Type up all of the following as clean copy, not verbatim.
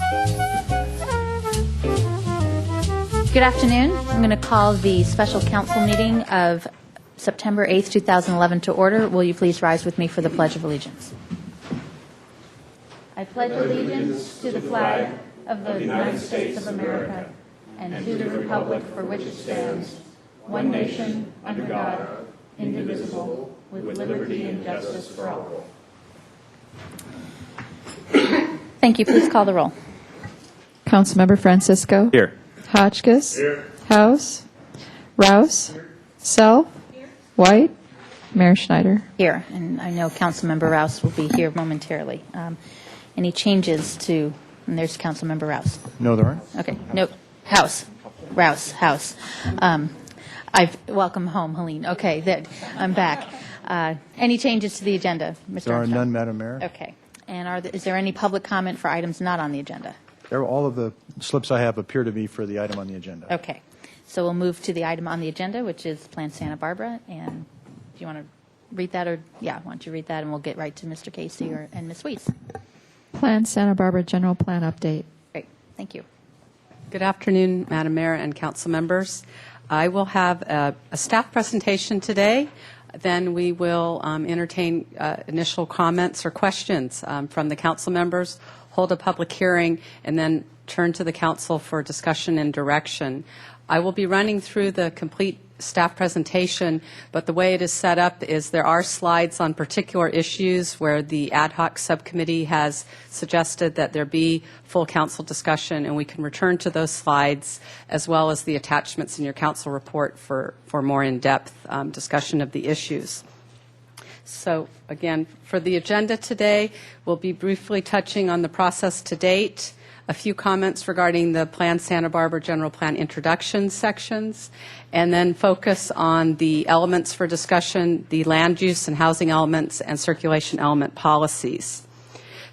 Good afternoon. I'm going to call the special council meeting of September 8th, 2011 to order. Will you please rise with me for the Pledge of Allegiance? I pledge allegiance to the flag of the United States of America and to the republic for which it stands, one nation, under God, indivisible, with liberty and justice for all. Thank you. Please call the roll. Councilmember Francisco. Here. Hotchkiss. Here. House. Rouse. Here. Self. Here. White. Mayor Schneider. Here, and I know Councilmember Rouse will be here momentarily. Any changes to, and there's Councilmember Rouse. No, there aren't. Okay, no, Rouse. I've welcome home, Helene. Okay, that I'm back. Any changes to the agenda, Mr. There are Armstrong? none, Madam Mayor. Okay, and is there any public comment for items not on the agenda? All of the slips I have appear to be for the item on the agenda. Okay, so we'll move to the item on the agenda, which is Plan Santa Barbara. And do you want to read that, or why don't you read that, and we'll get right to Mr. Casey and Ms. Weiss. Plan Santa Barbara General Plan Update. Great, thank you. Good afternoon, Madam Mayor and council members. I will have a staff presentation today. Then we will entertain initial comments or questions from the council members, hold a public hearing, and then turn to the council for discussion and direction. I will be running through the complete staff presentation, but the way it is set up is there are slides on particular issues where the ad hoc subcommittee has suggested that there be full council discussion, and we can return to those slides as well as the attachments in your council report for more in-depth discussion of the issues. So again, for the agenda today, we'll be briefly touching on the process to date, a few comments regarding the Plan Santa Barbara General Plan introduction sections, and then focus on the elements for discussion, the land use and housing elements, and circulation element policies.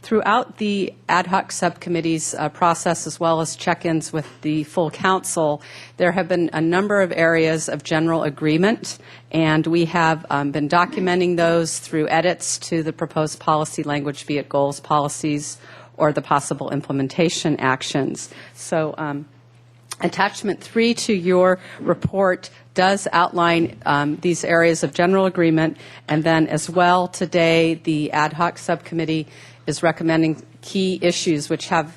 Throughout the ad hoc subcommittee's process, as well as check-ins with the full council, there have been a number of areas of general agreement, and we have been documenting those through edits to the proposed policy language, be it goals, policies, or the possible implementation actions. So attachment 3 to your report does outline these areas of general agreement, and then as well today the ad hoc subcommittee is recommending key issues which have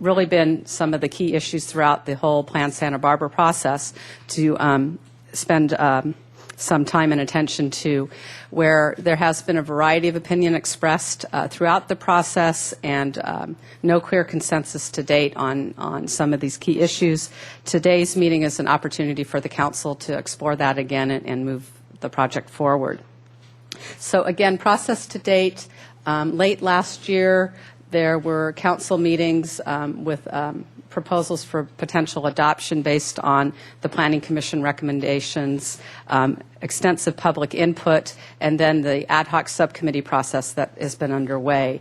really been some of the key issues throughout the whole Plan Santa Barbara process to spend some time and attention to, where there has been a variety of opinion expressed throughout the process and no clear consensus to date on some of these key issues. Today's meeting is an opportunity for the council to explore that again and move the project forward. So again, process to date, late last year there were council meetings with proposals for potential adoption based on the Planning Commission recommendations, extensive public input, and then the ad hoc subcommittee process that has been underway.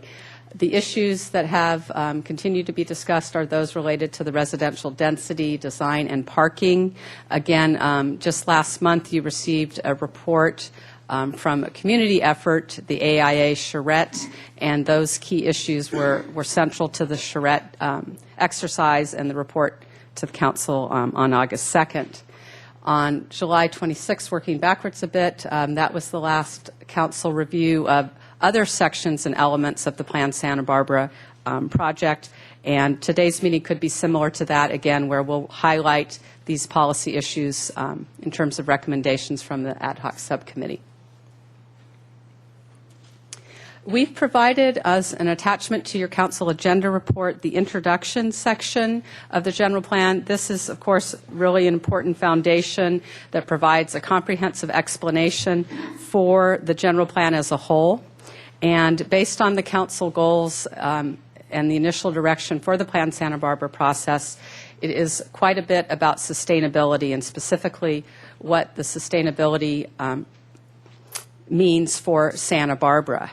The issues that have continued to be discussed are those related to the residential density, design, and parking. Again, just last month you received a report from a community effort, the AIA charrette, and those key issues were central to the charrette exercise and the report to the council on August 2nd. On July 26th, working backwards a bit, that was the last council review of other sections and elements of the Plan Santa Barbara project, and today's meeting could be similar to that, again, where we'll highlight these policy issues in terms of recommendations from the ad hoc subcommittee. We've provided as an attachment to your council agenda report the introduction section of the general plan. This is, of course, really an important foundation that provides a comprehensive explanation for the general plan as a whole. And based on the council goals and the initial direction for the Plan Santa Barbara process, it is quite a bit about sustainability, and specifically what the sustainability means for Santa Barbara.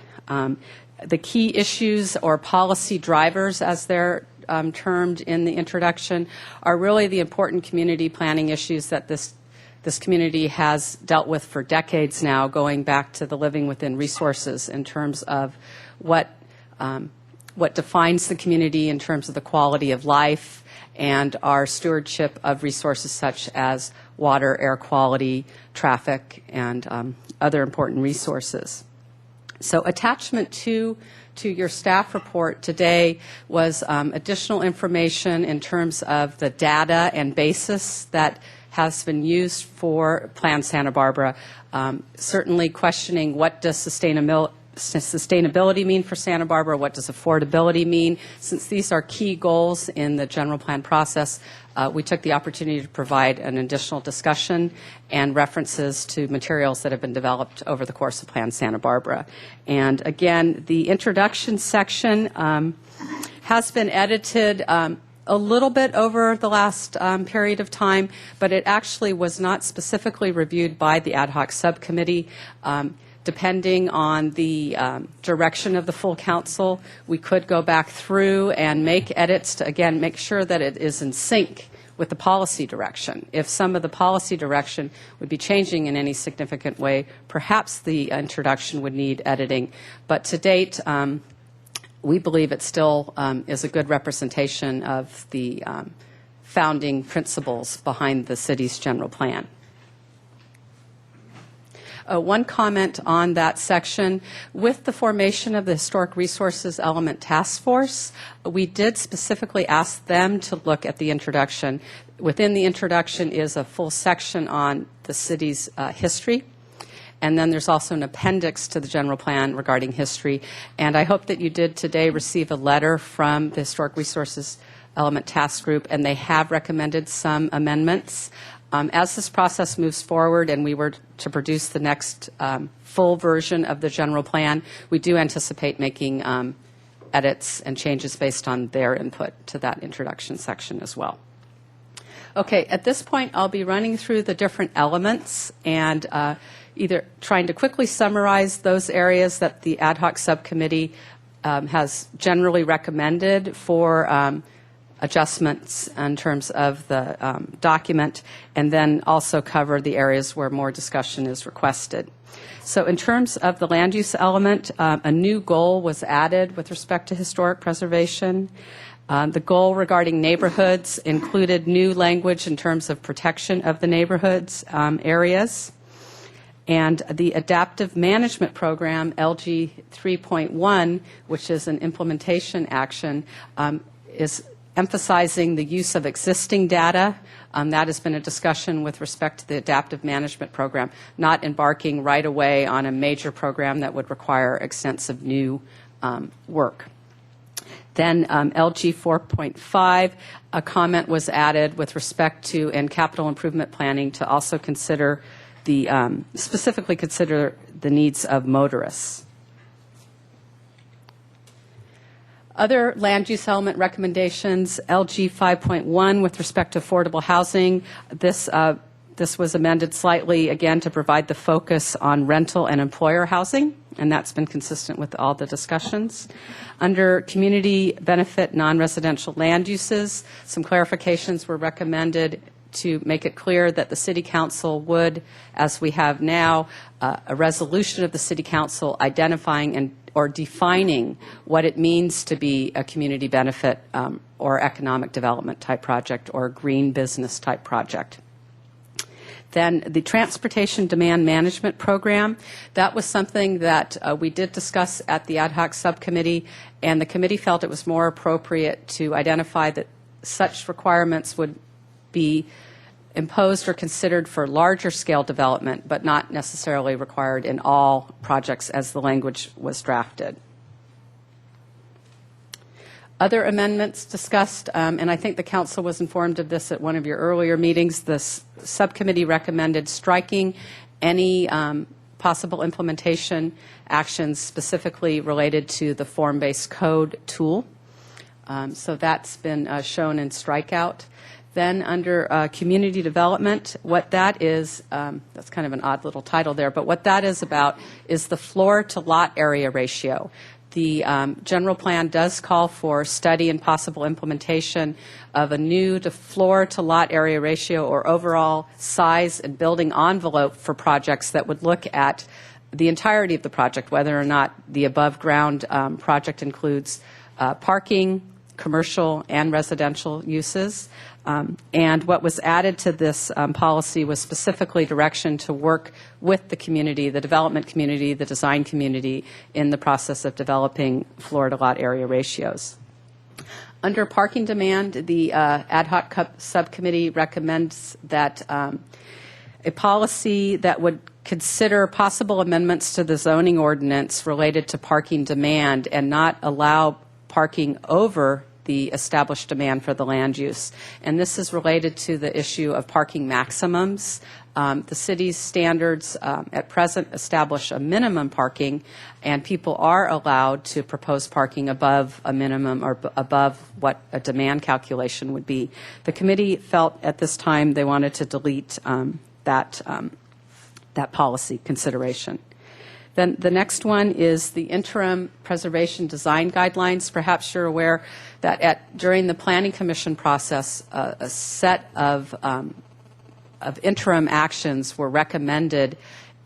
The key issues or policy drivers, as they're termed in the introduction, are really the important community planning issues that this community has dealt with for decades now, going back to the living within resources in terms of what what defines the community in terms of the quality of life and our stewardship of resources such as water, air quality, traffic, and other important resources. So attachment 2 to your staff report today was additional information in terms of the data and basis that has been used for Plan Santa Barbara, certainly questioning what does sustainability mean for Santa Barbara, what does affordability mean. Since these are key goals in the general plan process, we took the opportunity to provide an additional discussion and references to materials that have been developed over the course of Plan Santa Barbara. And again, the introduction section has been edited a little bit over the last period of time, but it actually was not specifically reviewed by the ad hoc subcommittee. Depending on the direction of the full council, we could go back through and make edits to, again, make sure that it is in sync with the policy direction. If some of the policy direction would be changing in any significant way, perhaps the introduction would need editing. But to date, we believe it still is a good representation of the founding principles behind the city's general plan. One comment on that section, with the formation of the Historic Resources Element Task Force, we did specifically ask them to look at the introduction. Within the introduction is a full section on the city's history, and then there's also an appendix to the general plan regarding history. And I hope that you did today receive a letter from the Historic Resources Element Task Group, and they have recommended some amendments. As this process moves forward and we were to produce the next full version of the general plan, we do anticipate making edits and changes based on their input to that introduction section as well. Okay, at this point, I'll be running through the different elements and either trying to quickly summarize those areas that the ad hoc subcommittee has generally recommended for adjustments in terms of the document, and then also cover the areas where more discussion is requested. So in terms of the land use element, a new goal was added with respect to historic preservation. The goal regarding neighborhoods included new language in terms of protection of the neighborhoods areas. And the Adaptive Management Program, LG 3.1, which is an implementation action, is emphasizing the use of existing data. That has been a discussion with respect to the Adaptive Management Program, not embarking right away on a major program that would require extensive new work. Then LG 4.5, a comment was added with respect to, and capital improvement planning to also consider the, specifically consider the needs of motorists. Other land use element recommendations, LG 5.1 with respect to affordable housing. This was amended slightly, again, to provide the focus on rental and employer housing, and that's been consistent with all the discussions. Under community benefit non-residential land uses, some clarifications were recommended to make it clear that the City Council would, as we have now, a resolution of the City Council identifying and or defining what it means to be a community benefit or economic development type project or green business type project. Then the Transportation Demand Management Program, that was something that we did discuss at the ad hoc subcommittee, and the committee felt it was more appropriate to identify that such requirements would be imposed or considered for larger scale development, but not necessarily required in all projects as the language was drafted. Other amendments discussed, and I think the council was informed of this at one of your earlier meetings, the subcommittee recommended striking any possible implementation actions specifically related to the form-based code tool. So that's been shown in strikeout. Then under community development, what that is, that's kind of an odd little title there, but what that is about is the floor to lot area ratio. The general plan does call for study and possible implementation of a new floor to lot area ratio or overall size and building envelope for projects that would look at the entirety of the project, whether or not the above ground project includes parking, commercial and residential uses. And what was added to this policy was specifically direction to work with the community, the development community, the design community in the process of developing Florida lot area ratios. Under parking demand, the ad hoc subcommittee recommends that a policy that would consider possible amendments to the zoning ordinance related to parking demand and not allow parking over the established demand for the land use. And this is related to the issue of parking maximums. The city's standards at present establish a minimum parking, and people are allowed to propose parking above a minimum or above what a demand calculation would be. The committee felt at this time they wanted to delete that policy consideration. Then the next one is the interim preservation design guidelines. Perhaps you're aware that during the Planning Commission process, a set of interim actions were recommended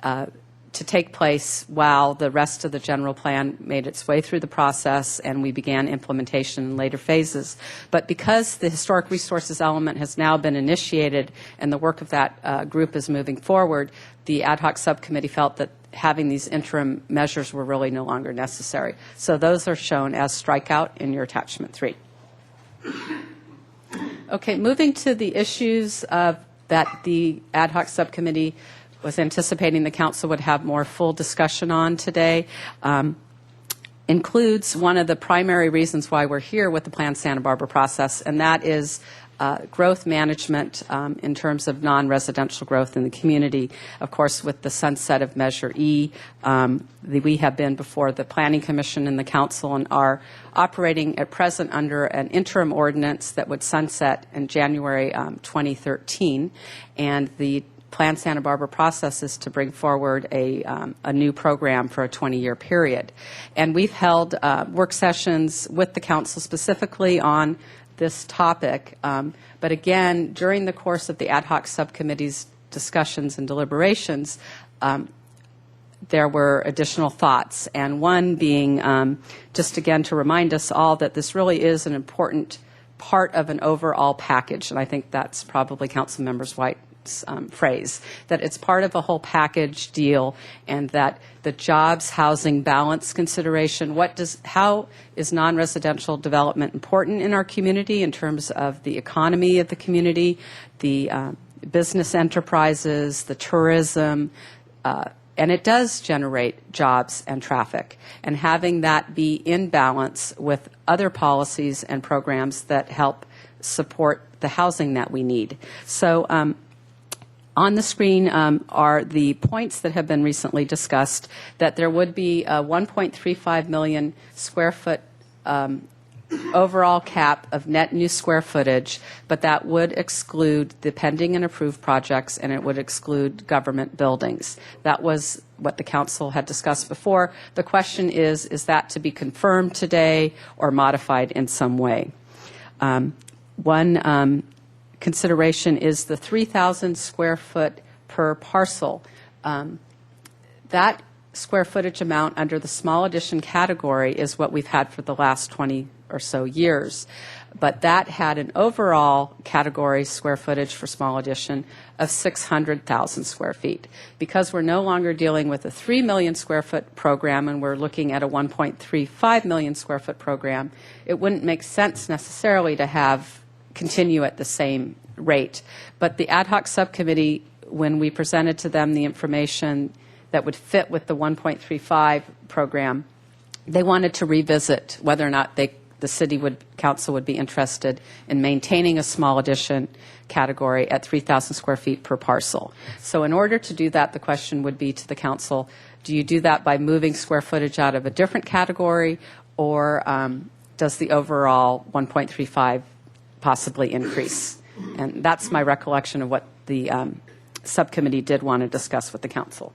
to take place while the rest of the general plan made its way through the process and we began implementation in later phases. But because the historic resources element has now been initiated and the work of that group is moving forward, the ad hoc subcommittee felt that having these interim measures were really no longer necessary. So those are shown as strikeout in your attachment 3. Okay, moving to the issues that the ad hoc subcommittee was anticipating the council would have more full discussion on today, includes one of the primary reasons why we're here with the Plan Santa Barbara process, and that is growth management in terms of non-residential growth in the community. Of course, with the sunset of Measure E, we have been before the Planning Commission and the Council and are operating at present under an interim ordinance that would sunset in January 2013, and the Plan Santa Barbara process is to bring forward a new program for a 20-year period. And we've held work sessions with the Council specifically on this topic. But again, during the course of the ad hoc subcommittee's discussions and deliberations, there were additional thoughts, and one being just again to remind us all that this really is an important part of an overall package, and I think that's probably Councilmember White's phrase, that it's part of a whole package deal, and that the jobs, housing, balance consideration, how is non-residential development important in our community in terms of the economy of the community, the business enterprises, the tourism, and it does generate jobs and traffic. And having that be in balance with other policies and programs that help support the housing that we need. So on the screen are the points that have been recently discussed, that there would be a 1.35 million square foot overall cap of net new square footage, but that would exclude the pending and approved projects, and it would exclude government buildings. That was what the council had discussed before. The question is that to be confirmed today or modified in some way? One consideration is the 3,000 square foot per parcel. That square footage amount under the small addition category is what we've had for the last 20 or so years. But that had an overall category square footage for small addition of 600,000 square feet. Because we're no longer dealing with a 3 million square foot program and we're looking at a 1.35 million square foot program, it wouldn't make sense necessarily to continue at the same rate. But the ad hoc subcommittee, when we presented to them the information that would fit with the 1.35 program, they wanted to revisit whether or not the city council would be interested in maintaining a small addition category at 3,000 square feet per parcel. So in order to do that, the question would be to the council, do you do that by moving square footage out of a different category, or does the overall 1.35 possibly increase? And that's my recollection of what the subcommittee did want to discuss with the council.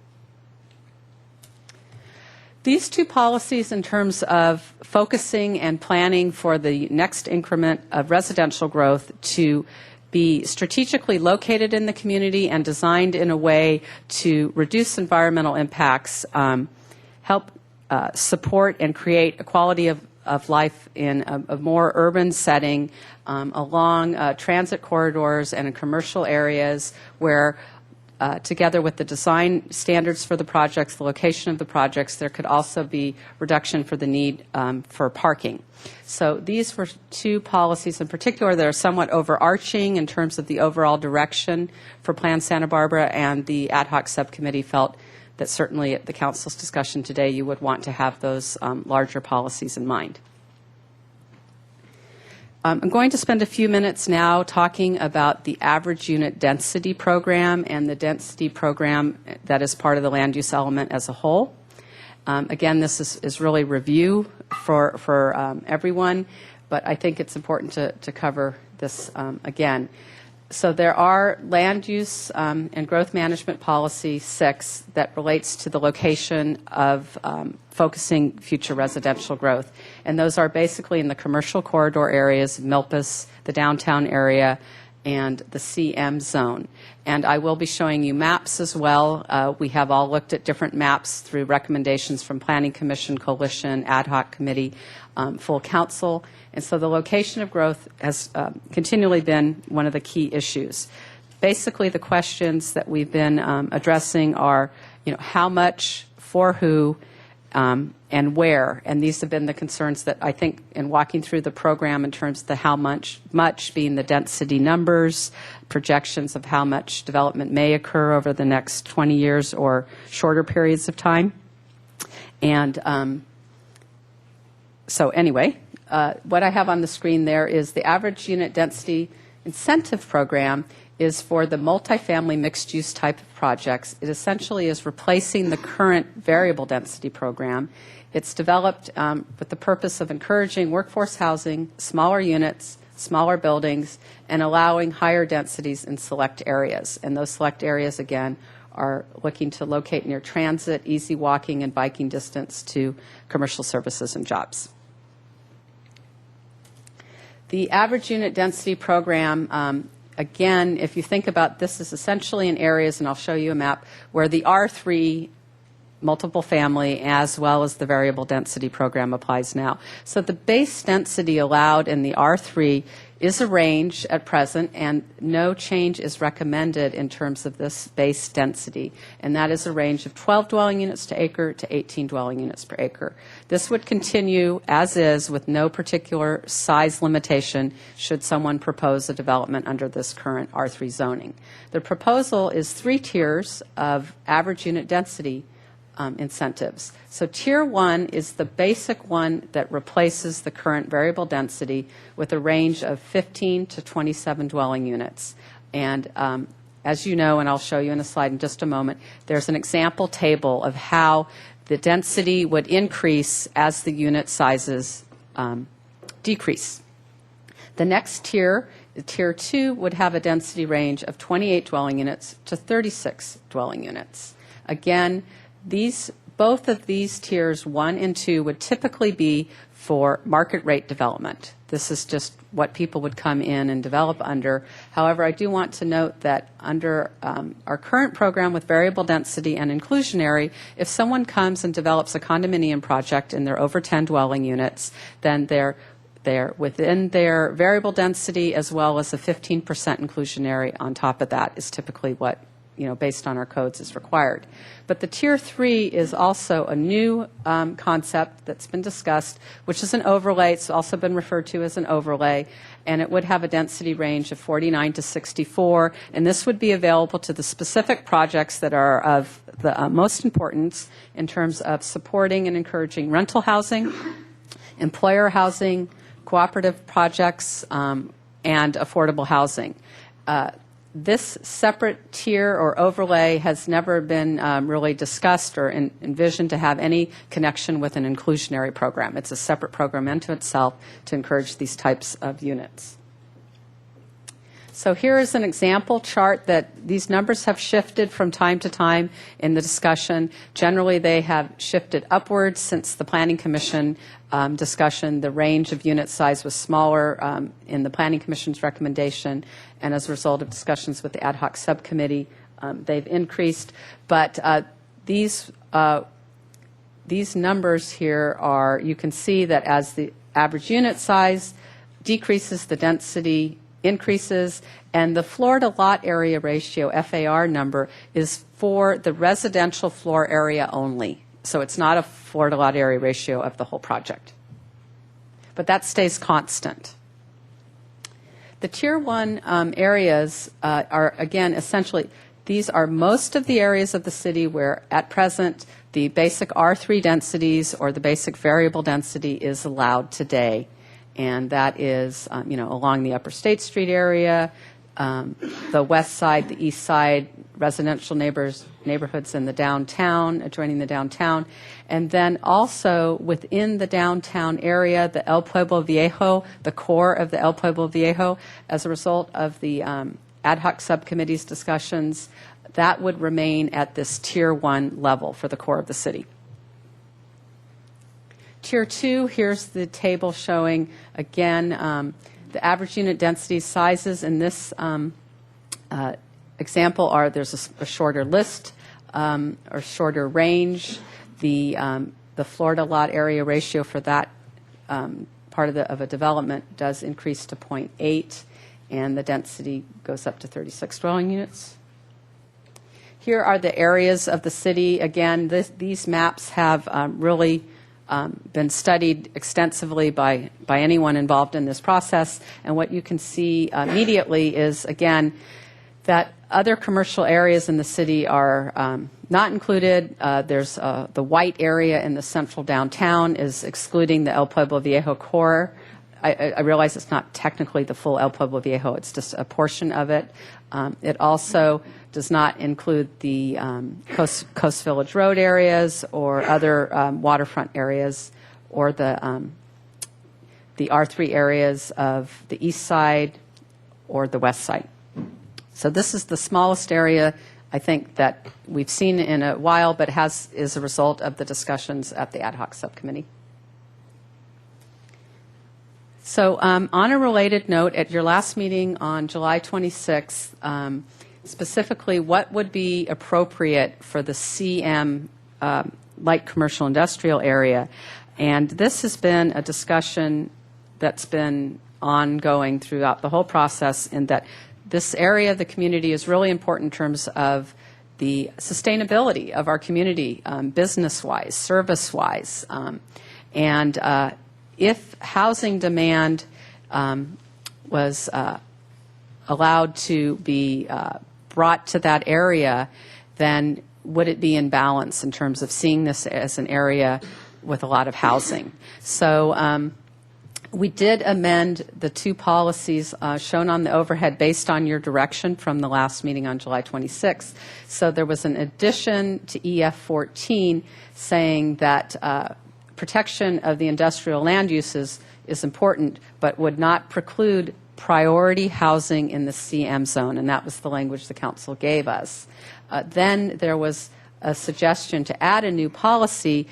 These two policies in terms of focusing and planning for the next increment of residential growth to be strategically located in the community and designed in a way to reduce environmental impacts, help support and create a quality of of life in a more urban setting along transit corridors and in commercial areas where together with the design standards for the projects, the location of the projects, there could also be reduction for the need for parking. So these were two policies in particular that are somewhat overarching in terms of the overall direction for Plan Santa Barbara, and the ad hoc subcommittee felt that certainly at the council's discussion today you would want to have those larger policies in mind. I'm going to spend a few minutes now talking about the average unit density program and the density program that is part of the land use element as a whole. Again, this is really review for everyone, but I think it's important to cover this again. So there are land use and growth management policy 6 that relates to the location of focusing future residential growth. And those are basically in the commercial corridor areas, Milpas, the downtown area, and the CM zone. And I will be showing you maps as well. We have all looked at different maps through recommendations from Planning Commission, Coalition, Ad hoc Committee, full council. And so the location of growth has continually been one of the key issues. Basically, the questions that we've been addressing are, how much, for who, and where. And these have been the concerns that I think in walking through the program in terms of the how much being the density numbers, projections of how much development may occur over the next 20 years or shorter periods of time. And so anyway, what I have on the screen there is the average unit density incentive program is for the multifamily mixed-use type of projects. It essentially is replacing the current variable density program. It's developed with the purpose of encouraging workforce housing, smaller units, smaller buildings, and allowing higher densities in select areas. And those select areas, again, are looking to locate near transit, easy walking and biking distance to commercial services and jobs. The average unit density program, again, if you think about this, is essentially in areas, and I'll show you a map, where the R3 multiple family as well as the variable density program applies now. So the base density allowed in the R3 is a range at present, and no change is recommended in terms of this base density, and that is a range of 12 dwelling units to acre to 18 dwelling units per acre. This would continue as is with no particular size limitation should someone propose a development under this current R3 zoning. The proposal is 3 tiers of average unit density incentives. So tier 1 is the basic one that replaces the current variable density with a range of 15 to 27 dwelling units. And as you know, and I'll show you in a slide in just a moment, there's an example table of how the density would increase as the unit sizes decrease. The next tier, tier 2, would have a density range of 28 dwelling units to 36 dwelling units. Again, both of these tiers 1 and 2 would typically be for market rate development. This is just what people would come in and develop under. However, I do want to note that under our current program with variable density and inclusionary, if someone comes and develops a condominium project and they're over 10 dwelling units, then they're within their variable density as well as a 15% inclusionary on top of that is typically what, based on our codes, is required. But the Tier 3 is also a new concept that's been discussed, which is an overlay. It's also been referred to as an overlay, and it would have a density range of 49 to 64, and this would be available to the specific projects that are of the most importance in terms of supporting and encouraging rental housing, employer housing, cooperative projects, and affordable housing. This separate tier or overlay has never been really discussed or envisioned to have any connection with an inclusionary program. It's a separate program unto itself to encourage these types of units. So here is an example chart that these numbers have shifted from time to time in the discussion. Generally, they have shifted upwards since the Planning Commission discussion. The range of unit size was smaller in the Planning Commission's recommendation, and as a result of discussions with the ad hoc subcommittee, they've increased. But these numbers here are, you can see that as average unit size decreases, the density increases, and the floor to lot area ratio, FAR number, is for the residential floor area only. So it's not a floor to lot area ratio of the whole project. But that stays constant. The Tier 1 areas are, again, essentially, these are most of the areas of the city where, at present, the basic R3 densities or the basic variable density is allowed today. And that is, along the Upper State Street area, the west side, the east side, residential neighborhoods in the downtown, adjoining the downtown, and then also within the downtown area, the El Pueblo Viejo, the core of the El Pueblo Viejo, as a result of the ad hoc subcommittee's discussions, that would remain at this Tier 1 level for the core of the city. Tier 2, here's the table showing, again, the average unit density sizes in this example are there's a shorter list or shorter range. The floor to lot area ratio for that part of a development does increase to 0.8, and the density goes up to 36 dwelling units. Here are the areas of the city. Again, these maps have really been studied extensively by anyone involved in this process. And what you can see immediately is, again, that other commercial areas in the city are not included. There's the white area in the central downtown is excluding the El Pueblo Viejo core. I realize it's not technically the full El Pueblo Viejo. It's just a portion of it. It also does not include the Coast Village Road areas or other waterfront areas or the R3 areas of the east side or the west side. So this is the smallest area, I think, that we've seen in a while, but is a result of the discussions at the ad hoc subcommittee. So on a related note, at your last meeting on July 26th, specifically what would be appropriate for the CM light commercial industrial area. And this has been a discussion that's been ongoing throughout the whole process, in that this area of the community is really important in terms of the sustainability of our community, business-wise, service-wise. And if housing demand was allowed to be brought to that area, then would it be in balance in terms of seeing this as an area with a lot of housing? So we did amend the two policies shown on the overhead based on your direction from the last meeting on July 26th. So there was an addition to EF 14 saying that protection of the industrial land uses is important, but would not preclude priority housing in the CM zone, and that was the language the council gave us. Then there was a suggestion to add a new policy,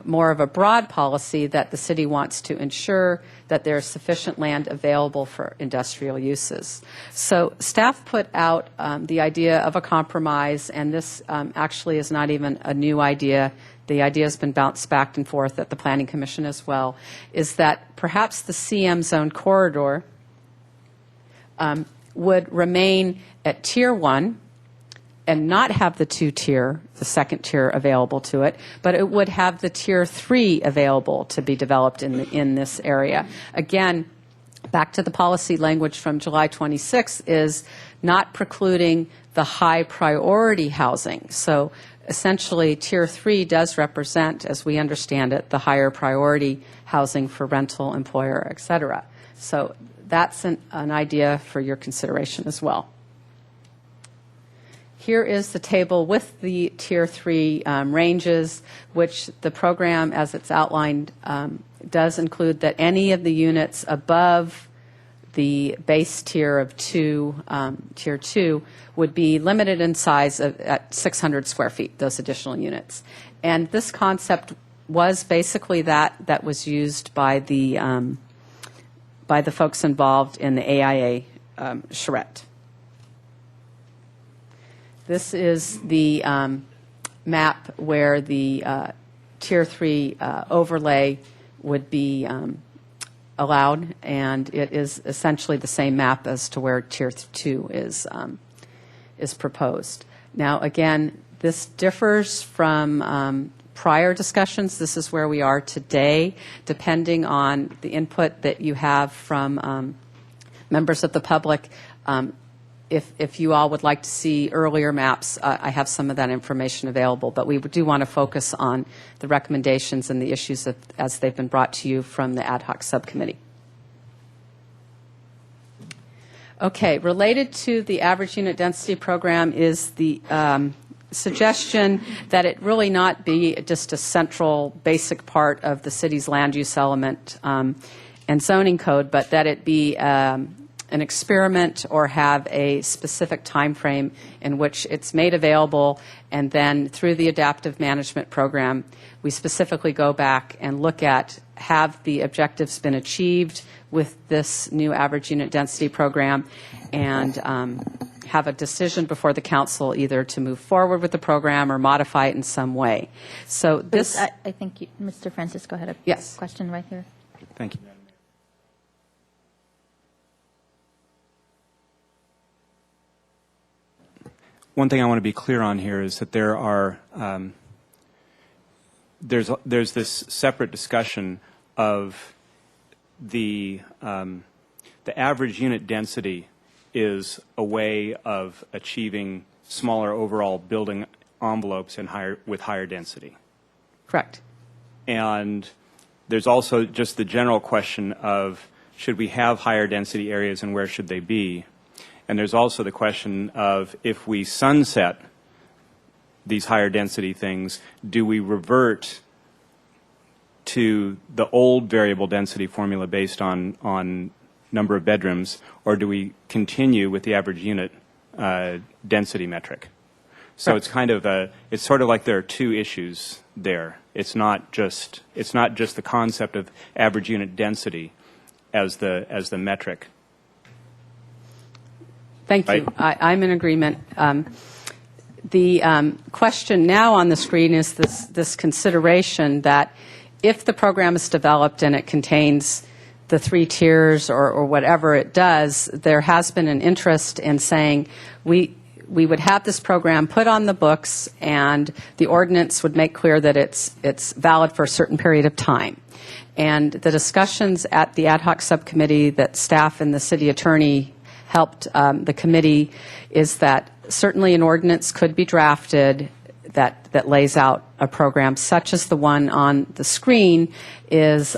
more of a broad policy, that the city wants to ensure that there is sufficient land available for industrial uses. So staff put out the idea of a compromise, and this actually is not even a new idea. The idea has been bounced back and forth at the Planning Commission as well, is that perhaps the CM zone corridor would remain at Tier 1 and not have the the second tier available to it, but it would have the Tier 3 available to be developed in this area. Again, back to the policy language from July 26th, is not precluding the high priority housing. So essentially, Tier 3 does represent, as we understand it, the higher priority housing for rental, employer, et cetera. So that's an idea for your consideration as well. Here is the table with the Tier 3 ranges, which the program, as it's outlined, does include that any of the units above the base tier of Tier 2, would be limited in size at 600 square feet, those additional units. And this concept was basically that was used by the folks involved in the AIA charrette. This is the map where the Tier 3 overlay would be allowed, and it is essentially the same map as to where Tier 2 is proposed. Now, again, this differs from prior discussions. This is where we are today, depending on the input that you have from members of the public. If you all would like to see earlier maps, I have some of that information available, but we do want to focus on the recommendations and the issues as they've been brought to you from the ad hoc subcommittee. Okay, related to the average unit density program is the suggestion that it really not be just a central basic part of the city's land use element and zoning code, but that it be an experiment or have a specific time frame in which it's made available, and then through the adaptive management program, we specifically go back and look at, have the objectives been achieved with this new average unit density program, and have a decision before the council either to move forward with the program or modify it in some way. So this... I think Mr. Francisco had a Yes. question right here. Thank you. One thing I want to be clear on here is that there are there's this separate discussion of the average unit density is a way of achieving smaller overall building envelopes and with higher density. Correct. And there's also just the general question of, should we have higher density areas and where should they be? And there's also the question of, if we sunset these higher density things, do we revert to the old variable density formula based on number of bedrooms, or do we continue with the average unit density metric? So it's kind of it's sort of like there are two issues there. It's not just the concept of average unit density as the metric. Thank you. I'm in agreement. The question now on the screen is this consideration that if the program is developed and it contains the 3 tiers or whatever it does, there has been an interest in saying we would have this program put on the books and the ordinance would make clear that it's valid for a certain period of time. And the discussions at the ad hoc subcommittee that staff and the city attorney helped the committee is that certainly an ordinance could be drafted that lays out a program such as the one on the screen. Is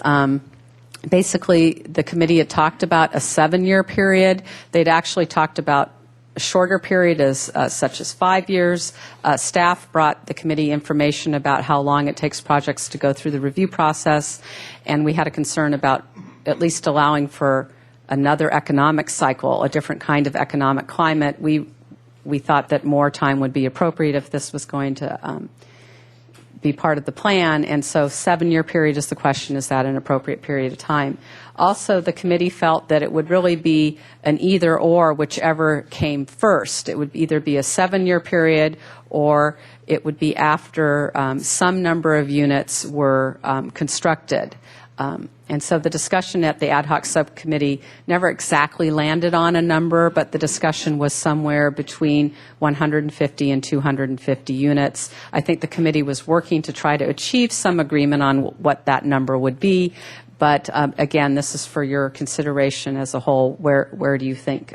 basically the committee had talked about a 7-year period. They'd actually talked about a shorter period as such as 5 years. Staff brought the committee information about how long it takes projects to go through the review process, and we had a concern about at least allowing for another economic cycle, a different kind of economic climate. We thought that more time would be appropriate if this was going to be part of the plan, and so 7-year period is the question, is that an appropriate period of time? Also, the committee felt that it would really be an either or, whichever came first. It would either be a 7-year period or it would be after some number of units were constructed. And so the discussion at the ad hoc subcommittee never exactly landed on a number, but the discussion was somewhere between 150 and 250 units. I think the committee was working to try to achieve some agreement on what that number would be. But again, this is for your consideration as a whole. Where do you think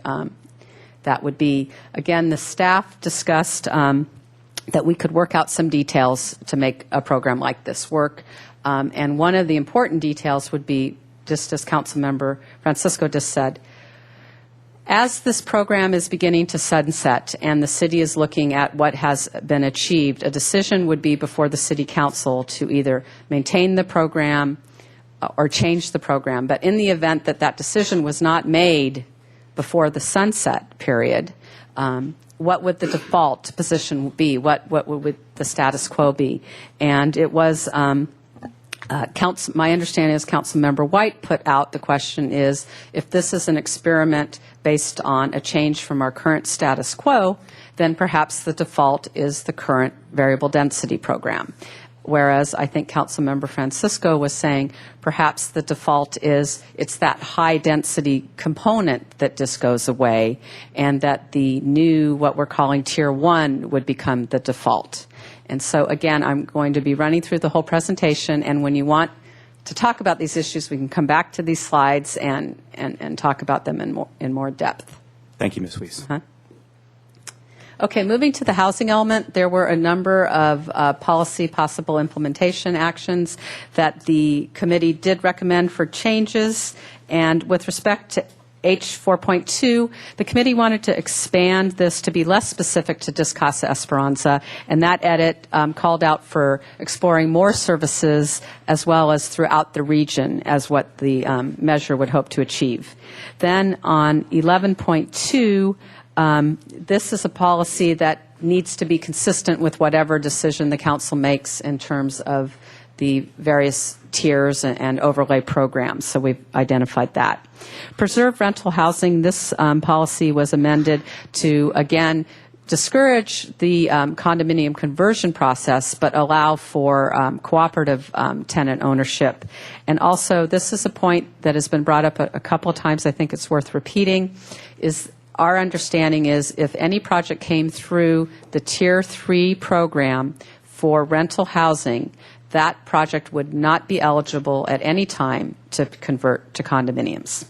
that would be? Again, the staff discussed that we could work out some details to make a program like this work. And one of the important details would be, just as Councilmember Francisco just said, as this program is beginning to sunset and the city is looking at what has been achieved, a decision would be before the City Council to either maintain the program or change the program. But in the event that that decision was not made before the sunset period, what would the default position be? What would the status quo be? And it was... my understanding is Councilmember White put out the question is, if this is an experiment based on a change from our current status quo, then perhaps the default is the current variable density program. whereas I think Councilmember Francisco was saying perhaps the default is it's that high-density component that just goes away, and that the new, what we're calling Tier 1, would become the default. And so, again, I'm going to be running through the whole presentation, and when you want to talk about these issues, we can come back to these slides and talk about them in more depth. Thank you, Ms. Weiss. Okay, moving to the housing element, there were a number of policy possible implementation actions that the committee did recommend for changes. And with respect to H4.2, the committee wanted to expand this to be less specific to Discasa Esperanza, and that edit called out for exploring more services as well as throughout the region as what the measure would hope to achieve. Then on 11.2, this is a policy that needs to be consistent with whatever decision the council makes in terms of the various tiers and overlay programs. So we've identified that. Preserve rental housing, this policy was amended to, again, discourage the condominium conversion process, but allow for cooperative tenant ownership. And also, this is a point that has been brought up a couple of times. I think it's worth repeating, is our understanding is if any project came through the Tier 3 program for rental housing, that project would not be eligible at any time to convert to condominiums.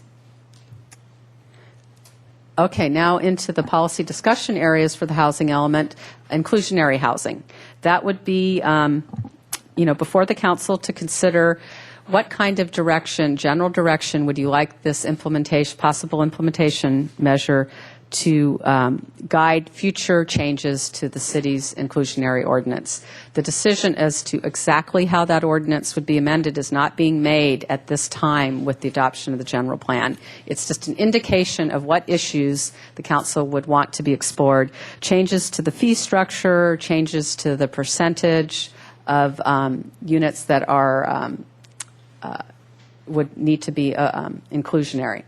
Okay, now into the policy discussion areas for the housing element, inclusionary housing. That would be, before the council to consider what kind of direction, general direction, would you like this possible implementation measure to guide future changes to the city's inclusionary ordinance. The decision as to exactly how that ordinance would be amended is not being made at this time with the adoption of the general plan. It's just an indication of what issues the council would want to be explored. Changes to the fee structure, changes to the percentage of units that are would need to be inclusionary,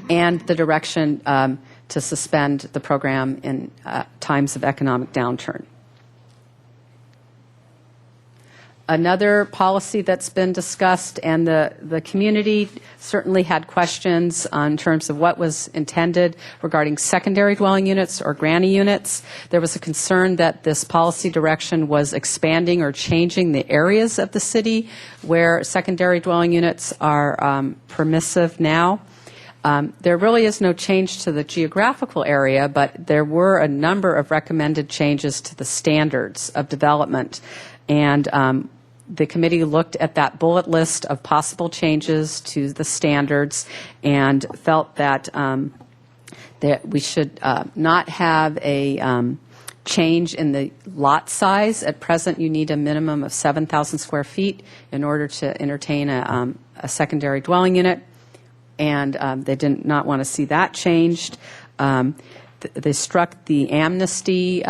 and the direction to suspend the program in times of economic downturn. Another policy that's been discussed, and the community certainly had questions in terms of what was intended regarding secondary dwelling units or granny units. There was a concern that this policy direction was expanding or changing the areas of the city where secondary dwelling units are permissive now. There really is no change to the geographical area, but there were a number of recommended changes to the standards of development. And the committee looked at that bullet list of possible changes to the standards and felt that, that we should not have a change in the lot size. At present, you need a minimum of 7,000 square feet in order to entertain a secondary dwelling unit. And they did not want to see that changed. They struck the amnesty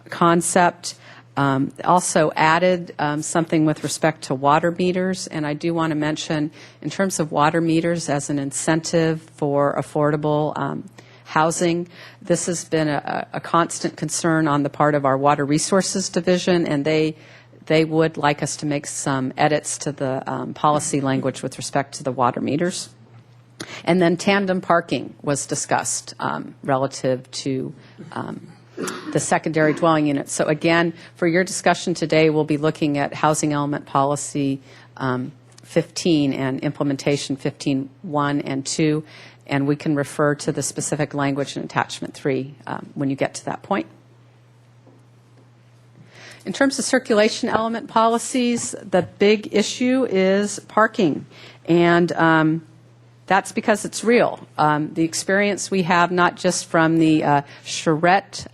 concept. Also added something with respect to water meters, and I do want to mention in terms of water meters as an incentive for affordable housing, this has been a constant concern on the part of our Water Resources Division, and they would like us to make some edits to the policy language with respect to the water meters. And then tandem parking was discussed relative to the secondary dwelling units. So again, for your discussion today, we'll be looking at Housing Element Policy 15 and Implementation 15.1 and 2, and we can refer to the specific language in Attachment 3 when you get to that point. In terms of circulation element policies, the big issue is parking, and that's because it's real. The experience we have, not just from the charrette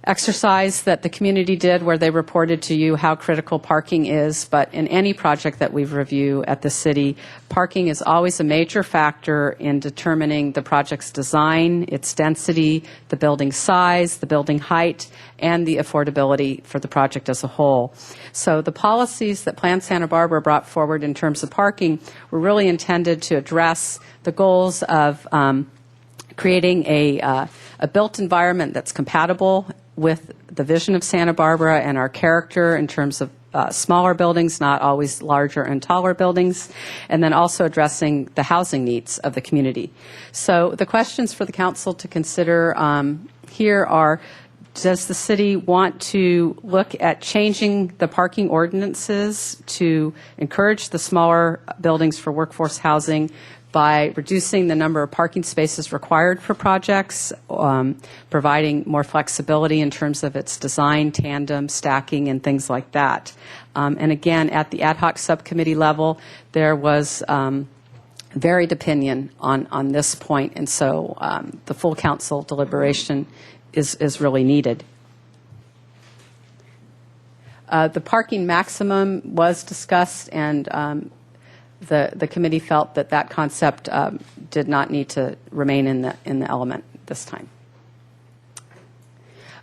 exercise that the community did where they reported to you how critical parking is, but in any project that we've reviewed at the city, parking is always a major factor in determining the project's design, its density, the building size, the building height, and the affordability for the project as a whole. So the policies that Plan Santa Barbara brought forward in terms of parking were really intended to address the goals of creating a built environment that's compatible with the vision of Santa Barbara and our character in terms of smaller buildings, not always larger and taller buildings, and then also addressing the housing needs of the community. So the questions for the council to consider here are, does the city want to look at changing the parking ordinances to encourage the smaller buildings for workforce housing by reducing the number of parking spaces required for projects, providing more flexibility in terms of its design, tandem, stacking, and things like that? And again, at the ad hoc subcommittee level, there was varied opinion on this point, and so the full council deliberation is really needed. The parking maximum was discussed, and the committee felt that that concept did not need to remain in the element this time.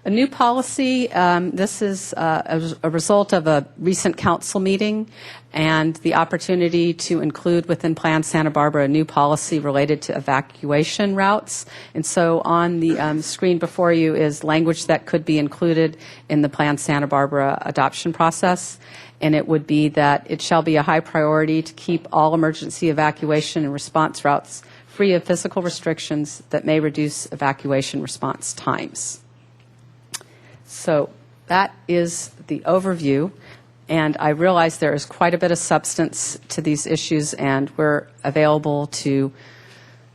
A new policy, this is a result of a recent council meeting and the opportunity to include within Plan Santa Barbara a new policy related to evacuation routes. And so on the screen before you is language that could be included in the Plan Santa Barbara adoption process. And it would be that it shall be a high priority to keep all emergency evacuation and response routes free of physical restrictions that may reduce evacuation response times. So that is the overview, and I realize there is quite a bit of substance to these issues, and we're available to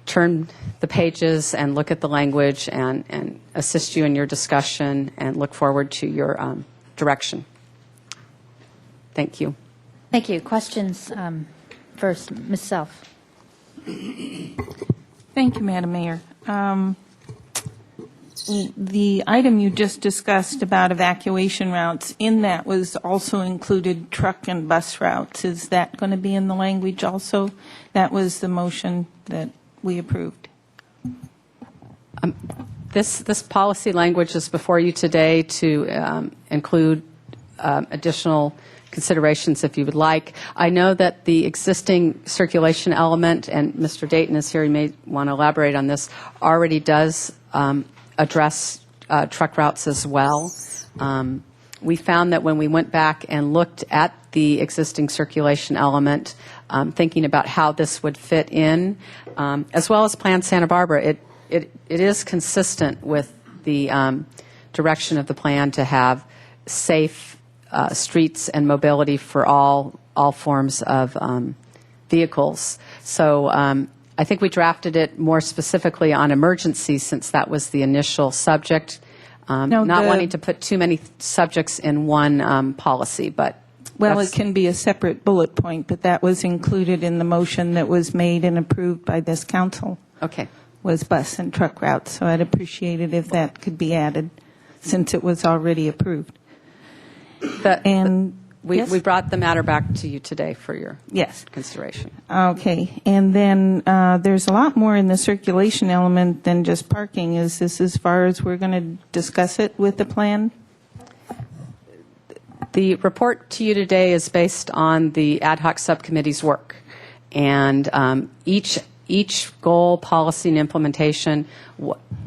turn the pages and look at the language and assist you in your discussion, and look forward to your direction. Thank you. Thank you. Questions first, Ms. Self. Thank you, Madam Mayor. The item you just discussed about evacuation routes, in that was also included truck and bus routes. Is that going to be in the language also? That was the motion that we approved. This policy language is before you today to include additional considerations if you would like. I know that the existing circulation element, and Mr. Dayton is here, he may want to elaborate on this, already does address truck routes as well. We found that when we went back and looked at the existing circulation element, thinking about how this would fit in, as well as Plan Santa Barbara, it is consistent with the direction of the plan to have safe streets and mobility for all forms of vehicles. So I think we drafted it more specifically on emergency, since that was the initial subject, not wanting to put too many subjects in one policy. But well, it can be a separate bullet point, but that was included in the motion that was made and approved by this council. Okay. Was bus and truck routes. So I'd appreciate it if that could be added, since it was already approved. We brought the matter back to you today for your consideration. Okay. And then there's a lot more in the circulation element than just parking. Is this as far as we're going to discuss it with the plan? The report to you today is based on the ad hoc subcommittee's work. And each goal, policy, and implementation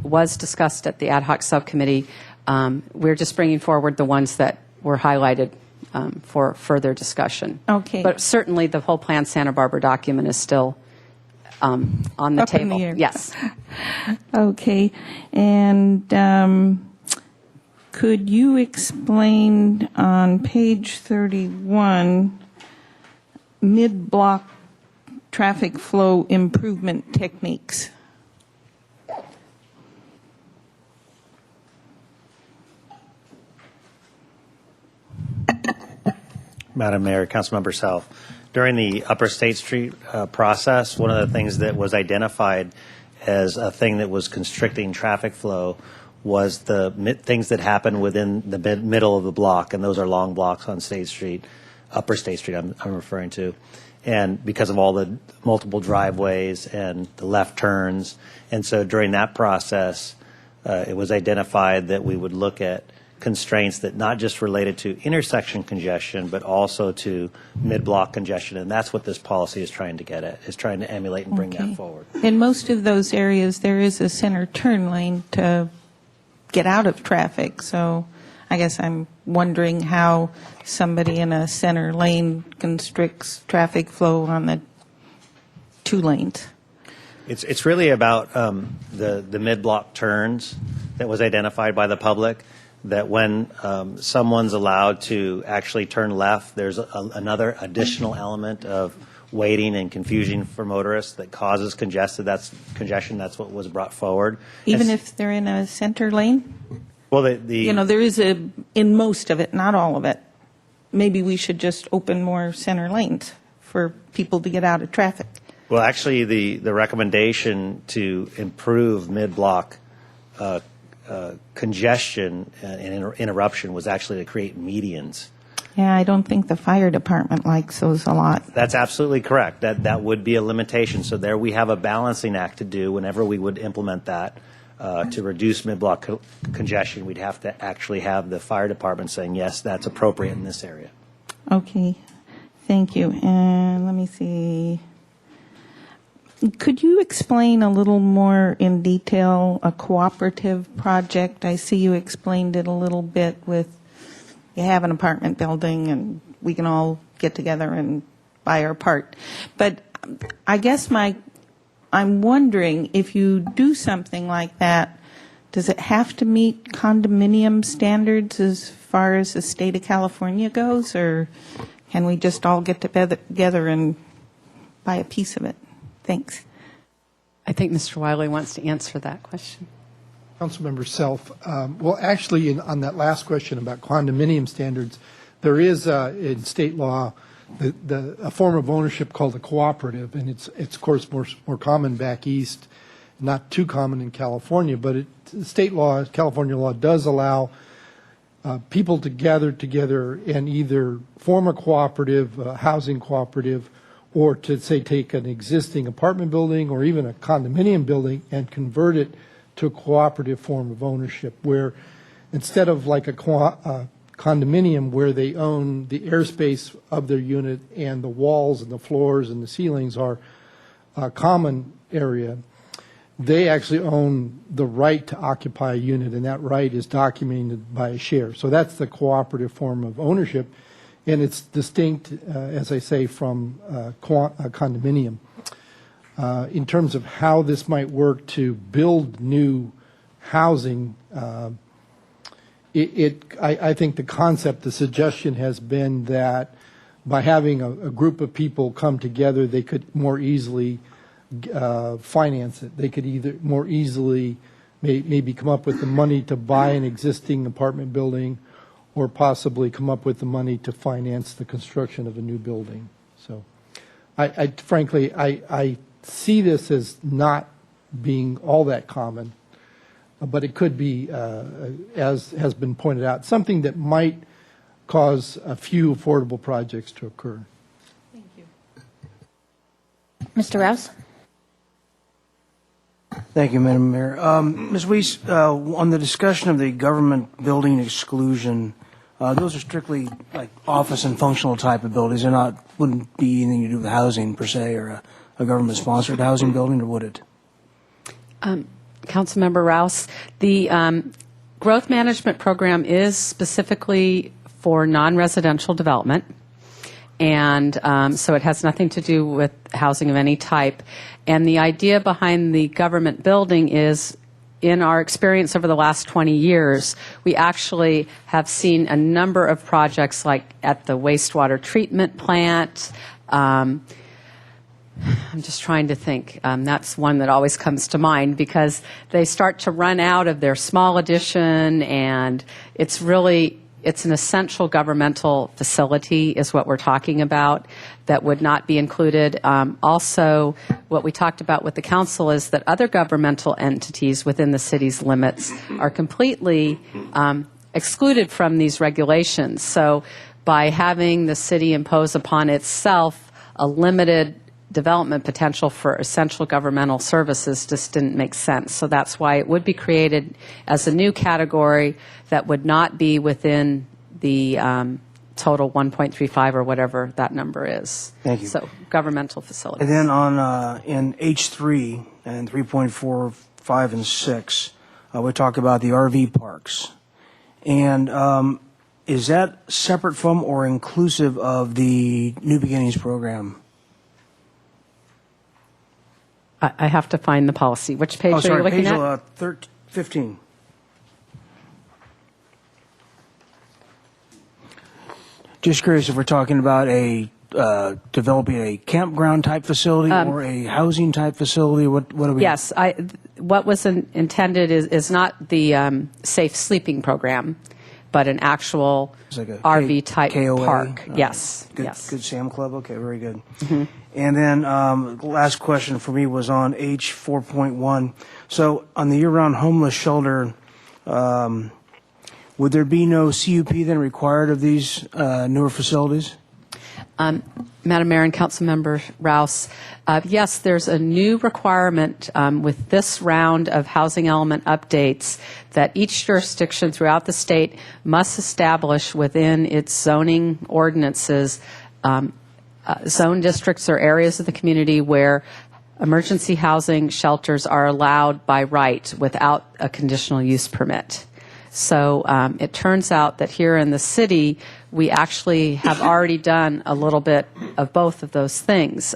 was discussed at the ad hoc subcommittee. We're just bringing forward the ones that were highlighted for further discussion. Okay. But certainly the whole Plan Santa Barbara document is still on the Up table. in the air. Yes. Okay. And could you explain on page 31 mid-block traffic flow improvement techniques? Madam Mayor, Councilmember Self, during the Upper State Street process, one of the things that was identified as a thing that was constricting traffic flow was the things that happen within the middle of the block, and those are long blocks on State Street, Upper State Street I'm referring to, and because of all the multiple driveways and the left turns. And so during that process, it was identified that we would look at constraints that not just related to intersection congestion, but also to mid-block congestion, and that's what this policy is trying to get at, is trying to emulate and bring that forward. In most of those areas, there is a center turn lane to get out of traffic. So I guess I'm wondering how somebody in a center lane constricts traffic flow on the 2 lanes. It's really about the mid-block turns that was identified by the public, that when someone's allowed to actually turn left, there's another additional element of waiting and confusion for motorists that causes congestion. That's what was brought forward. Even And- if they're in a center lane? Well, the There is in most of it, not all of it. Maybe we should just open more center lanes for people to get out of traffic. Well, actually, the recommendation to improve mid-block congestion and interruption was actually to create medians. Yeah, I don't think the fire department likes those a lot. That's absolutely correct. That would be a limitation. So there we have a balancing act to do whenever we would implement that. To reduce mid-block congestion, we'd have to actually have the fire department saying, yes, that's appropriate in this area. Okay, thank you. And let me see. Could you explain a little more in detail a cooperative project? I see you explained it a little bit with, you have an apartment building and we can all get together and buy our part. But I guess I'm wondering, if you do something like that, does it have to meet condominium standards as far as the state of California goes, or can we just all get together and buy a piece of it? Thanks. I think Mr. Wiley wants to answer that question. Councilmember Self. Well, actually, on that last question about condominium standards, there is in state law a form of ownership called a cooperative, and it's of course more common back east, not too common in California, but state law, California law, does allow people to gather together and either form a cooperative, a housing cooperative, or to, say, take an existing apartment building or even a condominium building and convert it to a cooperative form of ownership, where instead of like a condominium where they own the airspace of their unit and the walls and the floors and the ceilings are a common area, they actually own the right to occupy a unit, and that right is documented by a share. So that's the cooperative form of ownership, and it's distinct, as I say, from a condominium. In terms of how this might work to build new housing, I think the concept, the suggestion has been that by having a group of people come together, they could more easily finance it. They could either more easily maybe come up with the money to buy an existing apartment building, or possibly come up with the money to finance the construction of a new building. So frankly, I see this as not being all that common, but it could be, as has been pointed out, something that might cause a few affordable projects to occur. Thank you. Mr. Rouse? Thank you, Madam Mayor. Ms. Weiss, on the discussion of the government building exclusion, those are strictly like office and functional type of buildings. They're wouldn't be anything to do with housing per se, or a government-sponsored housing building, or would it? Councilmember Rouse, the growth management program is specifically for non-residential development, and so it has nothing to do with housing of any type. And the idea behind the government building is, in our experience over the last 20 years, we actually have seen a number of projects like at the wastewater treatment plant. I'm just trying to think. That's one that always comes to mind, because they start to run out of their small addition, and it's an essential governmental facility is what we're talking about that would not be included. Also, what we talked about with the council is that other governmental entities within the city's limits are completely excluded from these regulations. So by having the city impose upon itself a limited development potential for essential governmental services just didn't make sense. So that's why it would be created as a new category that would not be within the total 1.35 or whatever that number is. Thank you. So governmental facilities. And then on in H3 and 3.4, 5, and 6, we talk about the RV parks. And is that separate from or inclusive of the New Beginnings program? I have to find the policy. Which page Oh, are you sorry, looking page at? 15. Just curious if we're talking about developing a campground type facility or a housing type facility. What are we? Yes, what was intended is not the safe sleeping program, but an actual It's like a RV type KOA? park. Yes, Good, yes. Good Sam Club. Okay, very good. And then last question for me was on H 4.1. So on the year-round homeless shelter, would there be no CUP then required of these newer facilities? Madam Mayor and Councilmember Rouse, yes, there's a new requirement with this round of housing element updates that each jurisdiction throughout the state must establish within its zoning ordinances zone districts or areas of the community where emergency housing shelters are allowed by right without a conditional use permit. So it turns out that here in the city, we actually have already done a little bit of both of those things.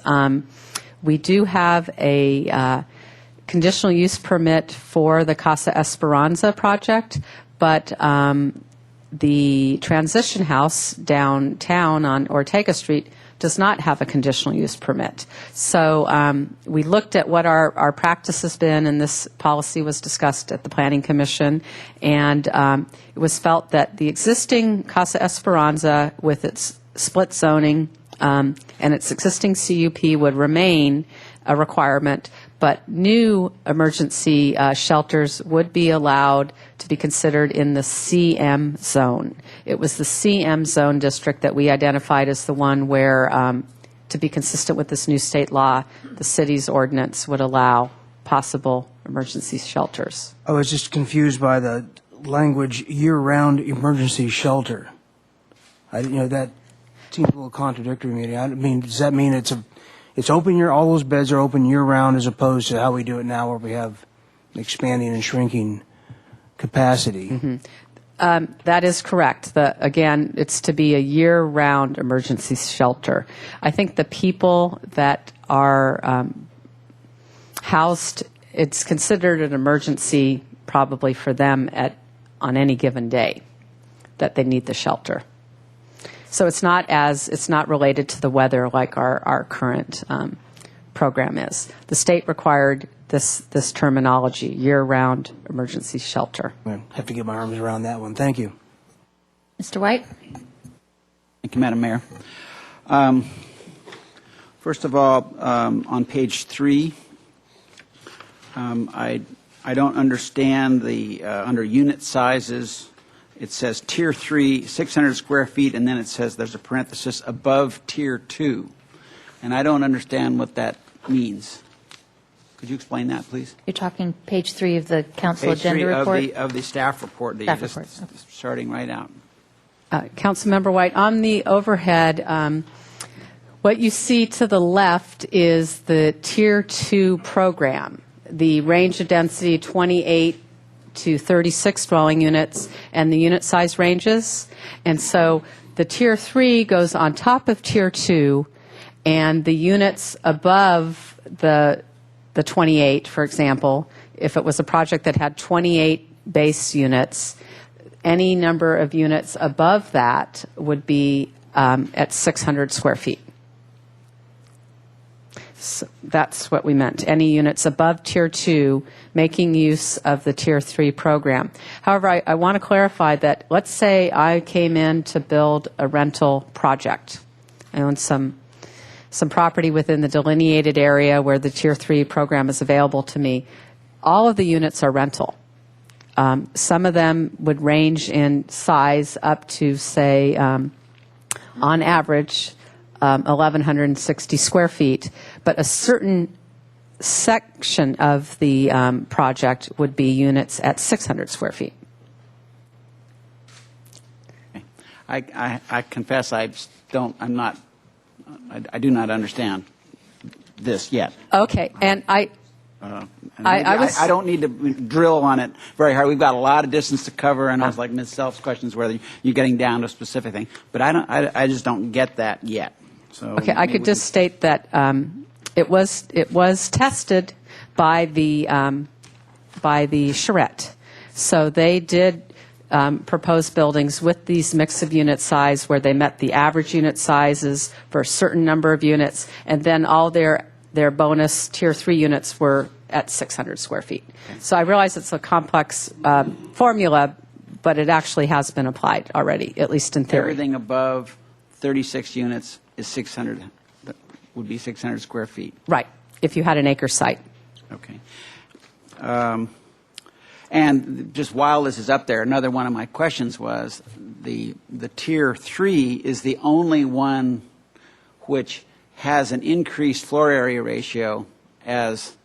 We do have a conditional use permit for the Casa Esperanza project, but the transition house downtown on Ortega Street does not have a conditional use permit. So we looked at what our practice has been, and this policy was discussed at the Planning Commission, and it was felt that the existing Casa Esperanza with its split zoning and its existing CUP would remain a requirement, but new emergency shelters would be allowed to be considered in the CM zone. It was the CM zone district that we identified as the one where, to be consistent with this new state law, the city's ordinance would allow possible emergency shelters. I was just confused by the language year-round emergency shelter. That seems a little contradictory to me. I mean, does that mean it's open all those beds are open year-round as opposed to how we do it now where we have expanding and shrinking capacity? That is correct. Again, it's to be a year-round emergency shelter. I think the people that are housed, it's considered an emergency probably for them on any given day that they need the shelter. So it's not related to the weather like our current program is. The state required this terminology, year-round emergency shelter. I have to get my arms around that one. Thank you. Mr. White? Thank you, Madam Mayor. First of all, on page 3, I don't understand the under unit sizes. It says Tier 3, 600 square feet, and then it says there's a parenthesis above Tier 2. And I don't understand what that means. Could you explain that, please? You're talking page 3 of the council Page agenda 3 report? of the staff report that Staff you're just report, okay. starting right out. Councilmember White, on the overhead, what you see to the left is the Tier 2 program, the range of density 28 to 36 dwelling units, and the unit size ranges. And so the Tier 3 goes on top of Tier 2, and the units above the 28, for example, if it was a project that had 28 base units, any number of units above that would be at 600 square feet. So that's what we meant. Any units above Tier 2 making use of the Tier 3 program. However, I want to clarify that let's say I came in to build a rental project. I own some property within the delineated area where the Tier 3 program is available to me. All of the units are rental. Some of them would range in size up to, say, on average, 1,160 square feet, but a certain section of the project would be units at 600 square feet. I confess I do not understand this yet. Okay, and And I maybe was- I don't need to drill on it very hard. We've got a lot of distance to cover, and I was like Ms. Self's questions, whether you're getting down to a specific thing. But I just don't get that yet. So Okay, I maybe could we just state that it was tested by the charrette. So they did propose buildings with these mix of unit size where they met the average unit sizes for a certain number of units, and then all their bonus Tier 3 units were at 600 square feet. So I realize it's a complex formula, but it actually has been applied already, at least in theory. Everything above 36 units is 600, would be 600 square feet. Right, if you had an acre site. Okay. And just while this is up there, another one of my questions was the Tier 3 is the only one which has an increased floor area ratio as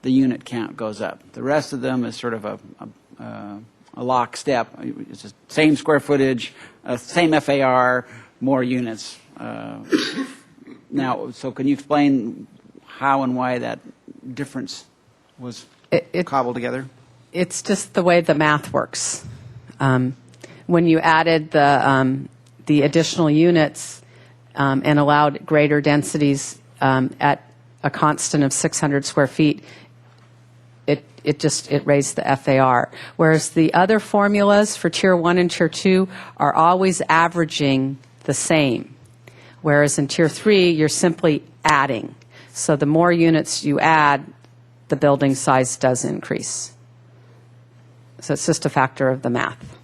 the unit count goes up. The rest of them is sort of a lockstep. It's the same square footage, same FAR, more units. Now, so can you explain how and why that difference was cobbled together? It's just the way the math works. When you added the additional units and allowed greater densities at a constant of 600 square feet, it raised the FAR. Whereas the other formulas for Tier 1 and Tier 2 are always averaging the same. Whereas in Tier 3, you're simply adding. So the more units you add, the building size does increase. So it's just a factor of the math.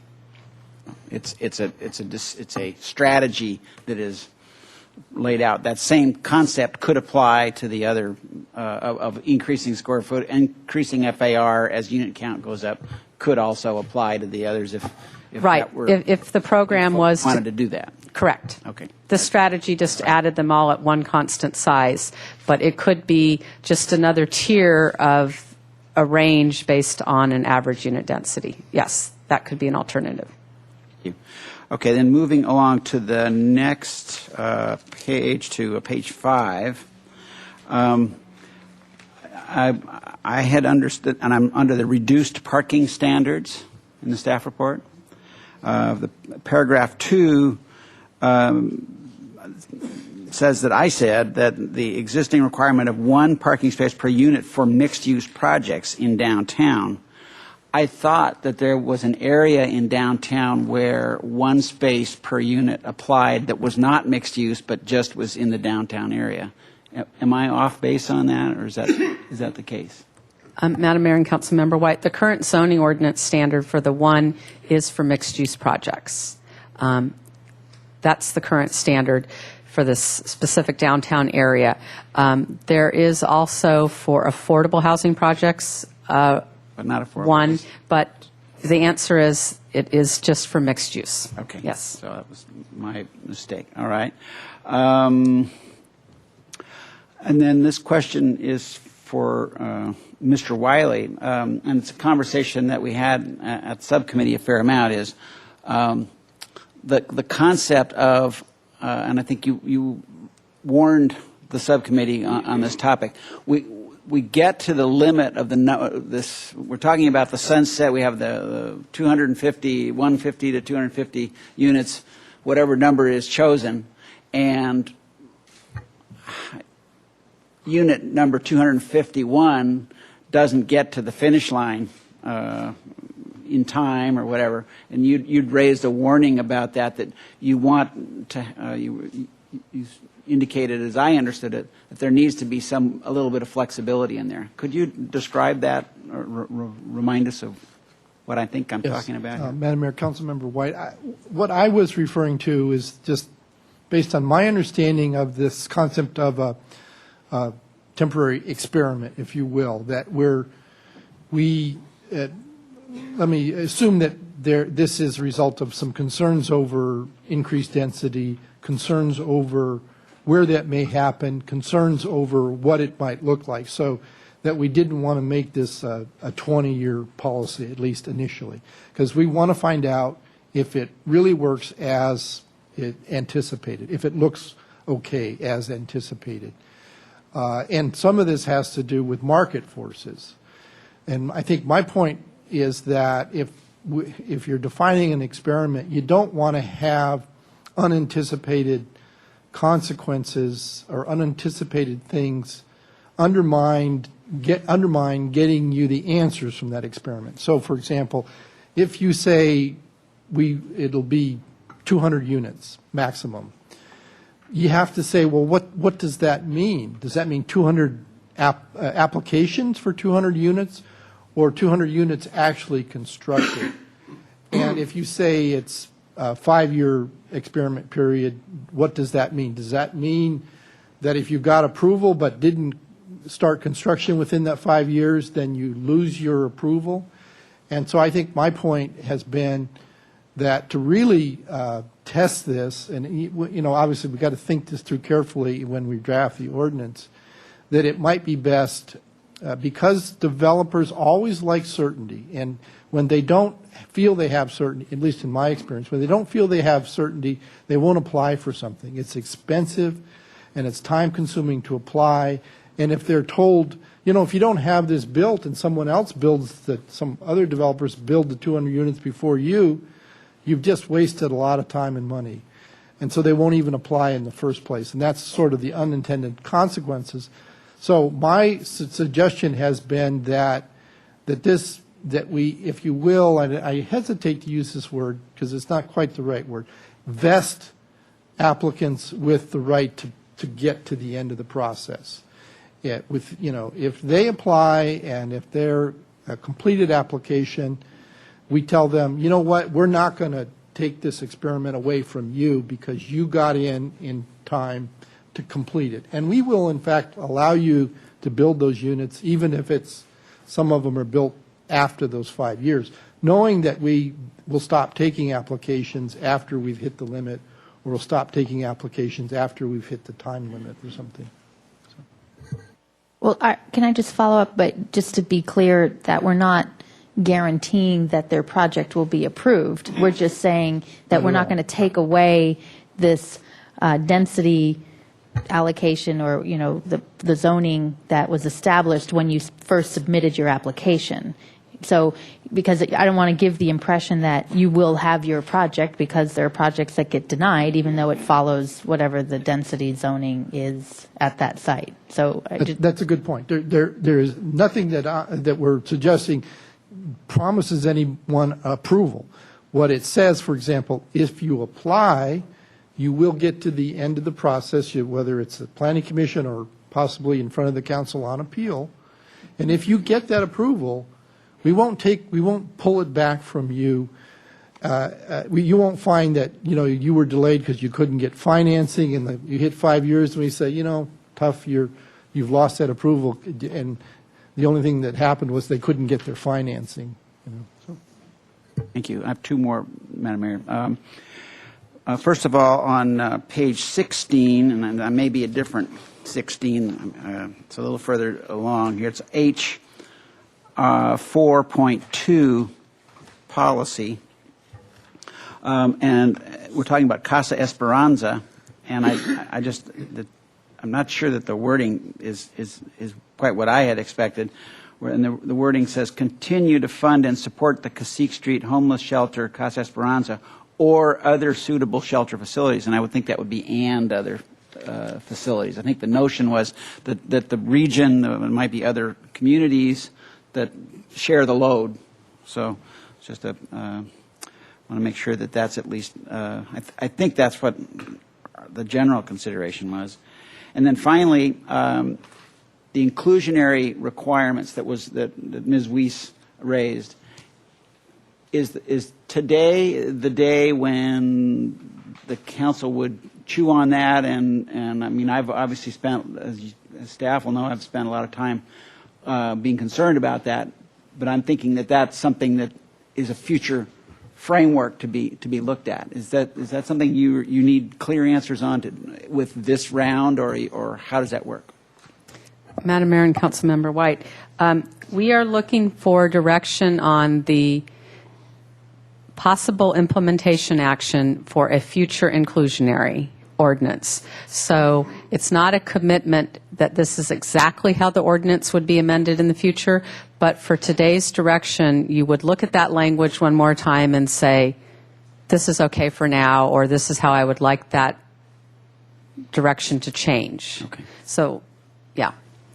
It's a strategy that is laid out. That same concept could apply to the other of increasing square foot, increasing FAR as unit count goes up. Could also apply to the others if Right. that were, If the program was wanted to do that. correct. Okay. The strategy just added them all at one constant size, but it could be just another tier of a range based on an average unit density. Yes, that could be an alternative. Thank you. Okay, then moving along to the next page, to page 5. I had understood, and I'm under the reduced parking standards in the staff report. The paragraph 2 says that I said that the existing requirement of 1 parking space per unit for mixed-use projects in downtown. I thought that there was an area in downtown where 1 space per unit applied that was not mixed use, but just was in the downtown area. Am I off base on that, or is that the case? Madam Mayor and Councilmember White, the current zoning ordinance standard for the 1 is for mixed-use projects. That's the current standard for this specific downtown area. There is also for affordable housing projects, But not affordable. 1, but the answer is it is just for mixed use. Okay. Yes. So that was my mistake. All right. And then this question is for Mr. Wiley, and it's a conversation that we had at subcommittee a fair amount, is the concept of, and I think you warned the subcommittee on this topic. We get to the limit of this. We're talking about the sunset. We have the 150 to 250 units, whatever number is chosen, and unit number 251 doesn't get to the finish line in time or whatever. And you'd raised a warning about that you want to. You indicated, as I understood it, that there needs to be a little bit of flexibility in there. Could you describe that or remind us of what I think I'm talking about here? Madam Mayor, Councilmember White, what I was referring to is just based on my understanding of this concept of a temporary experiment, if you will, that let me assume that this is a result of some concerns over increased density, concerns over where that may happen, concerns over what it might look like, so that we didn't want to make this a 20-year policy, at least initially, because we want to find out if it really works as it anticipated, if it looks okay as anticipated. And some of this has to do with market forces. And I think my point is that if you're defining an experiment, you don't want to have unanticipated consequences or unanticipated things undermine getting you the answers from that experiment. So, for example, if you say it'll be 200 units maximum, you have to say, well, what does that mean? Does that mean 200 applications for 200 units, or 200 units actually constructed? And if you say it's a 5-year experiment period, what does that mean? Does that mean that if you got approval but didn't start construction within that 5 years, then you lose your approval? And so I think my point has been that to really test this, and obviously we've got to think this through carefully when we draft the ordinance, that it might be best, because developers always like certainty, and when they don't feel they have certainty, at least in my experience, when they don't feel they have certainty, they won't apply for something. It's expensive, and it's time-consuming to apply, and if they're told, if you don't have this built and someone else some other developers build the 200 units before you, you've just wasted a lot of time and money. And so they won't even apply in the first place. And that's sort of the unintended consequences. So my suggestion has been that we, if you will, and I hesitate to use this word because it's not quite the right word, vest applicants with the right to get to the end of the process. If they apply and if they're a completed application, we tell them, you know what, we're not going to take this experiment away from you because you got in time to complete it. And we will, in fact, allow you to build those units, even if some of them are built after those 5 years, knowing that we will stop taking applications after we've hit the limit, or we'll stop taking applications after we've hit the time limit or something. Well, can I just follow up, but just to be clear that we're not guaranteeing that their project will be approved. We're just saying that we're not going to take away this density allocation or, the zoning that was established when you first submitted your application. So, because I don't want to give the impression that you will have your project, because there are projects that get denied even though it follows whatever the density zoning is at that site. So that's a good point. There is nothing that we're suggesting promises anyone approval. What it says, for example, if you apply, you will get to the end of the process, whether it's the Planning Commission or possibly in front of the Council on Appeal. And if you get that approval, we won't pull it back from you. You won't find that, you were delayed because you couldn't get financing and you hit 5 years and we say, tough, you've lost that approval. And the only thing that happened was they couldn't get their financing. Thank you. I have two more, Madam Mayor. First of all, on page 16, and that may be a different 16, it's a little further along here. It's H 4.2 policy, and we're talking about Casa Esperanza, and I'm not sure that the wording is quite what I had expected. And the wording says, continue to fund and support the Cacique Street Homeless Shelter, Casa Esperanza, or other suitable shelter facilities. And I would think that would be and other facilities. I think the notion was that the region, there might be other communities that share the load. So it's just I want to make sure that that's at least, I think that's what the general consideration was. And then finally, the inclusionary requirements that Ms. Weiss raised, is today the day when the council would chew on that? And I mean, I've obviously spent, as staff will know, I've spent a lot of time being concerned about that. But I'm thinking that that's something that is a future framework to be looked at. Is that something you need clear answers on with this round, or how does that work? Madam Mayor and Councilmember White, we are looking for direction on the possible implementation action for a future inclusionary ordinance. So it's not a commitment that this is exactly how the ordinance would be amended in the future, but for today's direction, you would look at that language one more time and say, this is okay for now, or this is how I would like that direction to change. Okay. So, yeah.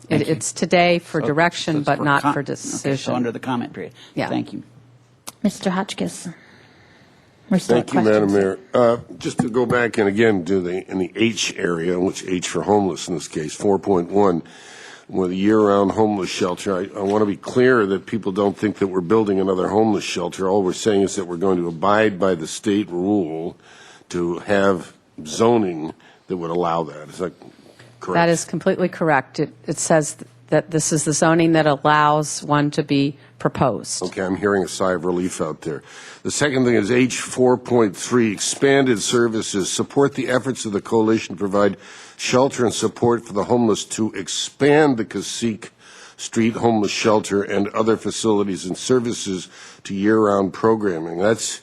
Thank you. It's today for So- direction, so it's but not for Okay, decision. so under the comment period. Yeah. Thank you. Mr. Hotchkiss. We're still at Thank you, Madam questions. Mayor. Just to go back and again do in the H area, which H for homeless in this case, 4.1, with a year-round homeless shelter, I want to be clear that people don't think that we're building another homeless shelter. All we're saying is that we're going to abide by the state rule to have zoning that would allow that. Is that correct? That is completely correct. It says that this is the zoning that allows one to be proposed. Okay, I'm hearing a sigh of relief out there. The second thing is H 4.3, expanded services, support the efforts of the coalition to provide shelter and support for the homeless to expand the Cacique Street Homeless Shelter and other facilities and services to year-round programming. That's,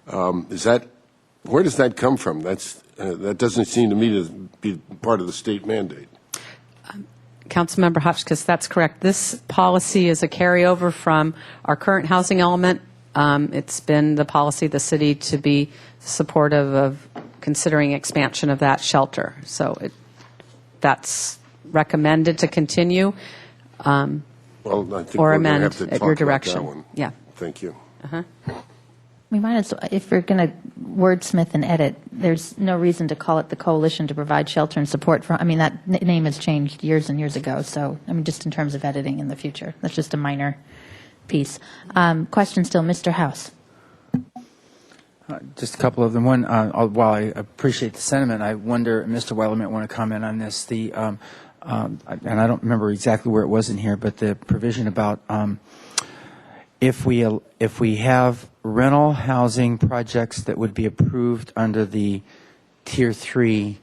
where does that come from? That doesn't seem to me to be part of the state mandate. Councilmember Hotchkiss, that's correct. This policy is a carryover from our current housing element. It's been the policy of the city to be supportive of considering expansion of that shelter. So that's recommended to continue Well, I think or we're going to amend have to at talk your about that direction. one. Yeah. Thank you. We might as well, if we're going to wordsmith and edit, there's no reason to call it the Coalition to Provide Shelter and Support for, I mean, that name has changed years and years ago, so, I mean, just in terms of editing in the future. That's just a minor piece. Question still, Mr. House. Just a couple of them. One, while I appreciate the sentiment, I wonder, Mr. Weiler might want to comment on this, and I don't remember exactly where it was in here, but the provision about if we have rental housing projects that would be approved under the Tier 3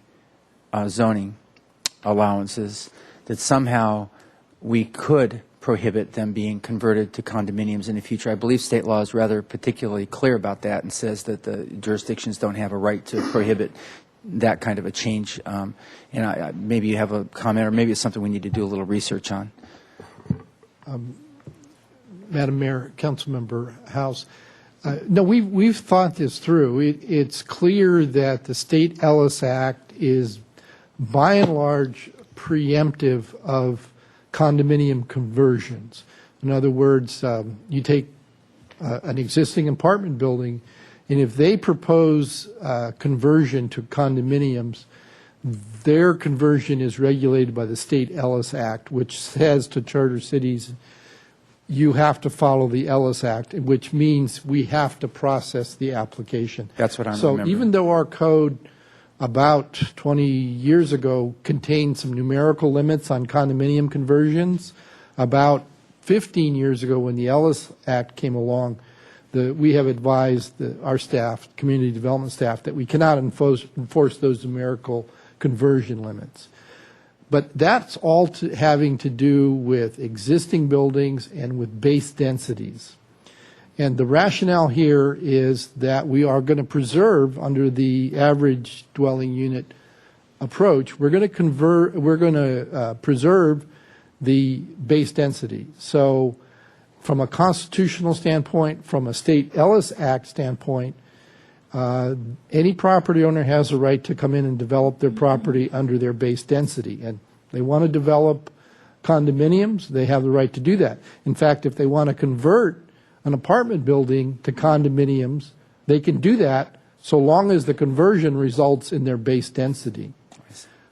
zoning allowances, that somehow we could prohibit them being converted to condominiums in the future. I believe state law is rather particularly clear about that and says that the jurisdictions don't have a right to prohibit that kind of a change. Maybe you have a comment, or maybe it's something we need to do a little research on. Madam Mayor, Councilmember House, no, we've thought this through. It's clear that the State Ellis Act is, by and large, preemptive of condominium conversions. In other words, you take an existing apartment building, and if they propose conversion to condominiums, their conversion is regulated by the State Ellis Act, which says to charter cities, you have to follow the Ellis Act, which means we have to process the application. That's what I'm So remembering. even though our code about 20 years ago contained some numerical limits on condominium conversions, about 15 years ago when the Ellis Act came along, we have advised our staff, community development staff, that we cannot enforce those numerical conversion limits. But that's all having to do with existing buildings and with base densities. And the rationale here is that we are going to preserve, under the average dwelling unit approach, we're going to preserve the base density. So from a constitutional standpoint, from a State Ellis Act standpoint, any property owner has a right to come in and develop their property under their base density. And they want to develop condominiums, they have the right to do that. In fact, if they want to convert an apartment building to condominiums, they can do that so long as the conversion results in their base density.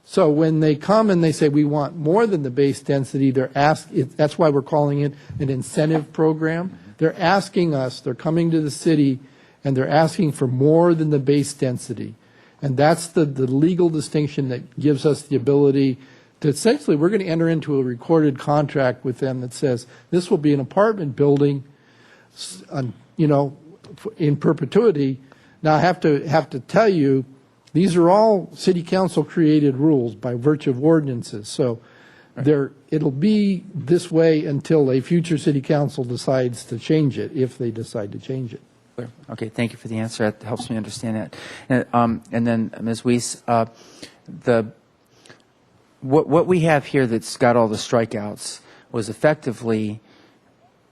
So when they come and they say we want more than the base density, that's why we're calling it an incentive program. They're asking us, they're coming to the city, and they're asking for more than the base density. And that's the legal distinction that gives us the ability to essentially, we're going to enter into a recorded contract with them that says this will be an apartment building, in perpetuity. Now, I have to tell you, these are all city council created rules by virtue of ordinances. So it'll be this way until a future city council decides to change it, if they decide to change it. Clear. Okay, thank you for the answer. That helps me understand that. And then, Ms. Weiss, what we have here that's got all the strikeouts was effectively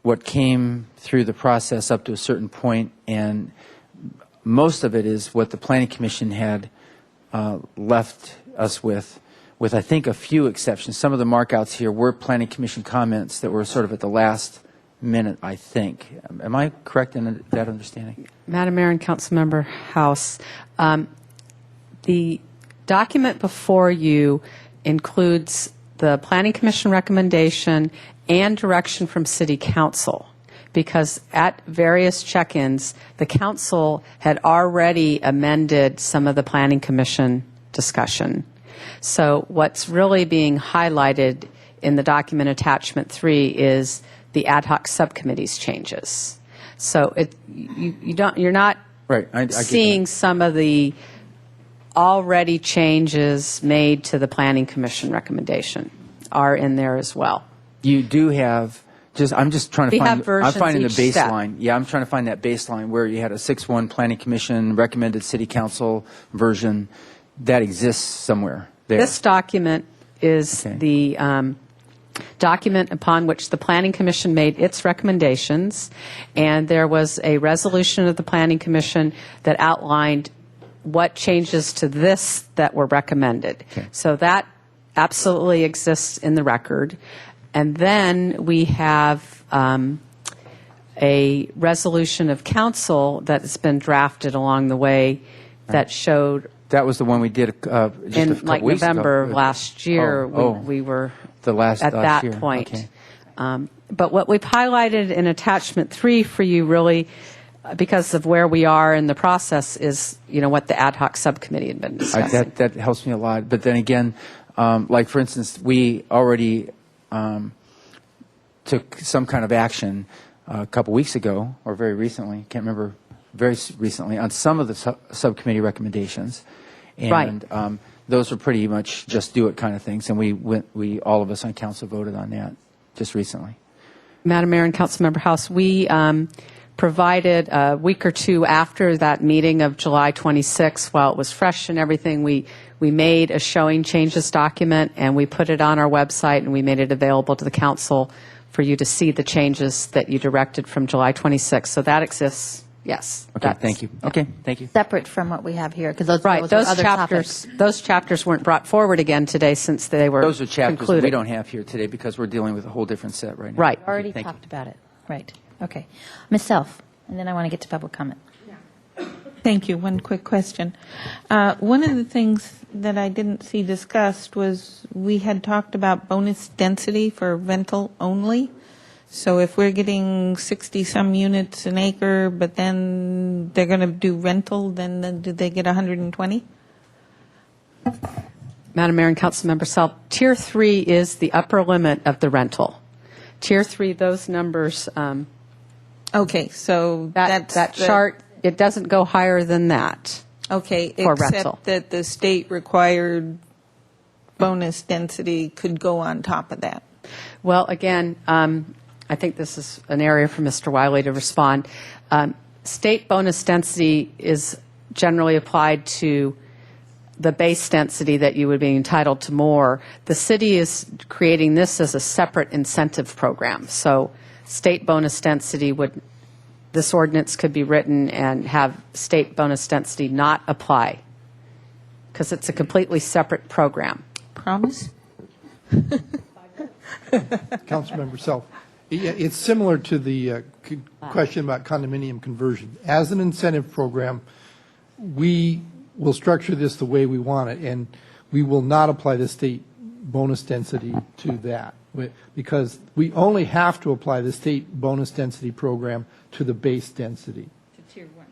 what came through the process up to a certain point, and most of it is what the Planning Commission had left us with I think a few exceptions. Some of the markouts here were Planning Commission comments that were sort of at the last minute, I think. Am I correct in that understanding? Madam Mayor and Councilmember House, the document before you includes the Planning Commission recommendation and direction from City Council, because at various check-ins, the Council had already amended some of the Planning Commission discussion. So what's really being highlighted in the document attachment 3 is the ad hoc subcommittee's changes. So you're not Right. I get seeing that. some of the already changes made to the Planning Commission recommendation are in there as well. You do have, I'm just trying to We have find, I'm versions finding the each step. baseline. Yeah, I'm trying to find that baseline where you had a 6-1 Planning Commission recommended City Council version that exists somewhere there. This document is Okay. the document upon which the Planning Commission made its recommendations, and there was a resolution of the Planning Commission that outlined what changes to this that were recommended. Okay. So that absolutely exists in the record. And then we have a resolution of council that has been drafted along the way that showed That was the one we did just a in couple like weeks ago. November of last year. Oh, We were the last at that year. point. Okay. But what we've highlighted in attachment 3 for you really, because of where we are in the process, is what the ad hoc subcommittee had been discussing. That helps me a lot. But then again, like for instance, we already took some kind of action a couple weeks ago, or very recently, can't remember, recently, on some of the subcommittee recommendations. And Right. those were pretty much just do it kind of things. And we all of us on council voted on that just recently. Madam Mayor and Councilmember House, we provided a week or two after that meeting of July 26, while it was fresh and everything, we made a showing changes document, and we put it on our website, and we made it available to the council for you to see the changes that you directed from July 26. So that exists, yes. Okay, That's- thank you. Okay, thank you. Separate from what we have here, because those Right, are those other chapters, topics. those chapters weren't brought forward again today since they were Those are chapters concluded. we don't have here today because we're dealing with a whole different set right now. Right. Already Thank you. talked about it. Right. Okay. Ms. Self, and then I want to get to public comment. Thank you. One quick question. One of the things that I didn't see discussed was we had talked about bonus density for rental only. So if we're getting 60-some units an acre, but then they're going to do rental, then do they get 120? Madam Mayor and Councilmember Self, Tier 3 is the upper limit of the rental. Tier 3, those numbers, Okay, so that that's the- chart, it doesn't go higher than that. Okay, for rental. except that the state required bonus density could go on top of that. Well, again, I think this is an area for Mr. Wiley to respond. State bonus density is generally applied to the base density that you would be entitled to more. The city is creating this as a separate incentive program. So state bonus density this ordinance could be written and have state bonus density not apply, because it's a completely separate program. Promise? Councilmember Self. Yeah, it's similar to the question about condominium conversion. As an incentive program, we will structure this the way we want it, and we will not apply the state bonus density to that, because we only have to apply the state bonus density program to the base density. To Tier 1.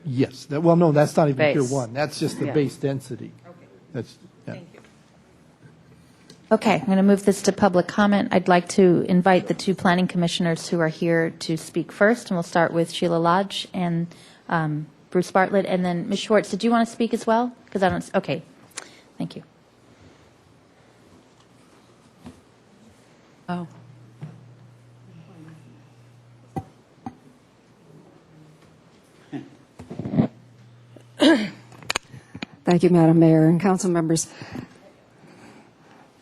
Yes. Well, no, that's not even Tier Base. 1. That's just the Yeah. base density. Okay, That's, yeah. thank you. Okay, I'm going to move this to public comment. I'd like to invite the two planning commissioners who are here to speak first, and we'll start with Sheila Lodge and Bruce Bartlett, and then Ms. Schwartz. Did you want to speak as well? Because I don't. Okay, thank you. Oh. Thank you, Madam Mayor and council members.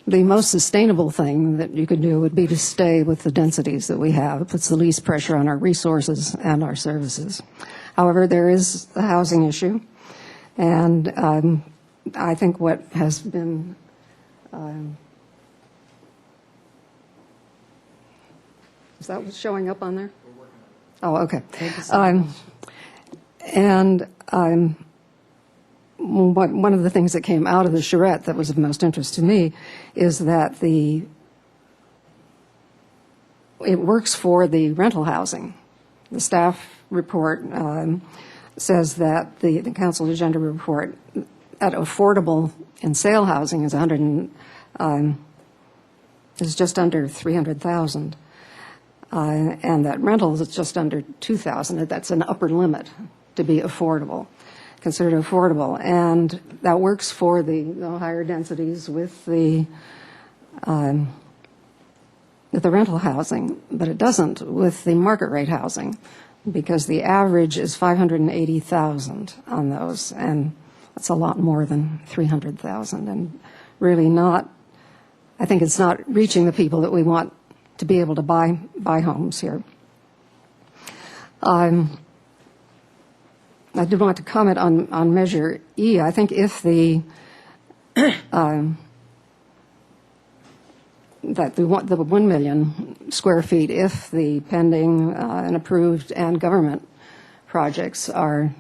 The most sustainable thing that you could do would be to stay with the densities that we have. It puts the least pressure on our resources and our services. However, there is the housing issue, and I think what has been is that what's showing up on there? Oh, okay. One of the things that came out of the charrette that was of most interest to me is that it works for the rental housing. The staff report says that the council agenda report at affordable and sale housing is is just under 300,000, and that rentals is just under 2,000. That's an upper limit to be affordable. Considered affordable, and that works for the higher densities with the rental housing, but it doesn't with the market rate housing, because the average is 580,000 on those, and that's a lot more than 300,000, and really not. I think it's not reaching the people that we want to be able to buy homes here. I did want to comment on Measure E. I think if that the 1 million square feet, if the pending and approved and government projects are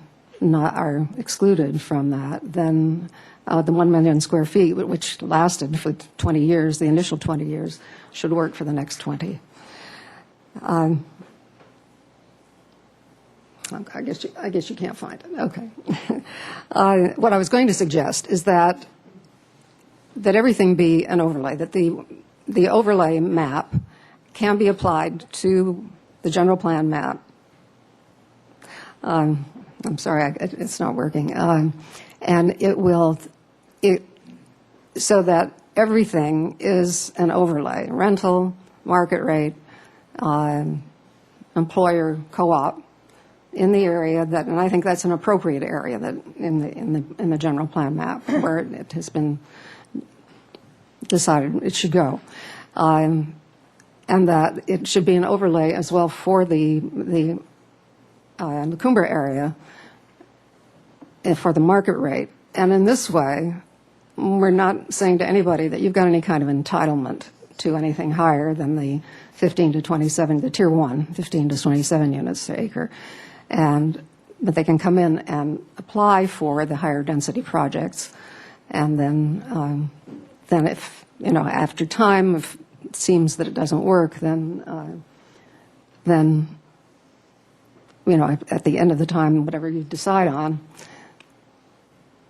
excluded from that, then the 1 million square feet, which lasted for 20 years, the initial 20 years, should work for the next 20. I guess you can't find it. Okay. What I was going to suggest is that everything be an overlay, that the overlay map can be applied to the general plan map. I'm sorry, it's not working. And so that everything is an overlay: rental, market rate, employer, co-op, in the area that, and I think that's an appropriate area that in the general plan map where it has been decided it should go, and that it should be an overlay as well for the Cumber area for the market rate. And in this way, we're not saying to anybody that you've got any kind of entitlement to anything higher than the 15 to 27, the tier 1, 15 to 27 units per acre. But they can come in and apply for the higher density projects, and then if after time, if it seems that it doesn't work, then at the end of the time, whatever you decide on,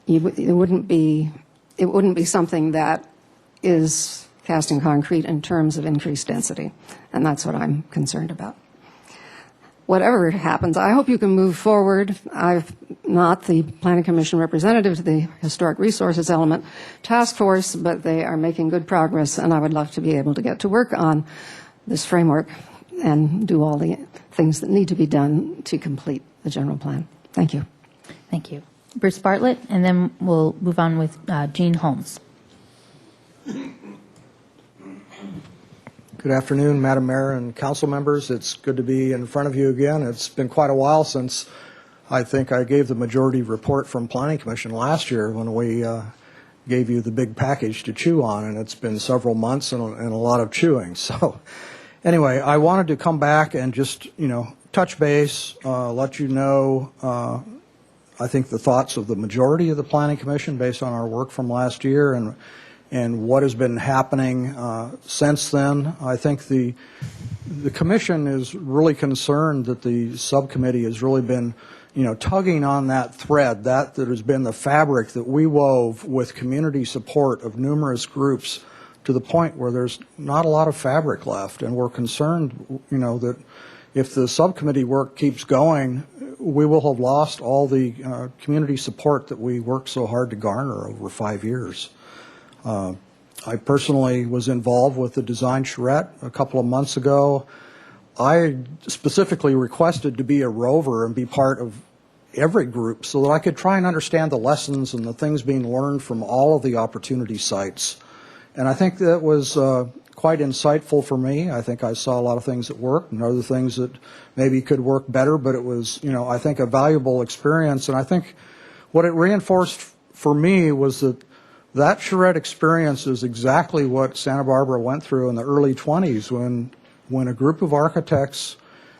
it wouldn't be something that is cast in concrete in terms of increased density, and that's what I'm concerned about. Whatever happens, I hope you can move forward. I'm not the Planning Commission representative to the Historic Resources Element Task Force, but they are making good progress, and I would love to be able to get to work on this framework and do all the things that need to be done to complete the general plan. Thank you. Thank you. Bruce Bartlett, and then we'll move on with Gene Holmes. Good afternoon, Madam Mayor and council members. It's good to be in front of you again. It's been quite a while since I think I gave the majority report from Planning Commission last year when we gave you the big package to chew on, and it's been several months and a lot of chewing. So anyway, I wanted to come back and just, touch base, let you know, I think the thoughts of the majority of the Planning Commission based on our work from last year and what has been happening since then. I think the commission is really concerned that the subcommittee has really been, tugging on that thread that has been the fabric that we wove with community support of numerous groups to the point where there's not a lot of fabric left, and we're concerned, that if the subcommittee work keeps going, we will have lost all the community support that we worked so hard to garner over 5 years. I personally was involved with the design charrette a couple of months ago. I specifically requested to be a rover and be part of every group so that I could try and understand the lessons and the things being learned from all of the opportunity sites. And I think that was quite insightful for me. I think I saw a lot of things that worked and other things that maybe could work better, but it was, I think a valuable experience. And I think what it reinforced for me was that charrette experience is exactly what Santa Barbara went through in the early 20s when a group of architects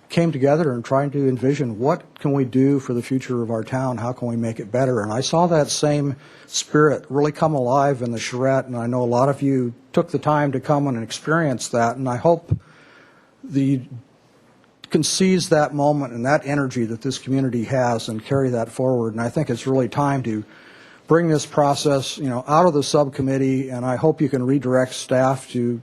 came together and tried to envision what can we do for the future of our town, how can we make it better. And I saw that same spirit really come alive in the charrette, and I know a lot of you took the time to come and experience that, and I hope you can seize that moment and that energy that this community has and carry that forward. And I think it's really time to bring this process, out of the subcommittee, and I hope you can redirect staff to,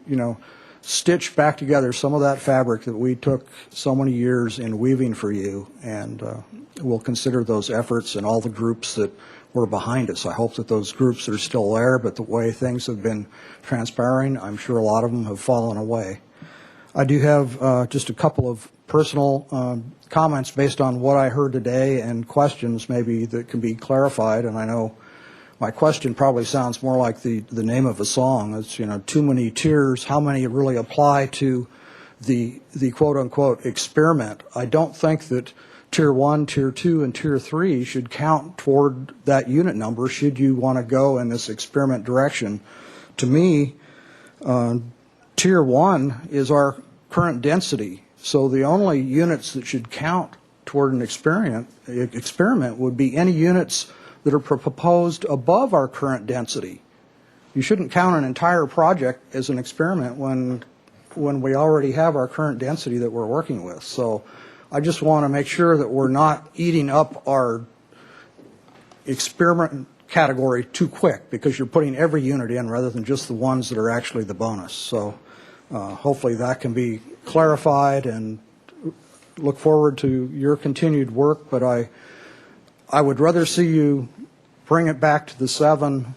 stitch back together some of that fabric that we took so many years in weaving for you, and we'll consider those efforts and all the groups that were behind us. I hope that those groups are still there, but the way things have been transpiring, I'm sure a lot of them have fallen away. I do have just a couple of personal comments based on what I heard today and questions maybe that can be clarified, and I know my question probably sounds more like the name of a song. It's, too many tiers, how many really apply to the quote-unquote experiment. I don't think that Tier 1, Tier 2, and Tier 3 should count toward that unit number should you want to go in this experiment direction. To me, Tier 1 is our current density, so the only units that should count toward an experiment would be any units that are proposed above our current density. You shouldn't count an entire project as an experiment when we already have our current density that we're working with. So I just want to make sure that we're not eating up our experiment category too quick because you're putting every unit in rather than just the ones that are actually the bonus. So hopefully that can be clarified, and look forward to your continued work, but I would rather see you bring it back to the 7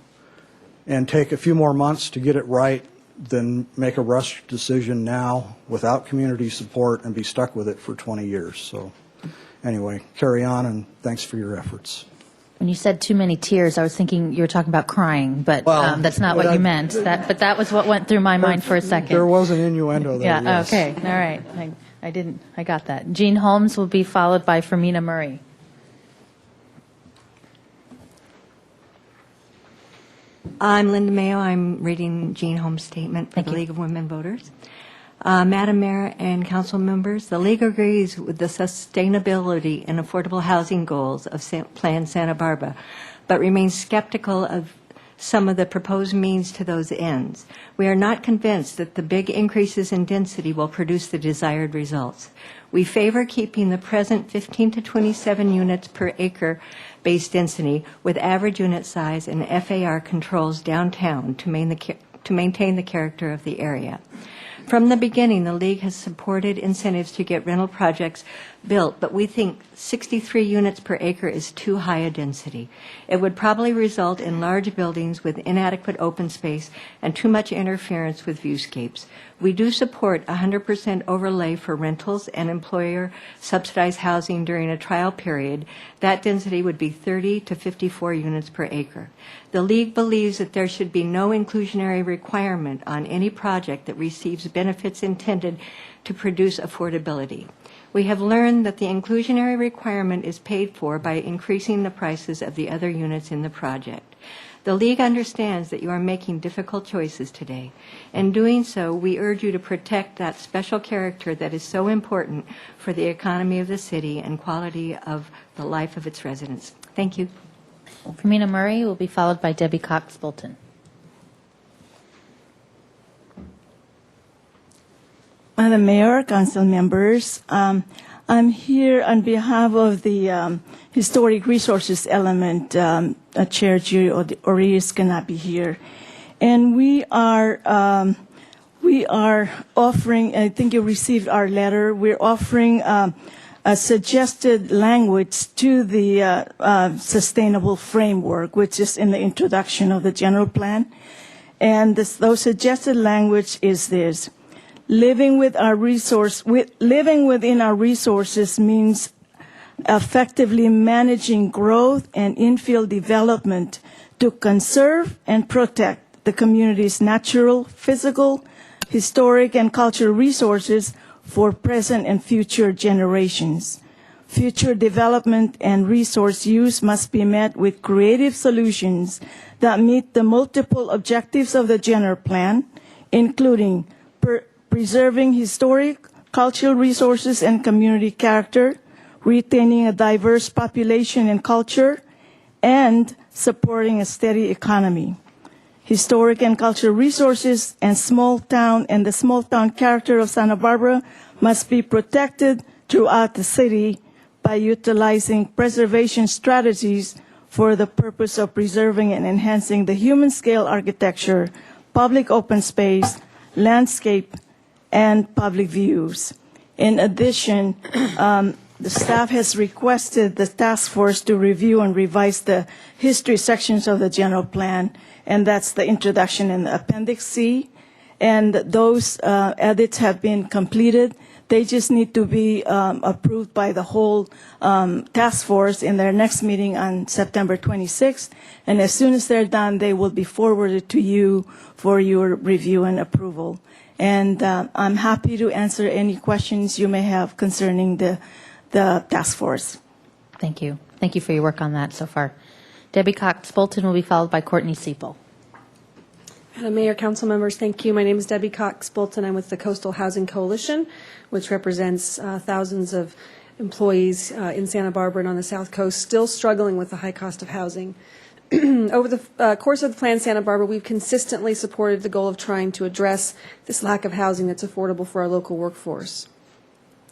and take a few more months to get it right than make a rush decision now without community support and be stuck with it for 20 years. So anyway, carry on, and thanks for your efforts. When you said too many tears, I was thinking you were talking about crying, but that's not what you meant. But that was what went through my mind for a second. There was an innuendo there. Yeah, yes. okay, all right. I got that. Jean Holmes will be followed by Fermina Murray. I'm Linda Mayo. I'm reading Jean Holmes' statement for the League of Women Voters. Madam Mayor and council members, the League agrees with the sustainability and affordable housing goals of Plan Santa Barbara, but remains skeptical of some of the proposed means to those ends. We are not convinced that the big increases in density will produce the desired results. We favor keeping the present 15 to 27 units per acre base density with average unit size and FAR controls downtown to maintain the character of the area. From the beginning, the League has supported incentives to get rental projects built, but we think 63 units per acre is too high a density. It would probably result in large buildings with inadequate open space and too much interference with viewscapes. We do support 100% overlay for rentals and employer-subsidized housing during a trial period. That density would be 30 to 54 units per acre. The League believes that there should be no inclusionary requirement on any project that receives benefits intended to produce affordability. We have learned that the inclusionary requirement is paid for by increasing the prices of the other units in the project. The League understands that you are making difficult choices today. In doing so, we urge you to protect that special character that is so important for the economy of the city and quality of the life of its residents. Thank you. Fermina Murray will be followed by Debbie Cox-Bolton. Madam Mayor, council members, I'm here on behalf of the Historic Resources Element. Chair Judy Orias cannot be here. And we are offering, I think you received our letter, we're offering a suggested language to the sustainable framework, which is in the introduction of the general plan. And those suggested language is this: living within our resources means effectively managing growth and infill development to conserve and protect the community's natural, physical, historic, and cultural resources for present and future generations. Future development and resource use must be met with creative solutions that meet the multiple objectives of the general plan, including preserving historic, cultural resources and community character, retaining a diverse population and culture, and supporting a steady economy. Historic and cultural resources and the small town character of Santa Barbara must be protected throughout the city by utilizing preservation strategies for the purpose of preserving and enhancing the human scale architecture, public open space, landscape, and public views. In addition, the staff has requested the task force to review and revise the history sections of the general plan, and that's the introduction in the Appendix C. And those edits have been completed. They just need to be approved by the whole task force in their next meeting on September 26th. And as soon as they're done, they will be forwarded to you for your review and approval. And I'm happy to answer any questions you may have concerning the task force. Thank you. Thank you for your work on that so far. Debbie Cox Bolton will be followed by Courtney Siepel. Madam Mayor, council members, thank you. My name is Debbie Cox Bolton. I'm with the Coastal Housing Coalition, which represents thousands of employees in Santa Barbara and on the South Coast still struggling with the high cost of housing. Over the course of the Plan Santa Barbara, we've consistently supported the goal of trying to address this lack of housing that's affordable for our local workforce.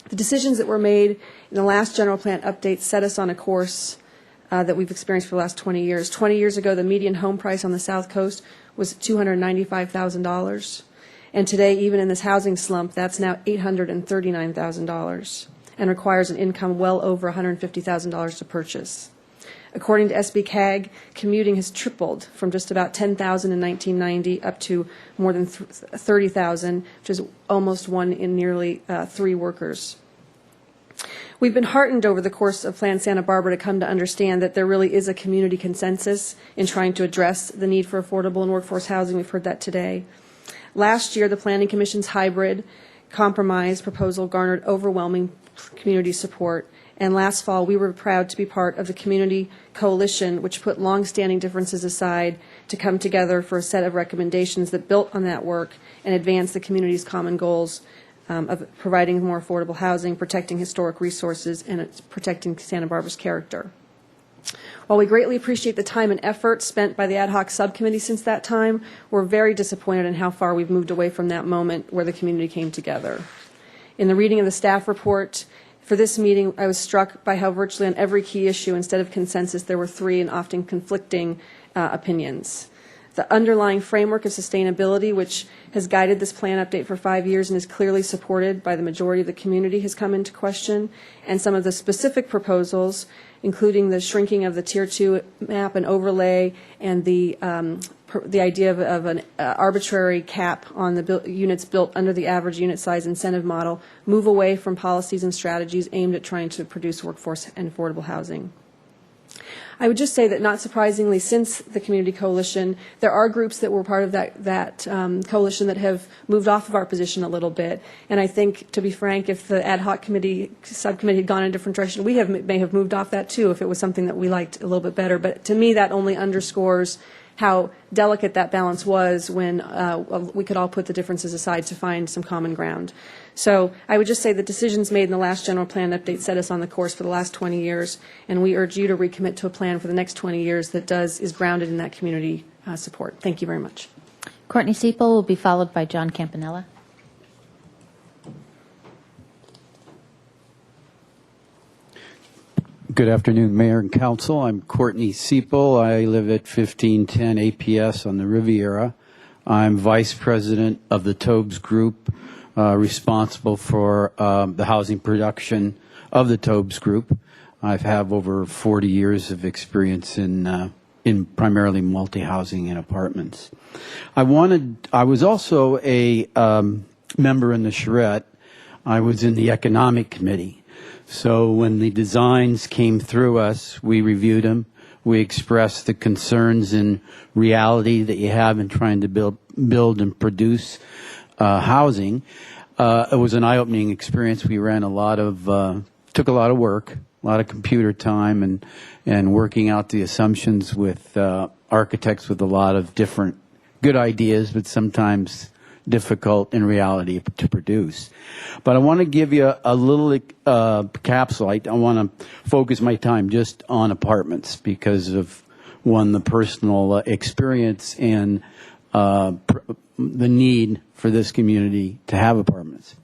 The decisions that were made in the last general plan update set us on a course that we've experienced for the last 20 years. 20 years ago, the median home price on the South Coast was $295,000. And today, even in this housing slump, that's now $839,000 and requires an income well over $150,000 to purchase. According to SBCAG, commuting has tripled from just about 10,000 in 1990 up to more than 30,000, which is almost one in nearly 3 workers. We've been heartened over the course of Plan Santa Barbara to come to understand that there really is a community consensus in trying to address the need for affordable and workforce housing. We've heard that today. Last year, the Planning Commission's hybrid compromise proposal garnered overwhelming community support. And last fall, we were proud to be part of the community coalition, which put longstanding differences aside to come together for a set of recommendations that built on that work and advanced the community's common goals of providing more affordable housing, protecting historic resources, and protecting Santa Barbara's character. While we greatly appreciate the time and effort spent by the ad hoc subcommittee since that time, we're very disappointed in how far we've moved away from that moment where the community came together. In the reading of the staff report for this meeting, I was struck by how virtually on every key issue, instead of consensus, there were 3 and often conflicting opinions. The underlying framework of sustainability, which has guided this plan update for 5 years and is clearly supported by the majority of the community, has come into question, and some of the specific proposals, including the shrinking of the Tier 2 map and overlay and the idea of an arbitrary cap on the units built under the average unit size incentive model, move away from policies and strategies aimed at trying to produce workforce and affordable housing. I would just say that, not surprisingly, since the Community Coalition, there are groups that were part of that coalition that have moved off of our position a little bit. And I think, to be frank, if the ad hoc subcommittee had gone in a different direction, we may have moved off that too if it was something that we liked a little bit better. But to me, that only underscores how delicate that balance was when we could all put the differences aside to find some common ground. So I would just say the decisions made in the last general plan update set us on the course for the last 20 years, and we urge you to recommit to a plan for the next 20 years that is grounded in that community support. Thank you very much. Courtney Siepel will be followed by John Campanella. Good afternoon, Mayor and Council. I'm Courtney Siepel. I live at 1510 APS on the Riviera. I'm Vice President of the Tobes Group, responsible for the housing production of the Tobes Group. I have over 40 years of experience in primarily multi-housing and apartments. I was also a member in the Charrette. I was in the Economic Committee. So when the designs came through us, we reviewed them. We expressed the concerns and reality that you have in trying to build and produce housing. It was an eye-opening experience. We ran took a lot of work, a lot of computer time, and working out the assumptions with architects with a lot of different good ideas, but sometimes difficult in reality to produce. But I want to give you a little capsule. I want to focus my time just on apartments because of, one, the personal experience and the need for this community to have apartments.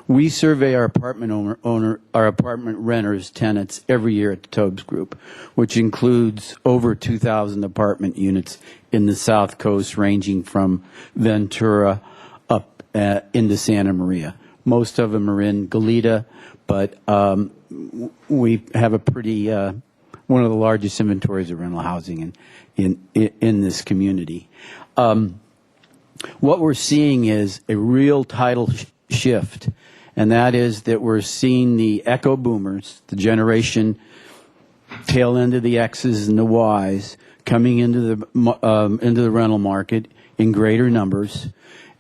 We survey our apartment our apartment renters, tenants, every year at the Tobes Group, which includes over 2,000 apartment units in the South Coast, ranging from Ventura up into Santa Maria. Most of them are in Goleta, but we have a pretty one of the largest inventories of rental housing in this community. What we're seeing is a real tidal shift, and that is that we're seeing the echo boomers, the generation tail end of the X's and the Y's, coming into the rental market in greater numbers,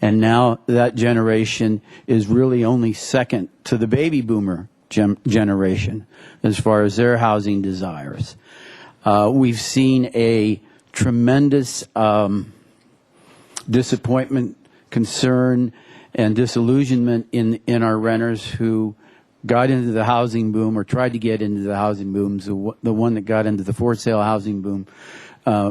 and now that generation is really only second to the baby boomer generation as far as their housing desires. We've seen a tremendous disappointment, concern, and disillusionment in our renters who got into the housing boom or tried to get into the housing booms. The one that got into the for-sale housing boom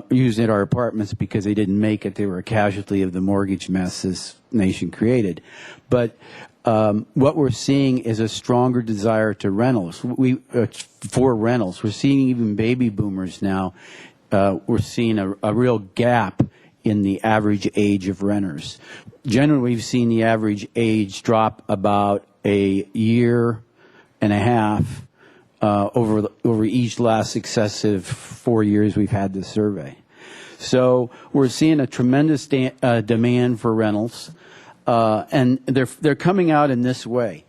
used our apartments because they didn't make it. They were a casualty of the mortgage mess this nation created. But what we're seeing is a stronger desire to rentals. For rentals. We're seeing even baby boomers now. We're seeing a real gap in the average age of renters. Generally, we've seen the average age drop about a year and a half over each last successive 4 years we've had this survey. So we're seeing a tremendous demand for rentals, and they're coming out in this way.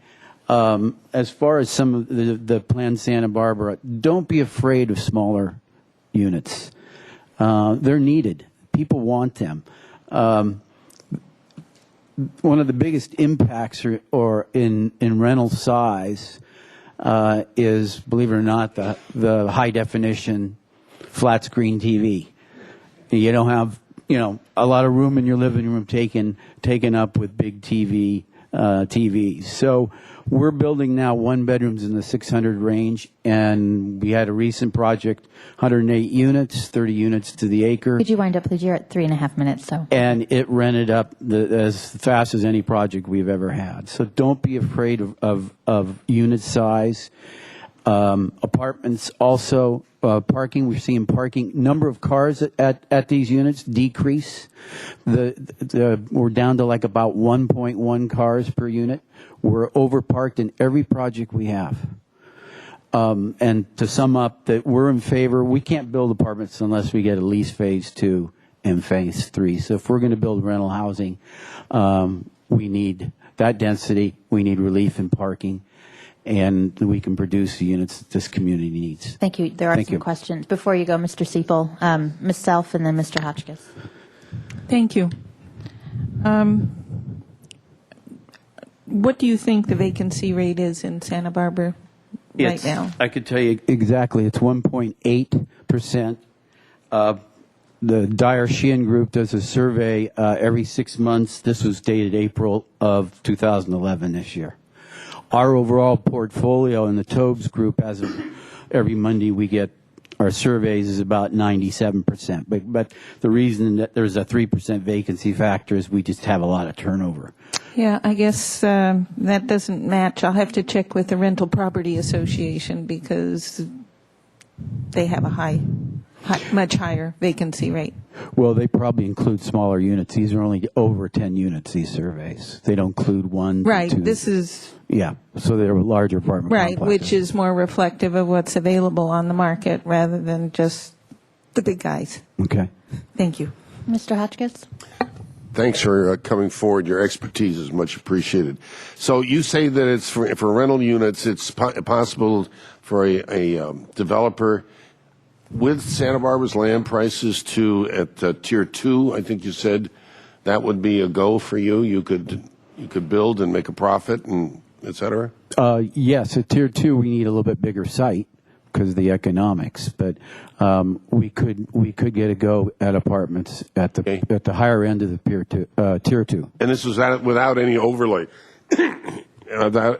As far as some of the Plan Santa Barbara, don't be afraid of smaller units. They're needed. People want them. One of the biggest impacts or in rental size is, believe it or not, the high definition flat screen TV. You don't have a lot of room in your living room taken up with big TVs. So we're building now one bedrooms in the 600 range, and we had a recent project, 108 units, 30 units to the acre. Could you wind up, please? You're at 3.5 minutes, so. And it rented up as fast as any project we've ever had. So don't be afraid of unit size. Apartments also, parking, we're seeing parking, number of cars at these units decrease. We're down to like about 1.1 cars per unit. We're overparked in every project we have. And to sum up, that we're in favor, we can't build apartments unless we get at least phase 2 and phase 3. So if we're going to build rental housing, we need that density, we need relief in parking, and we can produce the units that this community needs. Thank you. There are some questions. Before you go, Mr. Siepel, Ms. Self, and then Mr. Hotchkiss. Thank you. What do you think the vacancy rate is in Santa Barbara right now? I could tell you exactly. It's 1.8%. The Dyer Sheehan Group does a survey every 6 months. This was dated April of 2011 this year. Our overall portfolio in the Tobes Group, as of every Monday we get our surveys, is about 97%. But the reason that there's a 3% vacancy factor is we just have a lot of turnover. Yeah, I guess that doesn't match. I'll have to check with the Rental Property Association because they have a much higher vacancy rate. Well, they probably include smaller units. These are only over 10 units, these surveys. They don't include one, right, two. This is... Yeah, so they're larger apartment right, complexes. which is more reflective of what's available on the market rather than just the big guys. Okay. Thank you. Mr. Hotchkiss? Thanks for coming forward. Your expertise is much appreciated. So you say that it's for rental units, it's possible for a developer with Santa Barbara's land prices at Tier 2, I think you said, that would be a go for you? You could build and make a profit and et cetera? Yes, at Tier 2, we need a little bit bigger site because of the economics, but we could get a go at apartments at the higher end of the Tier 2. And this was without any overlay,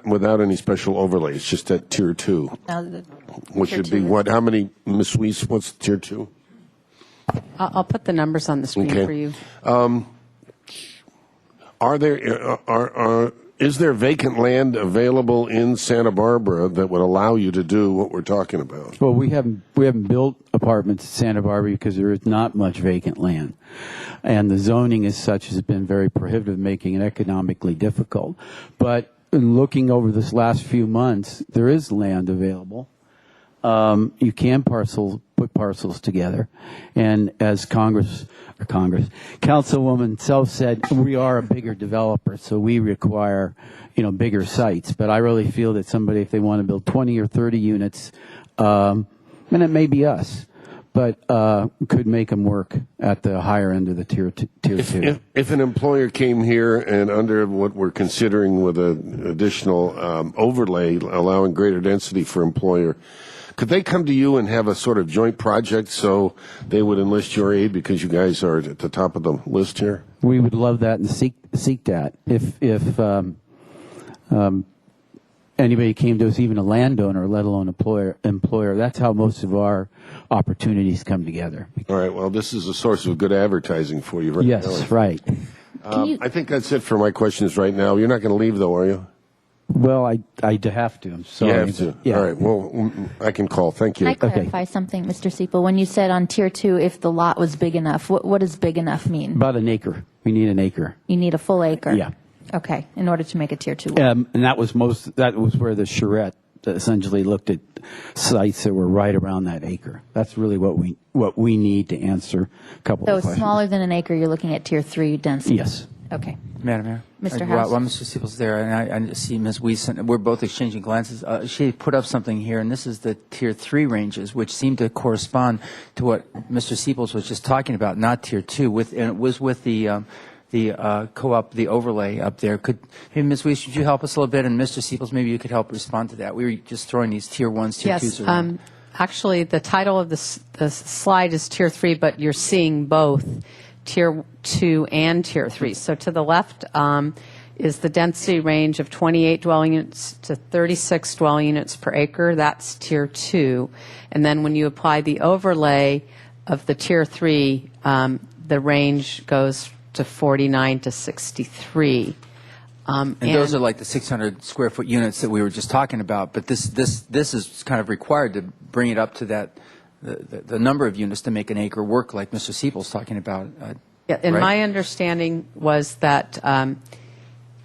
without any special overlay. It's just at Tier 2, which should be what? How many, Ms. Weiss? What's Tier 2? I'll put the numbers on the screen for you. Is there vacant land available in Santa Barbara that would allow you to do what we're talking about? Well, we haven't built apartments in Santa Barbara because there is not much vacant land, and the zoning as such has been very prohibitive, making it economically difficult. But in looking over this last few months, there is land available. You can put parcels together, and as Councilwoman Self said, we are a bigger developer, so we require, bigger sites. But I really feel that somebody, if they want to build 20 or 30 units, and it may be us, but could make them work at the higher end of the tier 2. If an employer came here and under what we're considering with an additional overlay, allowing greater density for employer, could they come to you and have a sort of joint project so they would enlist your aid because you guys are at the top of the list here? We would love that and seek that. If anybody came to us, even a landowner, let alone employer, that's how most of our opportunities come together. All right. Well, this is a source of good advertising for you. Yes, right. I think that's it for my questions right now. You're not going to leave, though, are you? Well, I have to. I'm sorry. You have to. Yeah. All right. Well, I can call. Thank you. Can I clarify something, Mr. Siepel? When you said on Tier 2, if the lot was big enough, what does big enough mean? About an acre. We need an acre. You need a full acre? Yeah. Okay, in order to make a Tier 2 lot. And that was where the charrette essentially looked at sites that were right around that acre. That's really what we need to answer a couple of questions. So smaller than an acre, you're looking at Tier 3 density? Yes. Okay. Madam Mayor. Mr. House. While Mr. Siepel's there, and I see Ms. Weiss, we're both exchanging glances. She put up something here, and this is the Tier 3 ranges, which seem to correspond to what Mr. Siepels was just talking about, not Tier 2. And it was with the co-op, the overlay up there. Hey, Ms. Weiss, would you help us a little bit? And Mr. Siepels, maybe you could help respond to that. We were just throwing these Tier 1s, Tier 2s around. Actually, the title of the slide is Tier 3, but you're seeing both Tier 2 and Tier 3. So to the left is the density range of 28 dwelling units to 36 dwelling units per acre. That's Tier 2. And then when you apply the overlay of the Tier 3, the range goes to 49 to 63. And those are like the 600 square foot units that we were just talking about. But this is kind of required to bring it up to that the number of units to make an acre work, like Mr. Siepel's talking about. And my understanding was that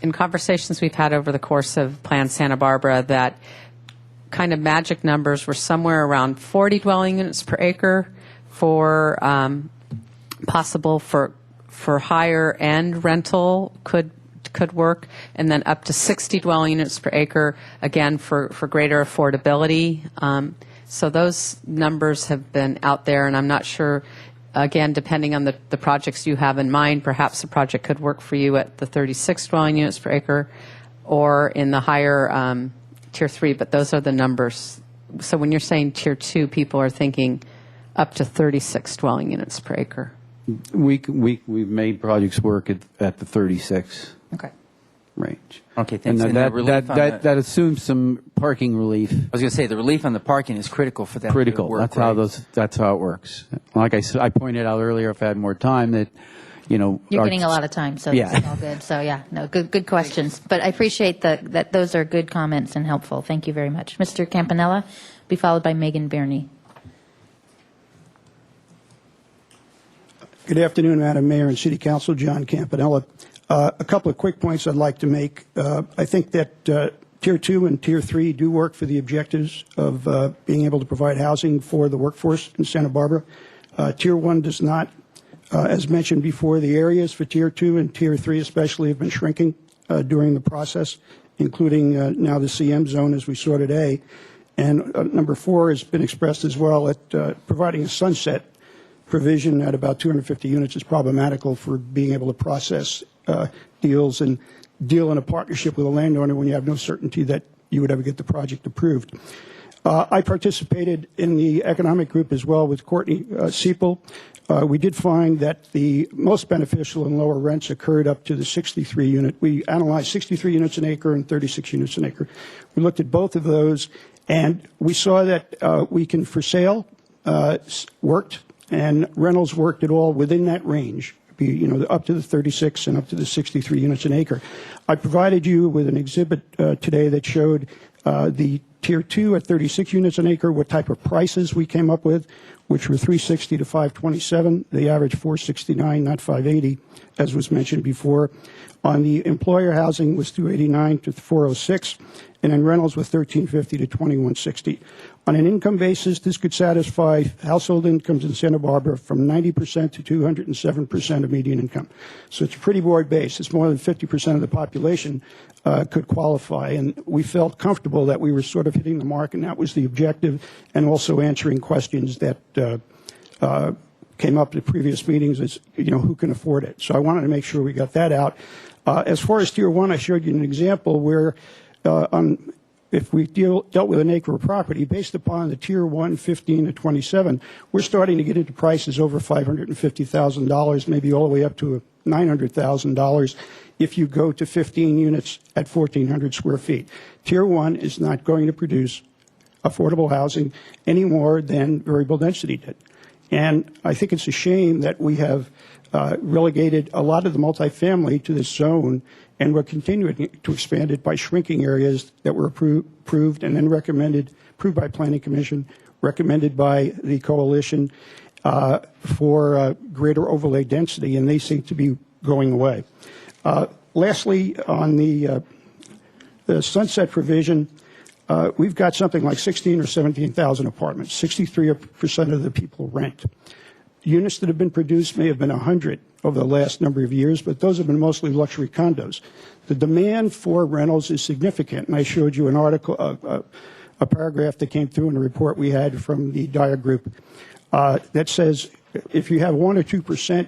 in conversations we've had over the course of Plan Santa Barbara, that kind of magic numbers were somewhere around 40 dwelling units per acre for possible for higher end rental could work, and then up to 60 dwelling units per acre, again, for greater affordability. So those numbers have been out there, and I'm not sure, again, depending on the projects you have in mind, perhaps the project could work for you at the 36 dwelling units per acre or in the higher Tier 3, but those are the numbers. So when you're saying Tier 2, people are thinking up to 36 dwelling units per acre. We've made projects work at the 36 range. Okay, thanks. And that assumes some parking relief. I was going to say, the relief on the parking is critical for that Critical. to work. That's how it works. Like I said, I pointed out earlier, if I had more time, that you're getting a lot of time, so yeah. This is all good. So yeah, no, good questions. But I appreciate that those are good comments and helpful. Thank you very much, Mr. Campanella. Be followed by Megan Birney. Good afternoon, Madam Mayor and City Council. John Campanella. A couple of quick points I'd like to make. I think that Tier 2 and Tier 3 do work for the objectives of being able to provide housing for the workforce in Santa Barbara. Tier 1 does not. As mentioned before, the areas for Tier 2 and Tier 3 especially have been shrinking during the process, including now the CM zone as we saw today. And number 4 has been expressed as well at providing a sunset provision at about 250 units is problematical for being able to process deals and deal in a partnership with a landowner when you have no certainty that you would ever get the project approved. I participated in the economic group as well with Courtney Siepel. We did find that the most beneficial and lower rents occurred up to the 63 unit. We analyzed 63 units an acre and 36 units an acre. We looked at both of those, and we saw that we can for sale worked, and rentals worked at all within that range, up to the 36 and up to the 63 units an acre. I provided you with an exhibit today that showed the Tier 2 at 36 units an acre, what type of prices we came up with, which were 360 to 527. The average 469, not 580, as was mentioned before. On the employer housing was 289 to 406, and then rentals was 1350 to 2160. On an income basis, this could satisfy household incomes in Santa Barbara from 90% to 207% of median income. So it's a pretty broad base. It's more than 50% of the population could qualify, and we felt comfortable that we were sort of hitting the mark, and that was the objective, and also answering questions that came up at previous meetings as, who can afford it. So I wanted to make sure we got that out. As far as Tier 1, I showed you an example where if we dealt with an acre of property, based upon the Tier 1, 15 to 27, we're starting to get into prices over $550,000, maybe all the way up to $900,000 if you go to 15 units at 1,400 square feet. Tier 1 is not going to produce affordable housing any more than variable density did. And I think it's a shame that we have relegated a lot of the multifamily to this zone, and we're continuing to expand it by shrinking areas that were approved and then approved by Planning Commission, recommended by the coalition for greater overlay density, and they seem to be going away. Lastly, on the sunset provision, we've got something like 16 or 17,000 apartments. 63% of the people rent. Units that have been produced may have been 100 over the last number of years, but those have been mostly luxury condos. The demand for rentals is significant, and I showed you an article, a paragraph that came through in a report we had from the Dyer Group that says if you have 1 or 2%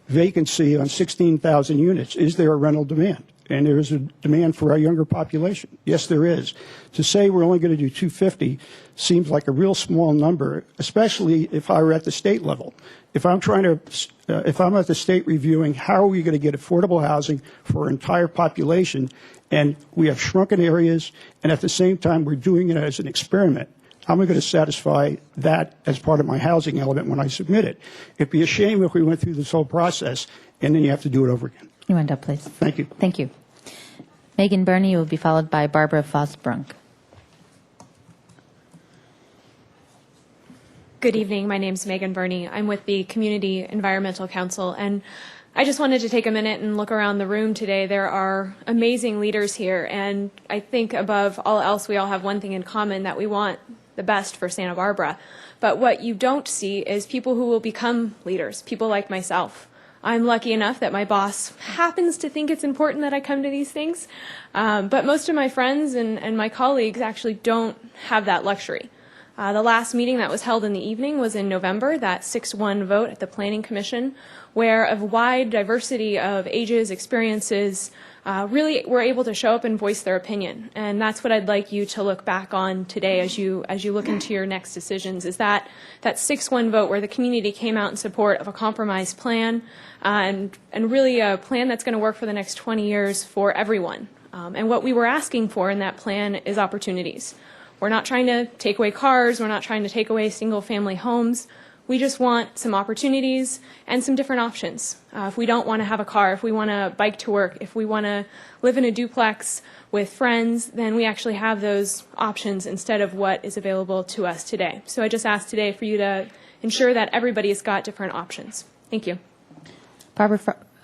vacancy on 16,000 units, is there a rental demand? And there is a demand for our younger population. Yes, there is. To say we're only going to do 250 seems like a real small number, especially if I were at the state level. If I'm at the state reviewing how are we going to get affordable housing for our entire population, and we have shrunken areas, and at the same time we're doing it as an experiment, how am I going to satisfy that as part of my housing element when I submit it? It'd be a shame if we went through this whole process and then you have to do it over again. You wind up, please. Thank you. Thank you. Megan Burney will be followed by Barbara Fosbrunk. Good evening. My name is Megan Burney. I'm with the Community Environmental Council, and I just wanted to take a minute and look around the room today. There are amazing leaders here, and I think above all else, we all have one thing in common, that we want the best for Santa Barbara. But what you don't see is people who will become leaders, people like myself. I'm lucky enough that my boss happens to think it's important that I come to these things, but most of my friends and my colleagues actually don't have that luxury. The last meeting that was held in the evening was in November, that 6-1 vote at the Planning Commission, where a wide diversity of ages, experiences, really were able to show up and voice their opinion. And that's what I'd like you to look back on today as you look into your next decisions, is that 6-1 vote where the community came out in support of a compromise plan, and really a plan that's going to work for the next 20 years for everyone. And what we were asking for in that plan is opportunities. We're not trying to take away cars. We're not trying to take away single-family homes. We just want some opportunities and some different options. If we don't want to have a car, if we want to bike to work, if we want to live in a duplex with friends, then we actually have those options instead of what is available to us today. So I just asked today for you to ensure that everybody's got different options. Thank you. Barbara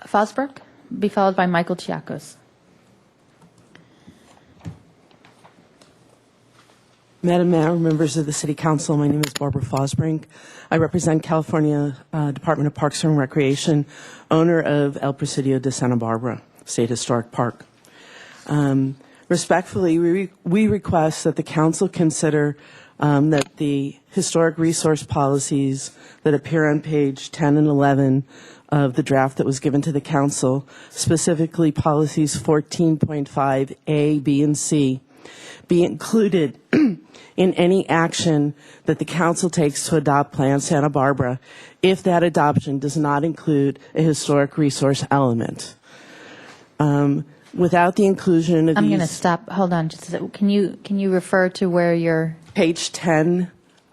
Fosbrunk, be followed by Michael Chiakos. Madam Mayor, members of the City Council, my name is Barbara Fosbrink. I represent California Department of Parks and Recreation, owner of El Presidio de Santa Barbara State Historic Park. Respectfully, we request that the council consider that the historic resource policies that appear on page 10 and 11 of the draft that was given to the council, specifically policies 14.5 A, B, and C, be included in any action that the council takes to adopt Plan Santa Barbara if that adoption does not include a historic resource element. Without the inclusion of I'm these... going to stop. Hold on. Just a second. Can you refer to where you're... Page 10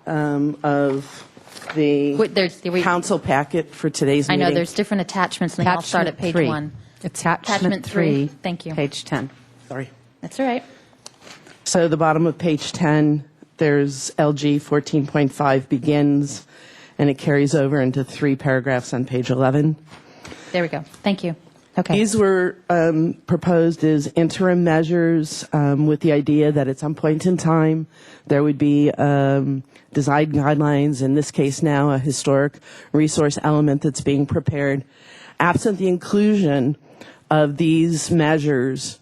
of the council packet for today's meeting. I know there's different attachments, and they all start at page 1. Attachment 3. Thank you. Page 10. Sorry. That's all right. So the bottom of page 10, there's LG 14.5 begins, and it carries over into 3 paragraphs on page 11. There we go. Thank you. Okay. These were proposed as interim measures with the idea that at some point in time there would be design guidelines, in this case now a historic resource element that's being prepared. Absent the inclusion of these measures,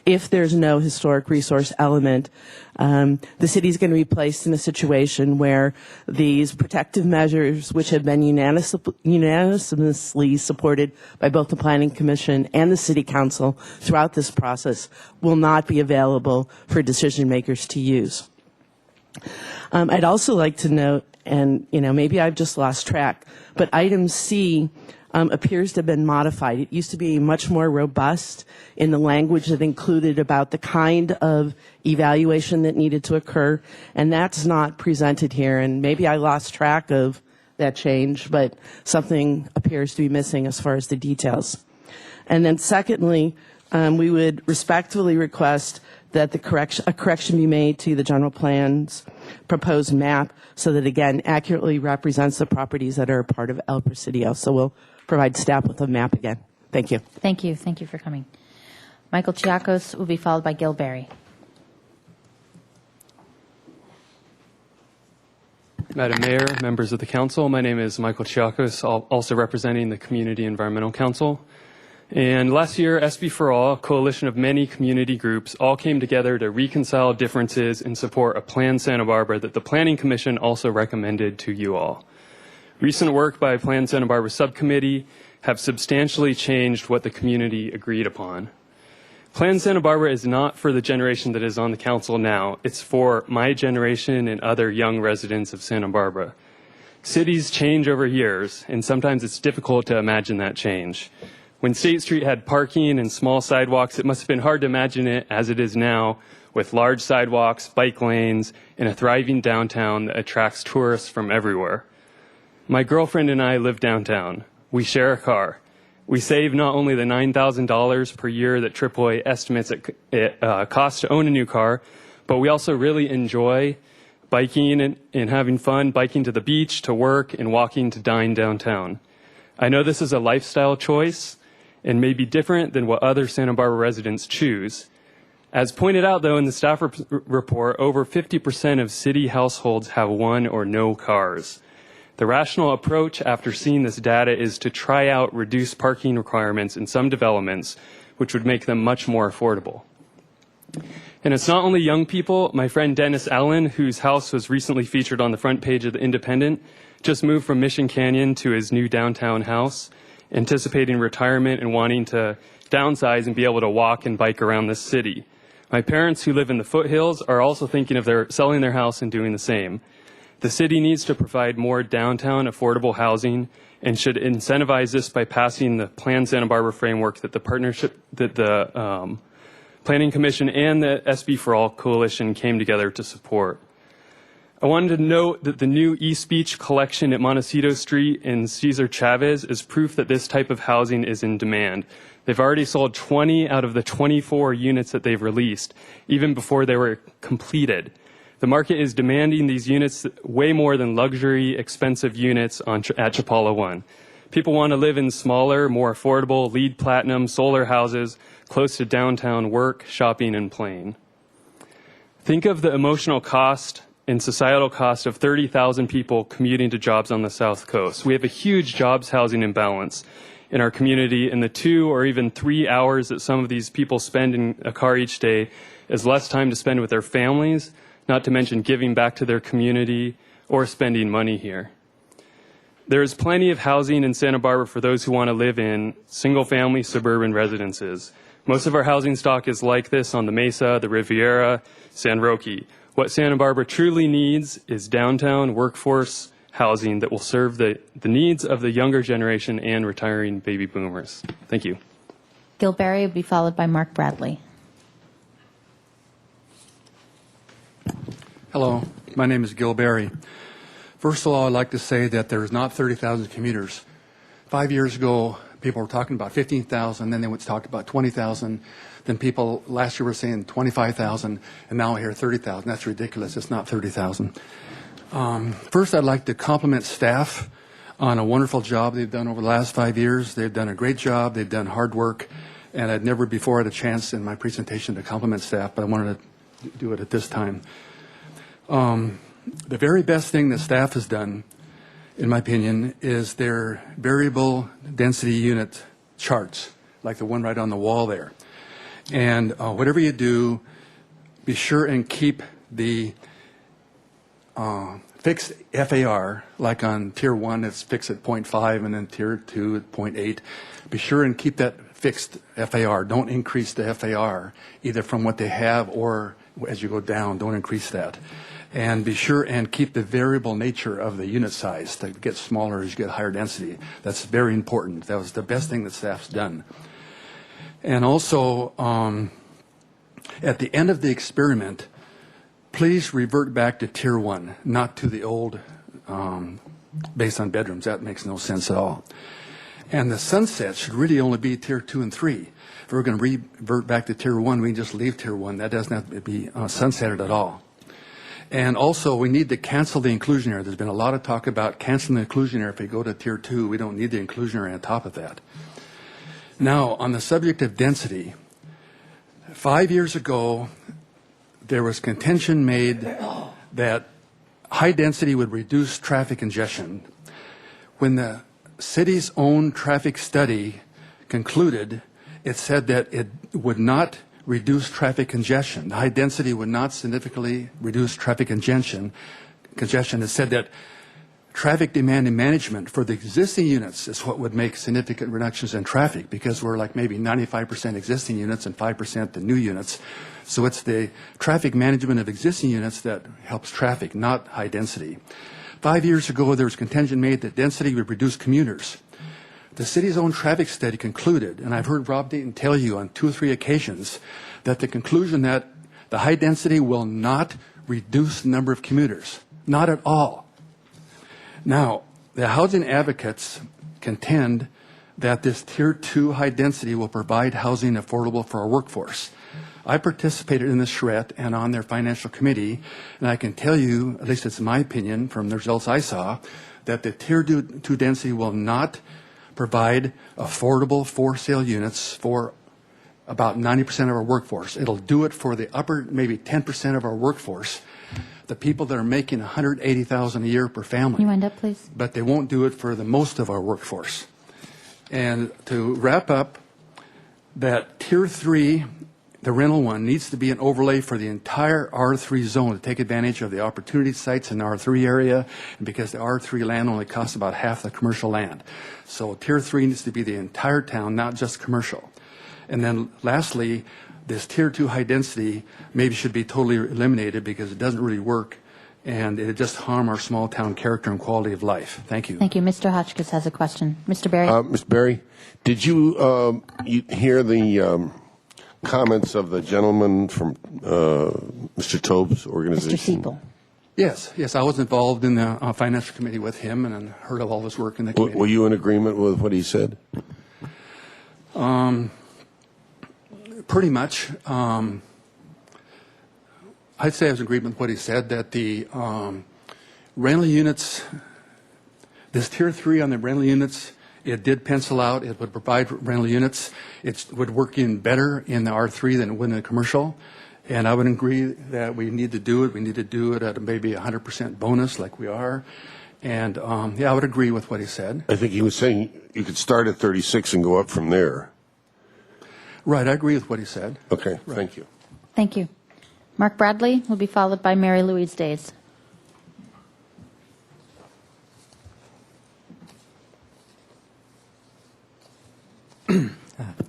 if there's no historic resource element, the city is going to be placed in a situation where these protective measures, which have been unanimously supported by both the Planning Commission and the City Council throughout this process, will not be available for decision makers to use. I'd also like to note, and maybe I've just lost track, but item C appears to have been modified. It used to be much more robust in the language that included about the kind of evaluation that needed to occur, and that's not presented here. And maybe I lost track of that change, but something appears to be missing as far as the details. And then secondly, we would respectfully request that a correction be made to the general plan's proposed map so that, again, accurately represents the properties that are a part of El Presidio. So we'll provide staff with a map again. Thank you. Thank you. Thank you for coming. Michael Chiakos will be followed by Gil Berry. Madam Mayor, members of the council, my name is Michael Chiakos, also representing the Community Environmental Council. And last year, SB for All, a coalition of many community groups, all came together to reconcile differences and support a Plan Santa Barbara that the Planning Commission also recommended to you all. Recent work by Plan Santa Barbara Subcommittee have substantially changed what the community agreed upon. Plan Santa Barbara is not for the generation that is on the council now. It's for my generation and other young residents of Santa Barbara. Cities change over years, and sometimes it's difficult to imagine that change. When State Street had parking and small sidewalks, it must have been hard to imagine it as it is now, with large sidewalks, bike lanes, and a thriving downtown that attracts tourists from everywhere. My girlfriend and I live downtown. We share a car. We save not only the $9,000 per year that AAA estimates it costs to own a new car, but we also really enjoy biking and having fun, biking to the beach, to work, and walking to dine downtown. I know this is a lifestyle choice and may be different than what other Santa Barbara residents choose. As pointed out, though, in the staff report, over 50% of city households have one or no cars. The rational approach after seeing this data is to try out reduced parking requirements in some developments, which would make them much more affordable. And it's not only young people. My friend Dennis Allen, whose house was recently featured on the front page of The Independent, just moved from Mission Canyon to his new downtown house, anticipating retirement and wanting to downsize and be able to walk and bike around the city. My parents, who live in the foothills, are also thinking of selling their house and doing the same. The city needs to provide more downtown affordable housing and should incentivize this by passing the Plan Santa Barbara framework that the Planning Commission and the SB for All coalition came together to support. I wanted to note that the new East Beach collection at Montecito Street and Cesar Chavez is proof that this type of housing is in demand. They've already sold 20 out of the 24 units that they've released, even before they were completed. The market is demanding these units way more than luxury, expensive units at Chapala One. People want to live in smaller, more affordable, LEED Platinum solar houses close to downtown work, shopping, and playing. Think of the emotional cost and societal cost of 30,000 people commuting to jobs on the South Coast. We have a huge jobs housing imbalance in our community, and the 2 or even 3 hours that some of these people spend in a car each day is less time to spend with their families, not to mention giving back to their community or spending money here. There is plenty of housing in Santa Barbara for those who want to live in single-family suburban residences. Most of our housing stock is like this on the Mesa, the Riviera, San Roque. What Santa Barbara truly needs is downtown workforce housing that will serve the needs of the younger generation and retiring baby boomers. Thank you. Gil Berry will be followed by Mark Bradley. Hello, my name is Gil Berry. First of all, I'd like to say that there's not 30,000 commuters. 5 years ago, people were talking about 15,000, then they went to talk about 20,000. Then people last year were saying 25,000, and now I hear 30,000. That's ridiculous. It's not 30,000. First, I'd like to compliment staff on a wonderful job they've done over the last 5 years. They've done a great job. They've done hard work, and I'd never before had a chance in my presentation to compliment staff, but I wanted to do it at this time. The very best thing that staff has done, in my opinion, is their variable density unit charts, like the one right on the wall there. And whatever you do, be sure and keep the fixed FAR, like on Tier 1, it's fixed at 0.5, and then Tier 2 at 0.8. Be sure and keep that fixed FAR. Don't increase the FAR, either from what they have or as you go down. Don't increase that. And be sure and keep the variable nature of the unit size to get smaller as you get higher density. That's very important. That was the best thing that staff's done. And also, at the end of the experiment, please revert back to Tier 1, not to the old based on bedrooms. That makes no sense at all. And the sunset should really only be Tier 2 and 3. If we're going to revert back to Tier 1, we can just leave Tier 1. That doesn't have to be sunsetted at all. And also, we need to cancel the inclusionary. There's been a lot of talk about canceling the inclusionary. If we go to Tier 2, we don't need the inclusionary on top of that. Now, on the subject of density, 5 years ago, there was contention made that high density would reduce traffic congestion. When the city's own traffic study concluded, it said that it would not reduce traffic congestion. High density would not significantly reduce traffic congestion. It said that traffic demand and management for the existing units is what would make significant reductions in traffic, because we're like maybe 95% existing units and 5% the new units. So it's the traffic management of existing units that helps traffic, not high density. 5 years ago, there was contention made that density would reduce commuters. The city's own traffic study concluded, and I've heard Rob Dayton tell you on 2 or 3 occasions, that the conclusion that the high density will not reduce the number of commuters. Not at all. Now, the housing advocates contend that this Tier 2 high density will provide housing affordable for our workforce. I participated in this charrette and on their financial committee, and I can tell you, at least it's my opinion from the results I saw, that the Tier 2 density will not provide affordable for-sale units for about 90% of our workforce. It'll do it for the upper maybe 10% of our workforce, the people that are making $180,000 a year per family. Can you wind up, please? But they won't do it for the most of our workforce. And to wrap up, that Tier 3, the rental one, needs to be an overlay for the entire R3 zone to take advantage of the opportunity sites in the R3 area, and because the R3 land only costs about half the commercial land. So Tier 3 needs to be the entire town, not just commercial. And then lastly, this Tier 2 high density maybe should be totally eliminated because it doesn't really work, and it just harm our small town character and quality of life. Thank you. Thank you. Mr. Hotchkiss has a question. Mr. Berry? Mr. Berry, did you hear the comments of the gentleman from Mr. Tobe's organization? Mr. Siepel. Yes, I was involved in the financial committee with him and heard of all this work in the committee. Were you in agreement with what he said? Pretty much. I'd say I was in agreement with what he said, that the rental units, this Tier 3 on the rental units, it did pencil out. It would provide rental units. It would work in better in the R3 than it would in the commercial. And I would agree that we need to do it. We need to do it at maybe 100% bonus like we are. And, yeah, I would agree with what he said. I think he was saying you could start at 36 and go up from there. Right, I agree with what he said. Okay, thank you. Thank you. Mark Bradley will be followed by Mary Louise Days.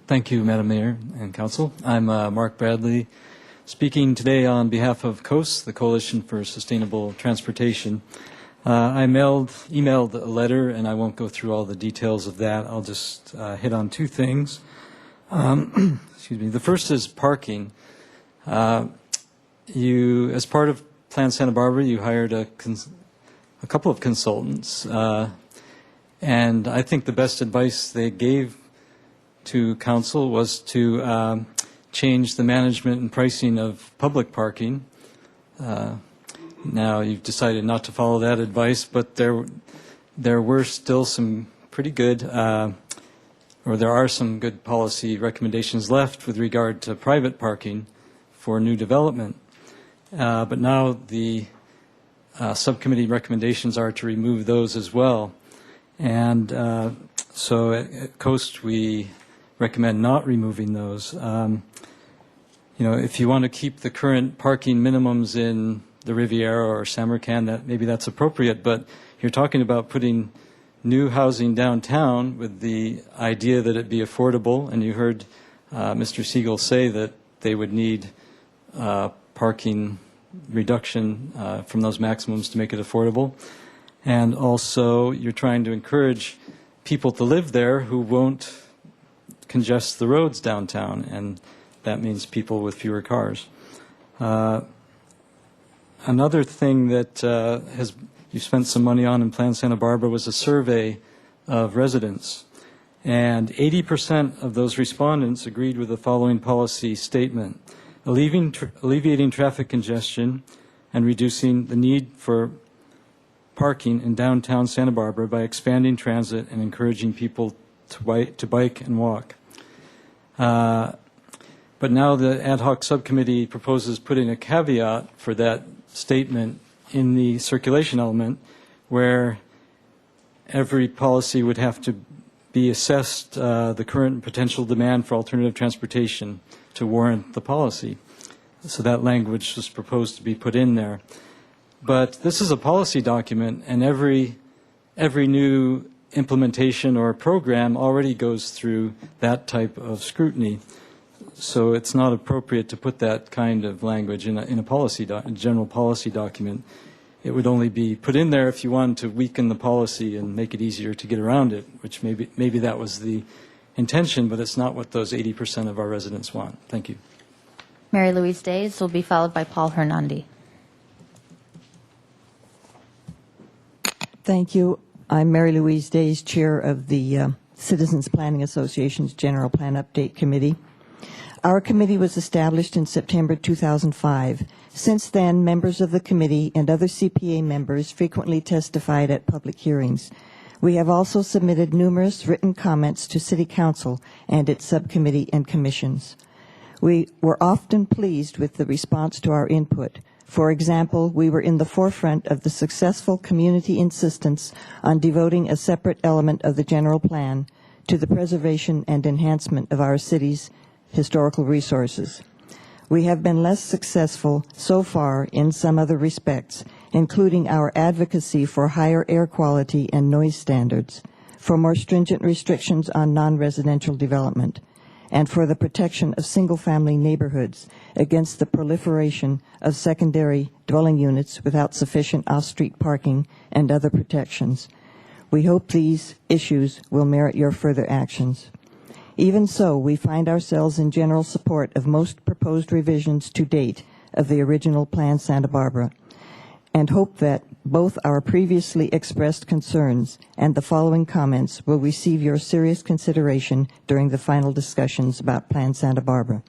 Thank you, Madam Mayor and Council. I'm Mark Bradley, speaking today on behalf of COAST, the Coalition for Sustainable Transportation. I emailed a letter, and I won't go through all the details of that. I'll just hit on two things. Excuse me. The first is parking. You, as part of Plan Santa Barbara, you hired a couple of consultants, and I think the best advice they gave to council was to change the management and pricing of public parking. Now you've decided not to follow that advice, but there were still some pretty good, or there are some good policy recommendations left with regard to private parking for new development. But now the subcommittee recommendations are to remove those as well. And so at COAST we recommend not removing those. You know, if you want to keep the current parking minimums in the Riviera or Samarkand, maybe that's appropriate, but you're talking about putting new housing downtown with the idea that it be affordable, and you heard Mr. Siegel say that they would need parking reduction from those maximums to make it affordable. And also, you're trying to encourage people to live there who won't congest the roads downtown, and that means people with fewer cars. Another thing that you spent some money on in Plan Santa Barbara was a survey of residents. And 80% of those respondents agreed with the following policy statement: alleviating traffic congestion and reducing the need for parking in downtown Santa Barbara by expanding transit and encouraging people to bike and walk. But now the ad hoc subcommittee proposes putting a caveat for that statement in the circulation element, where every policy would have to be assessed the current potential demand for alternative transportation to warrant the policy. So that language was proposed to be put in there. But this is a policy document, and every new implementation or program already goes through that type of scrutiny. So it's not appropriate to put that kind of language in a policy general policy document. It would only be put in there if you wanted to weaken the policy and make it easier to get around it, which maybe that was the intention, but it's not what those 80% of our residents want. Thank you. Mary Louise Days will be followed by Paul Hernandi. Thank you. I'm Mary Louise Days, chair of the Citizens Planning Association's General Plan Update Committee. Our committee was established in September 2005. Since then, members of the committee and other CPA members frequently testified at public hearings. We have also submitted numerous written comments to City Council and its subcommittee and commissions. We were often pleased with the response to our input. For example, we were in the forefront of the successful community insistence on devoting a separate element of the general plan to the preservation and enhancement of our city's historical resources. We have been less successful so far in some other respects, including our advocacy for higher air quality and noise standards, for more stringent restrictions on non-residential development, and for the protection of single-family neighborhoods against the proliferation of secondary dwelling units without sufficient off-street parking and other protections. We hope these issues will merit your further actions. Even so, we find ourselves in general support of most proposed revisions to date of the original Plan Santa Barbara, and hope that both our previously expressed concerns and the following comments will receive your serious consideration during the final discussions about Plan Santa Barbara.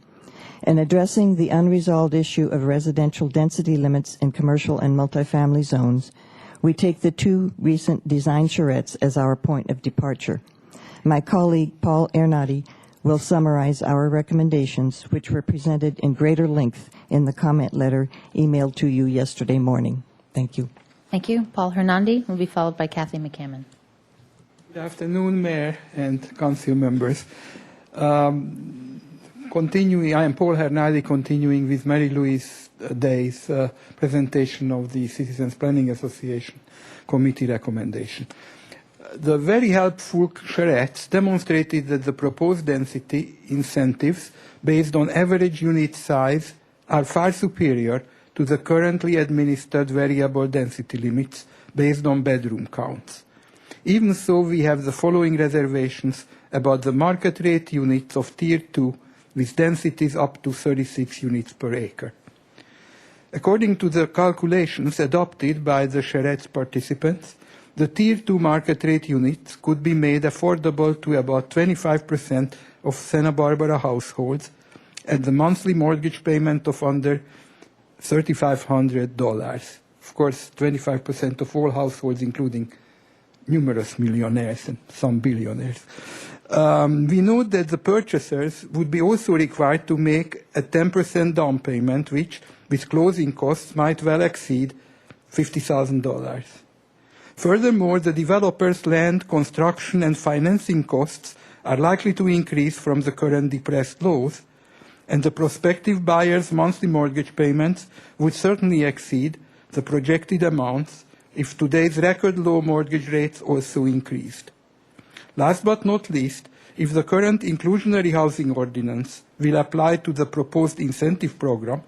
In addressing the unresolved issue of residential density limits in commercial and multifamily zones, we take the two recent design charrettes as our point of departure. My colleague, Paul Hernandi, will summarize our recommendations, which were presented in greater length in the comment letter emailed to you yesterday morning. Thank you. Thank you. Paul Hernandi will be followed by Kathy McCammon. Good afternoon, Mayor and Council members. Continuing, I am Paul Hernandi, continuing with Mary Louise Day's presentation of the Citizens Planning Association Committee recommendation. The very helpful charrettes demonstrated that the proposed density incentives based on average unit size are far superior to the currently administered variable density limits based on bedroom counts. Even so, we have the following reservations about the market rate units of Tier 2 with densities up to 36 units per acre. According to the calculations adopted by the charrettes participants, the Tier 2 market rate units could be made affordable to about 25% of Santa Barbara households at the monthly mortgage payment of under $3,500. Of course, 25% of all households, including numerous millionaires and some billionaires. We note that the purchasers would be also required to make a 10% down payment, which, with closing costs, might well exceed $50,000. Furthermore, the developer's land, construction, and financing costs are likely to increase from the current depressed lows, and the prospective buyer's monthly mortgage payments would certainly exceed the projected amounts if today's record low mortgage rates also increased. Last but not least, if the current inclusionary housing ordinance will apply to the proposed incentive program,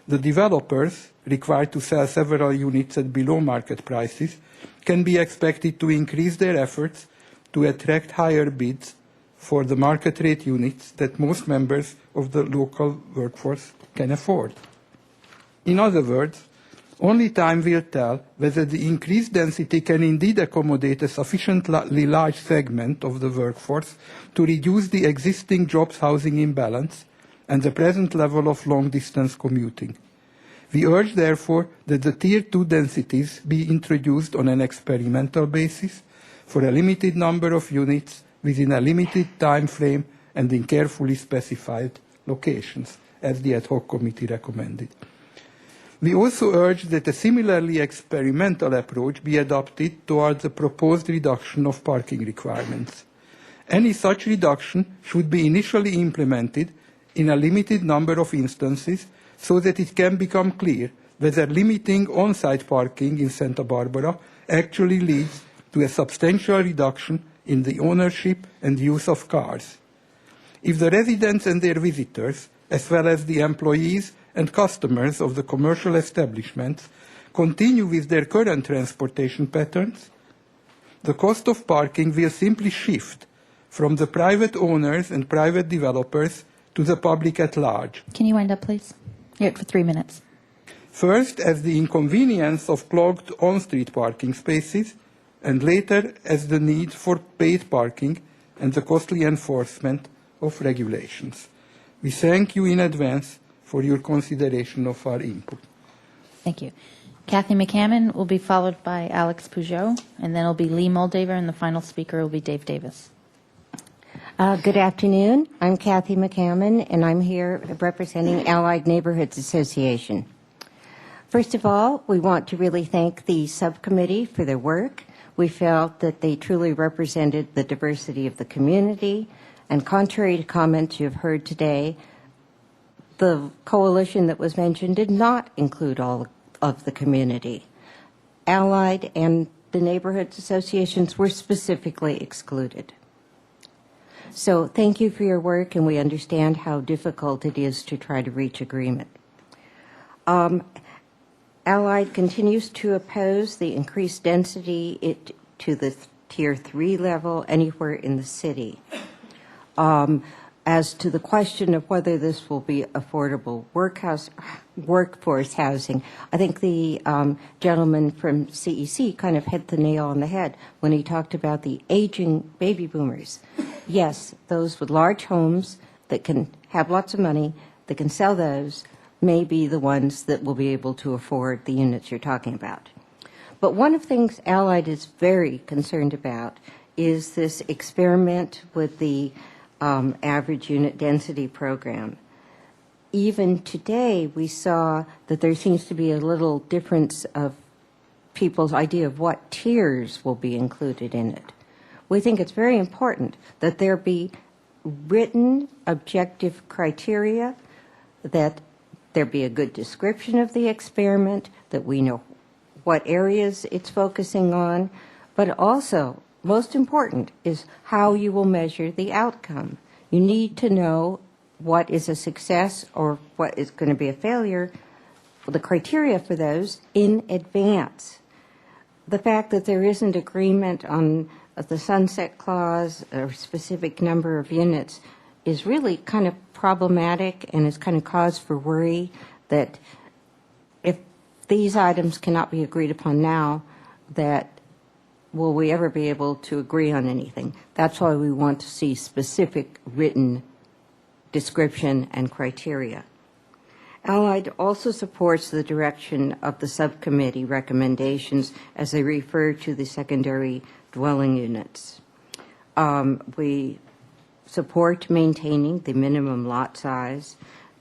the developers, required to sell several units at below market prices, can be expected to increase their efforts to attract higher bids for the market rate units that most members of the local workforce can afford. In other words, only time will tell whether the increased density can indeed accommodate a sufficiently large segment of the workforce to reduce the existing jobs housing imbalance and the present level of long-distance commuting. We urge, therefore, that the Tier 2 densities be introduced on an experimental basis for a limited number of units within a limited time frame and in carefully specified locations, as the ad hoc committee recommended. We also urge that a similarly experimental approach be adopted towards the proposed reduction of parking requirements. Any such reduction should be initially implemented in a limited number of instances so that it can become clear whether limiting on-site parking in Santa Barbara actually leads to a substantial reduction in the ownership and use of cars. If the residents and their visitors, as well as the employees and customers of the commercial establishments, continue with their current transportation patterns, the cost of parking will simply shift from the private owners and private developers to the public at large. Can you wind up, please? You're at for 3 minutes. First, as the inconvenience of clogged on-street parking spaces, and later as the need for paid parking and the costly enforcement of regulations. We thank you in advance for your consideration of our input. Thank you. Kathy McCammon will be followed by Alex Peugeot, and then it'll be Lee Moldaver, and the final speaker will be Dave Davis. Good afternoon. I'm Kathy McCammon, and I'm here representing Allied Neighborhoods Association. First of all, we want to really thank the subcommittee for their work. We felt that they truly represented the diversity of the community, and contrary to comments you have heard today, the coalition that was mentioned did not include all of the community. Allied and the neighborhoods associations were specifically excluded. So thank you for your work, and we understand how difficult it is to try to reach agreement. Allied continues to oppose the increased density to the Tier 3 level anywhere in the city. As to the question of whether this will be affordable workforce housing, I think the gentleman from CEC kind of hit the nail on the head when he talked about the aging baby boomers. Yes, those with large homes that can have lots of money, that can sell those, may be the ones that will be able to afford the units you're talking about. But one of the things Allied is very concerned about is this experiment with the average unit density program. Even today, we saw that there seems to be a little difference of people's idea of what tiers will be included in it. We think it's very important that there be written objective criteria, that there be a good description of the experiment, that we know what areas it's focusing on, but also, most important, is how you will measure the outcome. You need to know what is a success or what is going to be a failure, the criteria for those in advance. The fact that there isn't agreement on the sunset clause or specific number of units is really kind of problematic and is kind of cause for worry that if these items cannot be agreed upon now, that will we ever be able to agree on anything? That's why we want to see specific written description and criteria. Allied also supports the direction of the subcommittee recommendations as they refer to the secondary dwelling units. We support maintaining the minimum lot size,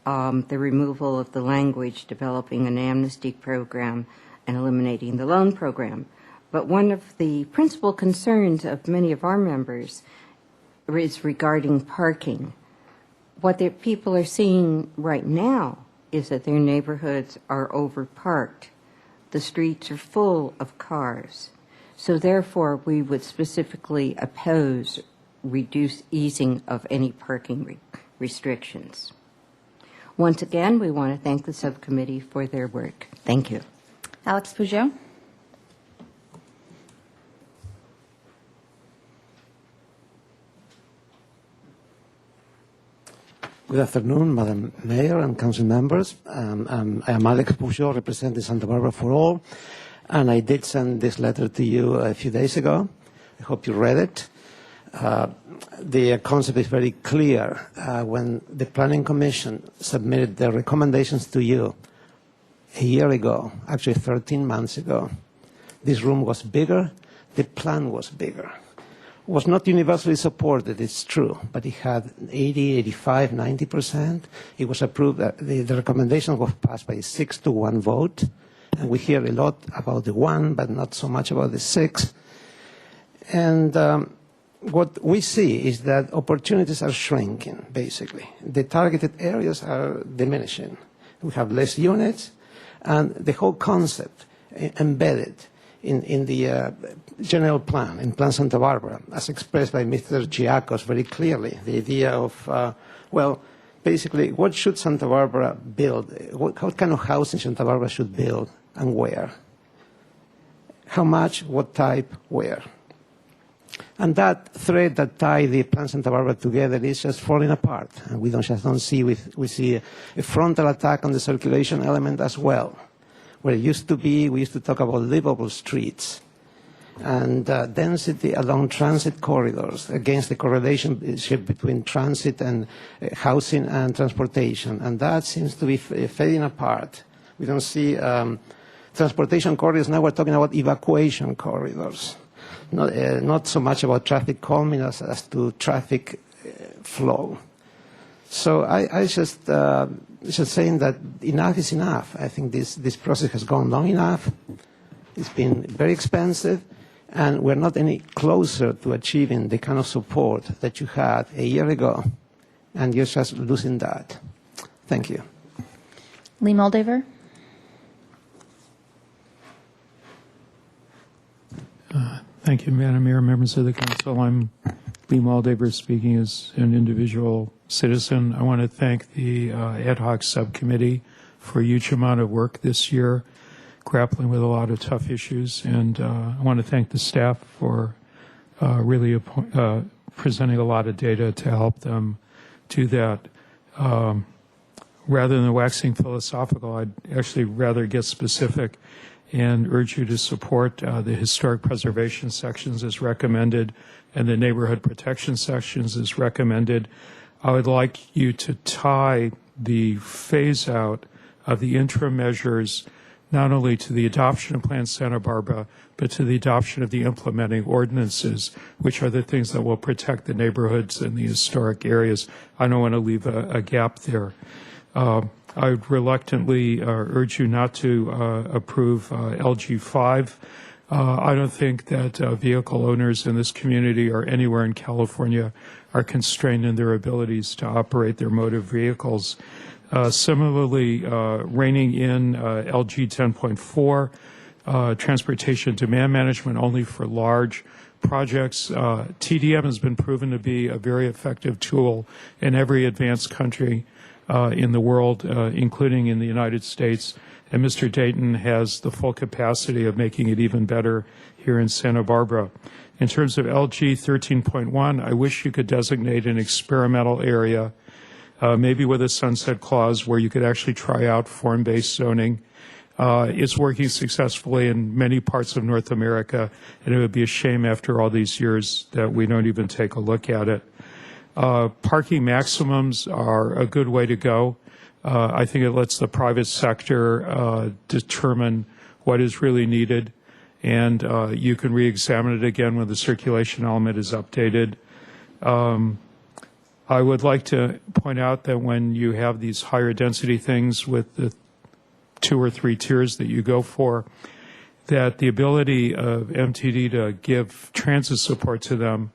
the removal of the language developing an amnesty program, and eliminating the loan program. But one of the principal concerns of many of our members is regarding parking. What the people are seeing right now is that their neighborhoods are overparked. The streets are full of cars. So therefore, we would specifically oppose reduced easing of any parking restrictions. Once again, we want to thank the subcommittee for their work. Thank you. Alex Peugeot. Good afternoon, Madam Mayor and Council members. I am Alex Peugeot, representing Santa Barbara for All, and I did send this letter to you a few days ago. I hope you read it. The concept is very clear. When the Planning Commission submitted their recommendations to you a year ago, actually 13 months ago, this room was bigger, the plan was bigger. Was not universally supported, it's true, but it had 80, 85, 90%. It was approved, the recommendation was passed by a 6-to-1 vote, and we hear a lot about the 1, but not so much about the 6. And what we see is that opportunities are shrinking, basically. The targeted areas are diminishing. We have less units, and the whole concept embedded in the general plan, in Plan Santa Barbara, as expressed by Mr. Giacos very clearly, the idea of, well, basically, what should Santa Barbara build? What kind of housing Santa Barbara should build and where? How much, what type, where? And that thread that ties the Plan Santa Barbara together is just falling apart. And we don't see, we see a frontal attack on the circulation element as well. Where it used to be, we used to talk about livable streets and density along transit corridors against the correlation between transit and housing and transportation. And that seems to be fading apart. We don't see transportation corridors. Now we're talking about evacuation corridors. Not so much about traffic calming as to traffic flow. So I just saying that enough is enough. I think this process has gone long enough. It's been very expensive, and we're not any closer to achieving the kind of support that you had a year ago, and you're just losing that. Thank you. Lee Moldaver. Thank you, Madam Mayor, members of the council. I'm Lee Moldaver, speaking as an individual citizen. I want to thank the ad hoc subcommittee for a huge amount of work this year, grappling with a lot of tough issues. And I want to thank the staff for really presenting a lot of data to help them do that. Rather than waxing philosophical, I'd actually rather get specific and urge you to support the historic preservation sections as recommended and the neighborhood protection sections as recommended. I would like you to tie the phase out of the interim measures not only to the adoption of Plan Santa Barbara, but to the adoption of the implementing ordinances, which are the things that will protect the neighborhoods and the historic areas. I don't want to leave a gap there. I would reluctantly urge you not to approve LG 5. I don't think that vehicle owners in this community or anywhere in California are constrained in their abilities to operate their motor vehicles. Similarly, reining in LG 10.4, transportation demand management only for large projects. TDM has been proven to be a very effective tool in every advanced country in the world, including in the United States. And Mr. Dayton has the full capacity of making it even better here in Santa Barbara. In terms of LG 13.1, I wish you could designate an experimental area, maybe with a sunset clause where you could actually try out form-based zoning. It's working successfully in many parts of North America, and it would be a shame after all these years that we don't even take a look at it. Parking maximums are a good way to go. I think it lets the private sector determine what is really needed, and you can re-examine it again when the circulation element is updated. I would like to point out that when you have these higher density things with the 2 or 3 tiers that you go for, that the ability of MTD to give transit support to them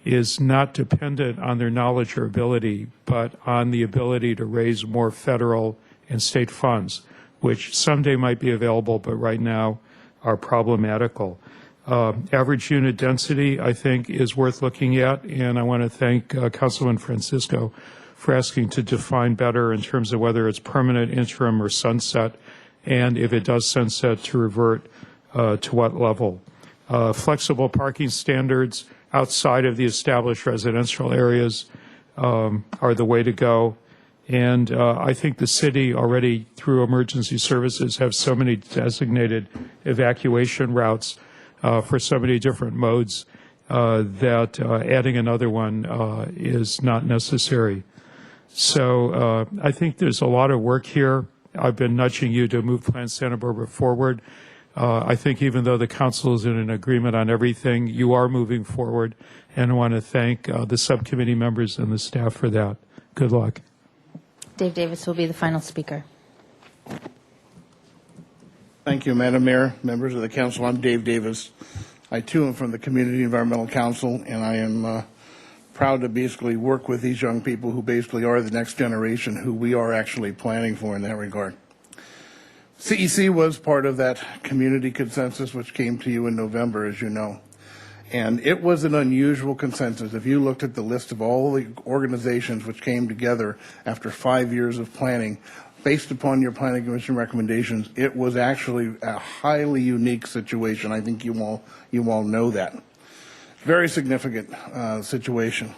is not dependent on their knowledge or ability, but on the ability to raise more federal and state funds, which someday might be available, but right now are problematical. Average unit density, I think, is worth looking at, and I want to thank Councilman Francisco for asking to define better in terms of whether it's permanent, interim, or sunset, and if it does sunset, to revert to what level. Flexible parking standards outside of the established residential areas are the way to go. And I think the city already, through emergency services, have so many designated evacuation routes for so many different modes that adding another one is not necessary. So I think there's a lot of work here. I've been nudging you to move Plan Santa Barbara forward. I think even though the council is in an agreement on everything, you are moving forward, and I want to thank the subcommittee members and the staff for that. Good luck. Dave Davis will be the final speaker. Thank you, Madam Mayor, members of the council. I'm Dave Davis. I, too, am from the Community Environmental Council, and I am proud to basically work with these young people who basically are the next generation, who we are actually planning for in that regard. CEC was part of that community consensus which came to you in November, as you know. And it was an unusual consensus. If you looked at the list of all the organizations which came together after 5 years of planning, based upon your Planning Commission recommendations, it was actually a highly unique situation. I think you all know that. Very significant situation.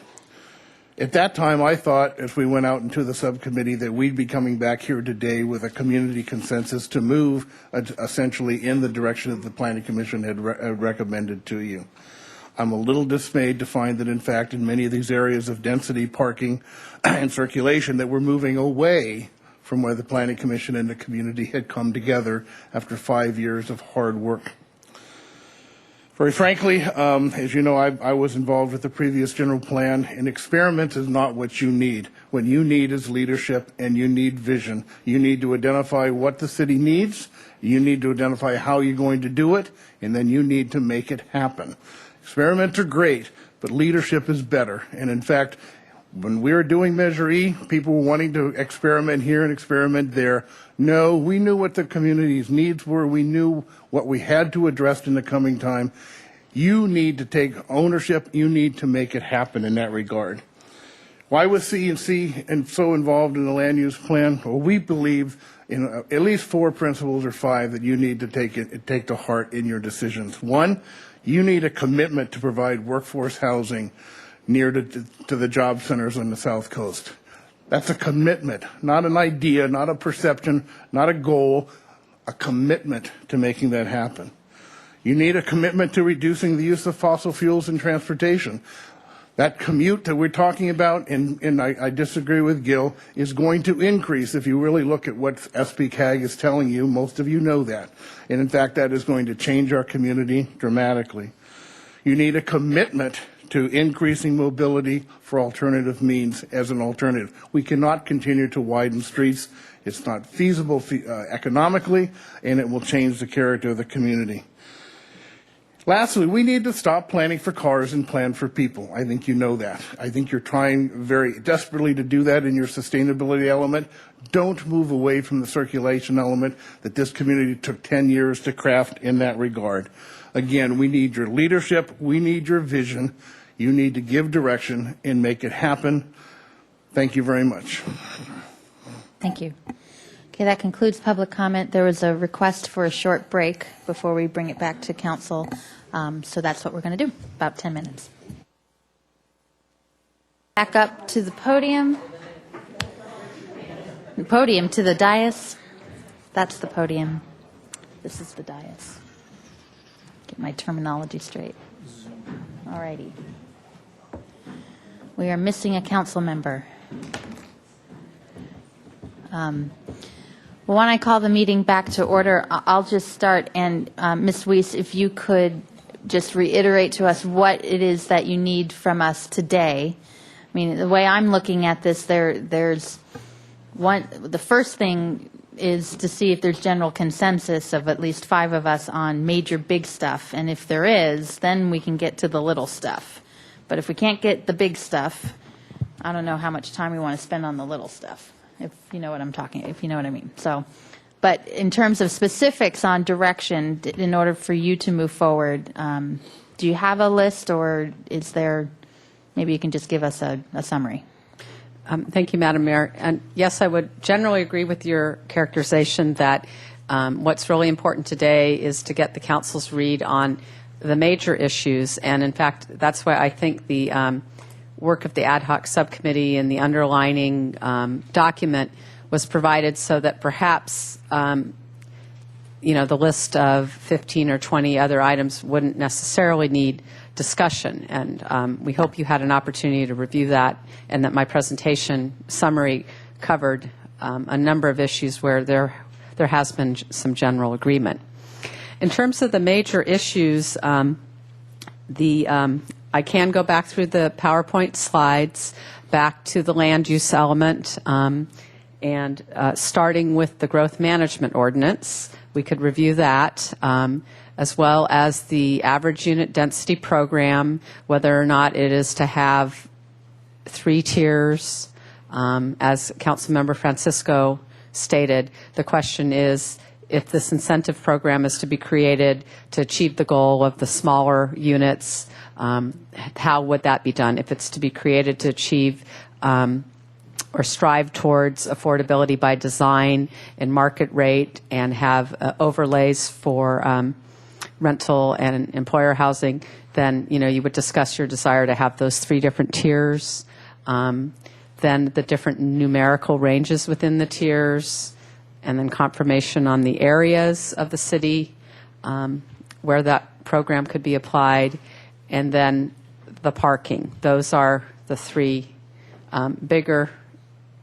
At that time, I thought, as we went out into the subcommittee, that we'd be coming back here today with a community consensus to move essentially in the direction that the Planning Commission had recommended to you. I'm a little dismayed to find that, in fact, in many of these areas of density, parking, and circulation, that we're moving away from where the Planning Commission and the community had come together after 5 years of hard work. Very frankly, as you know, I was involved with the previous general plan. An experiment is not what you need. What you need is leadership, and you need vision. You need to identify what the city needs. You need to identify how you're going to do it, and then you need to make it happen. Experiments are great, but leadership is better. And in fact, when we were doing Measure E, people were wanting to experiment here and experiment there. No, we knew what the community's needs were. We knew what we had to address in the coming time. You need to take ownership. You need to make it happen in that regard. Why was CEC and so involved in the land use plan? Well, we believe in at least 4 principles or 5 that you need to take to heart in your decisions. 1, you need a commitment to provide workforce housing near to the job centers on the South Coast. That's a commitment, not an idea, not a perception, not a goal, a commitment to making that happen. You need a commitment to reducing the use of fossil fuels in transportation. That commute that we're talking about, and I disagree with Gil, is going to increase if you really look at what SBCAG is telling you. Most of you know that. And in fact, that is going to change our community dramatically. You need a commitment to increasing mobility for alternative means as an alternative. We cannot continue to widen streets. It's not feasible economically, and it will change the character of the community. Lastly, we need to stop planning for cars and plan for people. I think you know that. I think you're trying very desperately to do that in your sustainability element. Don't move away from the circulation element that this community took 10 years to craft in that regard. Again, we need your leadership. We need your vision. You need to give direction and make it happen. Thank you very much. Thank you. Okay, that concludes public comment. There was a request for a short break before we bring it back to council. So that's what we're going to do, about 10 minutes. Back up to the podium. The podium to the dais. That's the podium. This is the dais. Get my terminology straight. All righty. We are missing a council member. Well, when I call the meeting back to order, I'll just start. And Ms. Weiss, if you could just reiterate to us what it is that you need from us today. I mean, the way I'm looking at this, there's one. The first thing is to see if there's general consensus of at least 5 of us on major big stuff. And if there is, then we can get to the little stuff. But if we can't get the big stuff, I don't know how much time we want to spend on the little stuff. If you know what I'm talking, if you know what I mean. So, but in terms of specifics on direction, in order for you to move forward, do you have a list, or is there, maybe you can just give us a summary? Thank you, Madam Mayor. And yes, I would generally agree with your characterization that what's really important today is to get the council's read on the major issues. And in fact, that's why I think the work of the ad hoc subcommittee and the underlining document was provided so that perhaps the list of 15 or 20 other items wouldn't necessarily need discussion. And we hope you had an opportunity to review that, and that my presentation summary covered a number of issues where there has been some general agreement. In terms of the major issues, I can go back through the PowerPoint slides, back to the land use element, and starting with the growth management ordinance. We could review that, as well as the average unit density program, whether or not it is to have 3 tiers. As Councilmember Francisco stated, the question is, if this incentive program is to be created to achieve the goal of the smaller units, how would that be done? If it's to be created to achieve or strive towards affordability by design and market rate, and have overlays for rental and employer housing, then you would discuss your desire to have those 3 different tiers, then the different numerical ranges within the tiers, and then confirmation on the areas of the city where that program could be applied, and then the parking. Those are the 3 bigger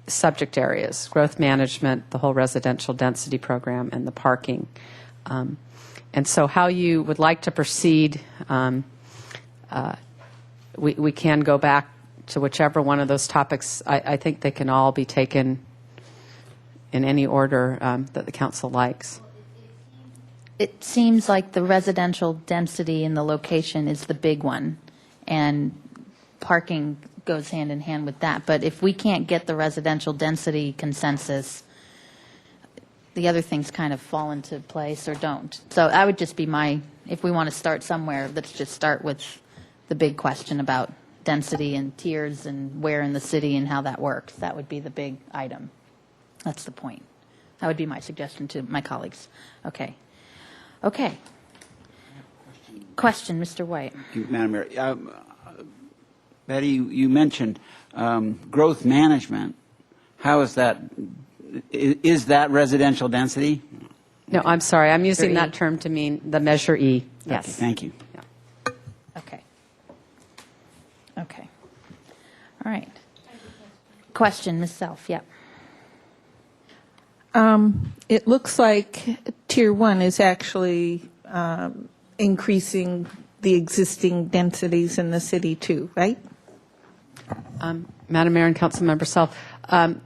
subject areas: growth management, the whole residential density program, and the parking. And so how you would like to proceed, we can go back to whichever one of those topics. I think they can all be taken in any order that the council likes. It seems like the residential density and the location is the big one, and parking goes hand in hand with that. But if we can't get the residential density consensus, the other things kind of fall into place or don't. So that would just be if we want to start somewhere, let's just start with the big question about density and tiers and where in the city and how that works. That would be the big item. That's the point. That would be my suggestion to my colleagues. Okay. Question, Mr. White. Thank you, Madam Mayor. Betty, you mentioned growth management. How is that? Is that residential density? No, I'm sorry. I'm using that term to mean the Measure E. Yes. Okay, thank you. Okay. question, Ms. Self, yeah. It looks like Tier 1 is actually increasing the existing densities in the city too, right? Madam Mayor and Councilmember Self,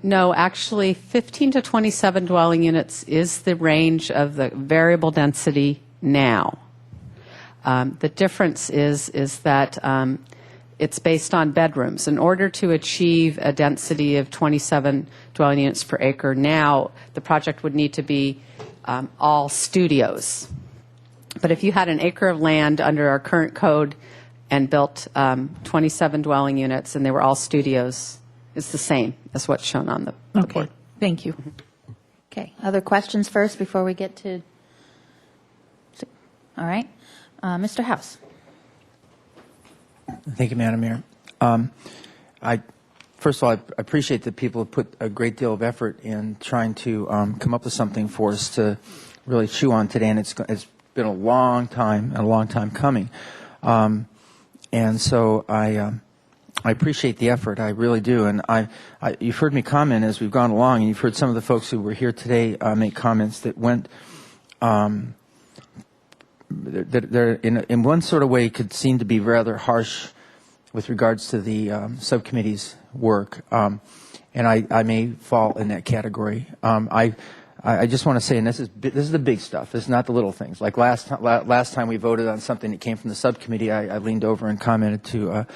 no, actually 15 to 27 dwelling units is the range of the variable density now. The difference is that it's based on bedrooms. In order to achieve a density of 27 dwelling units per acre now, the project would need to be all studios. But if you had an acre of land under our current code and built 27 dwelling units and they were all studios, it's the same as what's shown on the board. Thank you. Okay, other questions first before we get to, all right. Mr. House. Thank you, Madam Mayor. First of all, I appreciate that people have put a great deal of effort in trying to come up with something for us to really chew on today, and it's been a long time coming. And so I appreciate the effort. I really do. And you've heard me comment as we've gone along, and you've heard some of the folks who were here today make comments that went that they're in one sort of way could seem to be rather harsh with regards to the subcommittee's work, and I may fall in that category. I just want to say, and this is the big stuff. This is not the little things. Like last time we voted on something that came from the subcommittee, I leaned over and commented to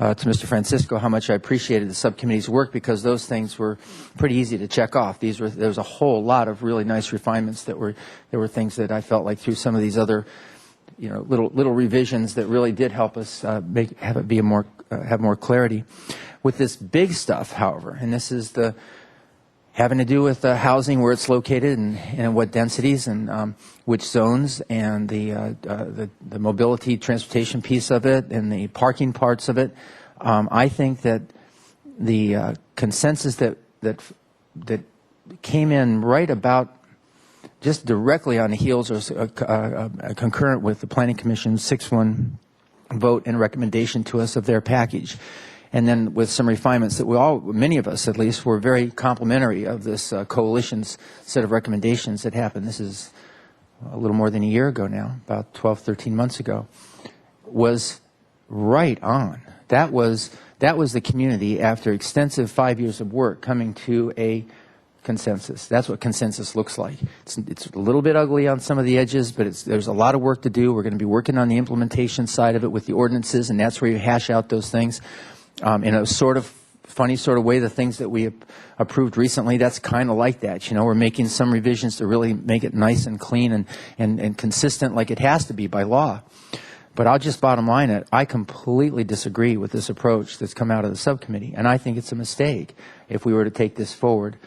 Mr. Francisco how much I appreciated the subcommittee's work, because those things were pretty easy to check off. There was a whole lot of really nice refinements there were things that I felt like through some of these other, little revisions that really did help us have more clarity. With this big stuff, however, and this is having to do with the housing, where it's located, and what densities, and which zones, and the mobility transportation piece of it, and the parking parts of it. I think that the consensus that came in right about just directly on the heels or concurrent with the Planning Commission's 6-1 vote and recommendation to us of their package. And then with some refinements that many of us at least, were very complimentary of this coalition's set of recommendations that happened. This is a little more than a year ago now, about 12, 13 months ago, was right on. That was the community, after extensive 5 years of work, coming to a consensus. That's what consensus looks like. It's a little bit ugly on some of the edges, but there's a lot of work to do. We're going to be working on the implementation side of it with the ordinances, and that's where you hash out those things. In a sort of funny sort of way, the things that we approved recently, that's kind of like that. We're making some revisions to really make it nice and clean and consistent like it has to be by law. But I'll just bottom line it. I completely disagree with this approach that's come out of the subcommittee, and I think it's a mistake if we were to take this forward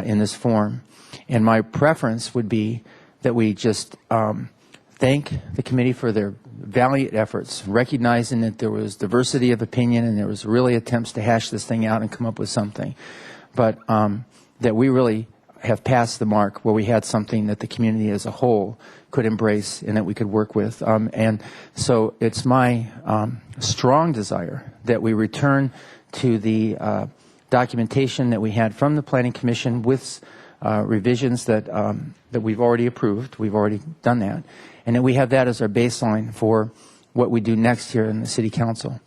in this form. And my preference would be that we just thank the committee for their valiant efforts, recognizing that there was diversity of opinion and there was really attempts to hash this thing out and come up with something. But that we really have passed the mark where we had something that the community as a whole could embrace and that we could work with. And so it's my strong desire that we return to the documentation that we had from the Planning Commission with revisions that we've already approved. We've already done that. And that we have that as our baseline for what we do next here in the City Council.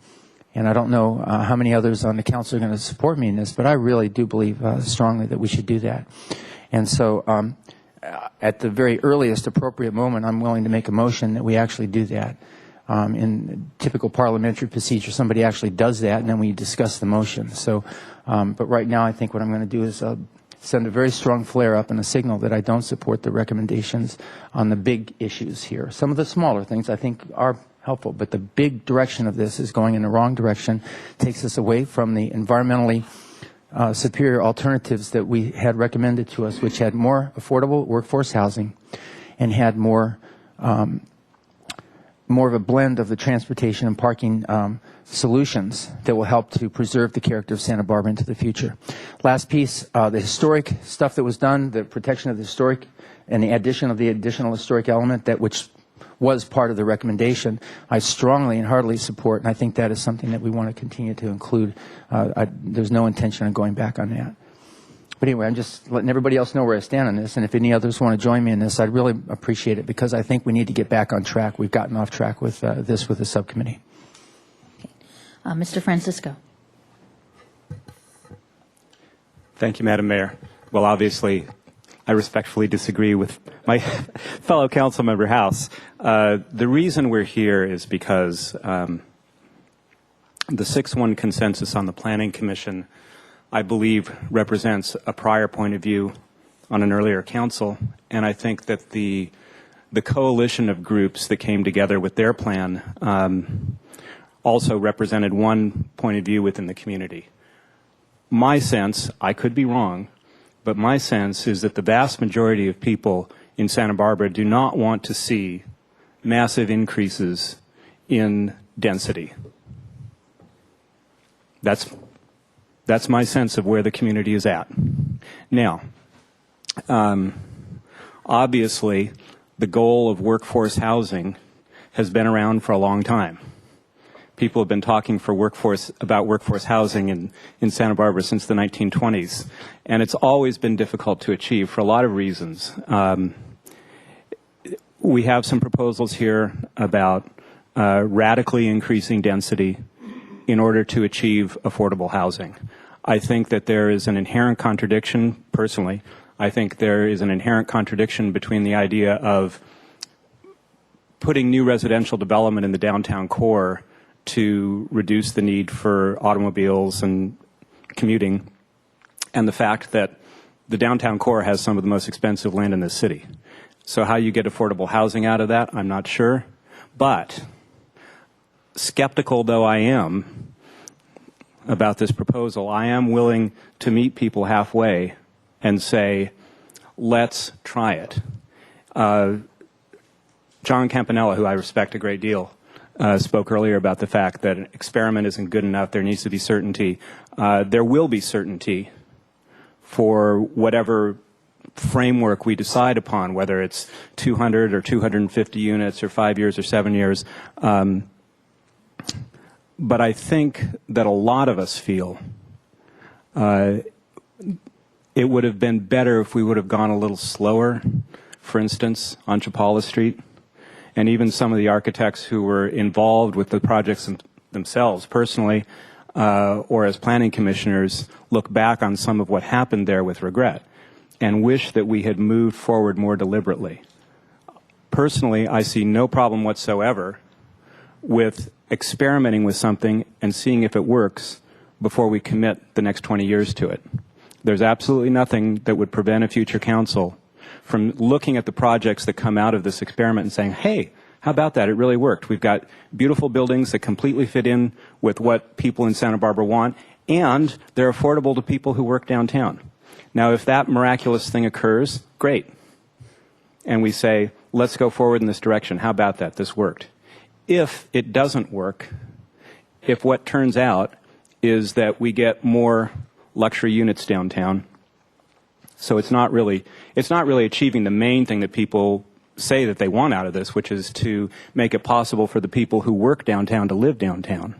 And I don't know how many others on the council are going to support me in this, but I really do believe strongly that we should do that. And so at the very earliest appropriate moment, I'm willing to make a motion that we actually do that. In typical parliamentary procedure, somebody actually does that, and then we discuss the motion. So, but right now I think what I'm going to do is send a very strong flare up and a signal that I don't support the recommendations on the big issues here. Some of the smaller things I think are helpful, but the big direction of this is going in the wrong direction, takes us away from the environmentally superior alternatives that we had recommended to us, which had more affordable workforce housing and had more of a blend of the transportation and parking solutions that will help to preserve the character of Santa Barbara into the future. Last piece, the historic stuff that was done, the protection of the historic and the addition of the additional historic element, that which was part of the recommendation, I strongly and heartily support, and I think that is something that we want to continue to include. There's no intention of going back on that. But anyway, I'm just letting everybody else know where I stand on this, and if any others want to join me in this, I'd really appreciate it, because I think we need to get back on track. We've gotten off track with this with the subcommittee. Mr. Francisco. Thank you, Madam Mayor. Well, obviously, I respectfully disagree with my fellow council member House. The reason we're here is because the 6-1 consensus on the Planning Commission, I believe, represents a prior point of view on an earlier council, and I think that the coalition of groups that came together with their plan also represented one point of view within the community. My sense, I could be wrong, but my sense is that the vast majority of people in Santa Barbara do not want to see massive increases in density. That's my sense of where the community is at. Now, obviously, the goal of workforce housing has been around for a long time. People have been talking about workforce housing in Santa Barbara since the 1920s, and it's always been difficult to achieve for a lot of reasons. We have some proposals here about radically increasing density in order to achieve affordable housing. I think that there is an inherent contradiction, personally, I think there is an inherent contradiction between the idea of putting new residential development in the downtown core to reduce the need for automobiles and commuting, and the fact that the downtown core has some of the most expensive land in the city. So how you get affordable housing out of that, I'm not sure. But skeptical though I am about this proposal, I am willing to meet people halfway and say, let's try it. John Campanella, who I respect a great deal, spoke earlier about the fact that an experiment isn't good enough. There needs to be certainty. There will be certainty for whatever framework we decide upon, whether it's 200 or 250 units or 5 years or 7 years. But I think that a lot of us feel it would have been better if we would have gone a little slower, for instance, on Chapala Street. And even some of the architects who were involved with the projects themselves personally or as planning commissioners look back on some of what happened there with regret and wish that we had moved forward more deliberately. Personally, I see no problem whatsoever with experimenting with something and seeing if it works before we commit the next 20 years to it. There's absolutely nothing that would prevent a future council from looking at the projects that come out of this experiment and saying, hey, how about that? It really worked. We've got beautiful buildings that completely fit in with what people in Santa Barbara want, and they're affordable to people who work downtown. Now, if that miraculous thing occurs, great. And we say, let's go forward in this direction. How about that? This worked. If it doesn't work, if what turns out is that we get more luxury units downtown, so it's not really achieving the main thing that people say that they want out of this, which is to make it possible for the people who work downtown to live downtown.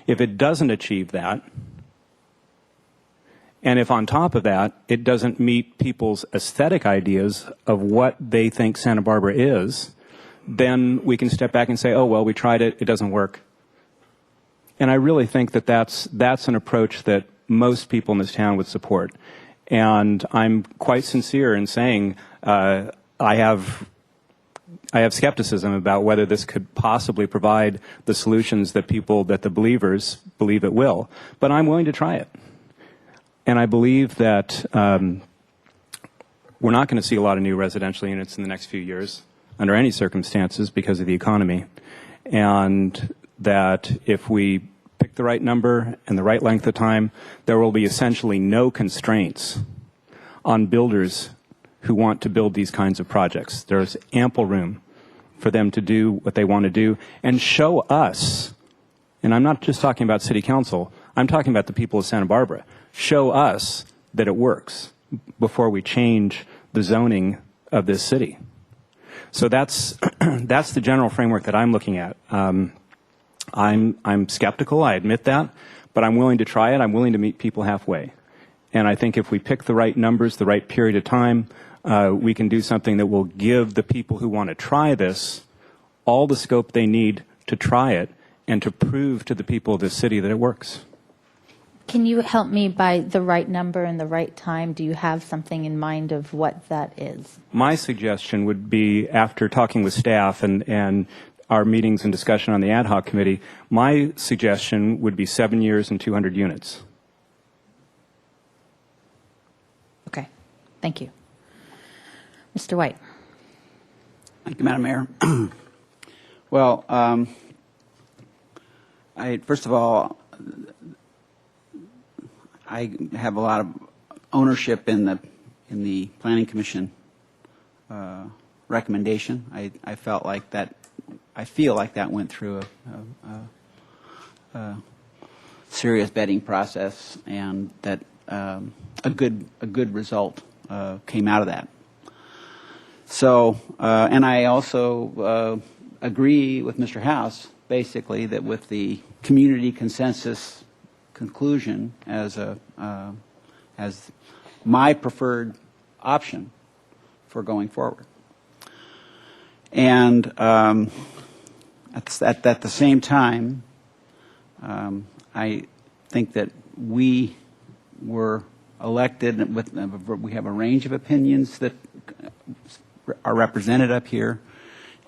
If it doesn't achieve that, and if on top of that it doesn't meet people's aesthetic ideas of what they think Santa Barbara is, then we can step back and say, oh, well, we tried it, it doesn't work. And I really think that that's an approach that most people in this town would support. And I'm quite sincere in saying I have skepticism about whether this could possibly provide the solutions that the believers believe it will. But I'm willing to try it. And I believe that we're not going to see a lot of new residential units in the next few years under any circumstances because of the economy. And that if we pick the right number and the right length of time, there will be essentially no constraints on builders who want to build these kinds of projects. There's ample room for them to do what they want to do and show us, and I'm not just talking about City Council, I'm talking about the people of Santa Barbara, show us that it works before we change the zoning of this city. So that's that's the general framework that I'm looking at. I'm skeptical, I admit that, but I'm willing to try it. I'm willing to meet people halfway. And I think if we pick the right numbers, the right period of time, we can do something that will give the people who want to try this all the scope they need to try it and to prove to the people of this city that it works. Can you help me by the right number and the right time? Do you have something in mind of what that is? My suggestion would be, after talking with staff and our meetings and discussion on the ad hoc committee, my suggestion would be 7 years and 200 units. Okay. Thank you. Mr. White. Thank you, Madam Mayor. Well, first of all, I have a lot of ownership in the Planning Commission recommendation. I feel like that went through a serious vetting process, and that a good result came out of that. So, and I also agree with Mr. House, basically, that with the community consensus conclusion as my preferred option for going forward. And at the same time, I think that we were elected with, we have a range of opinions that are represented up here,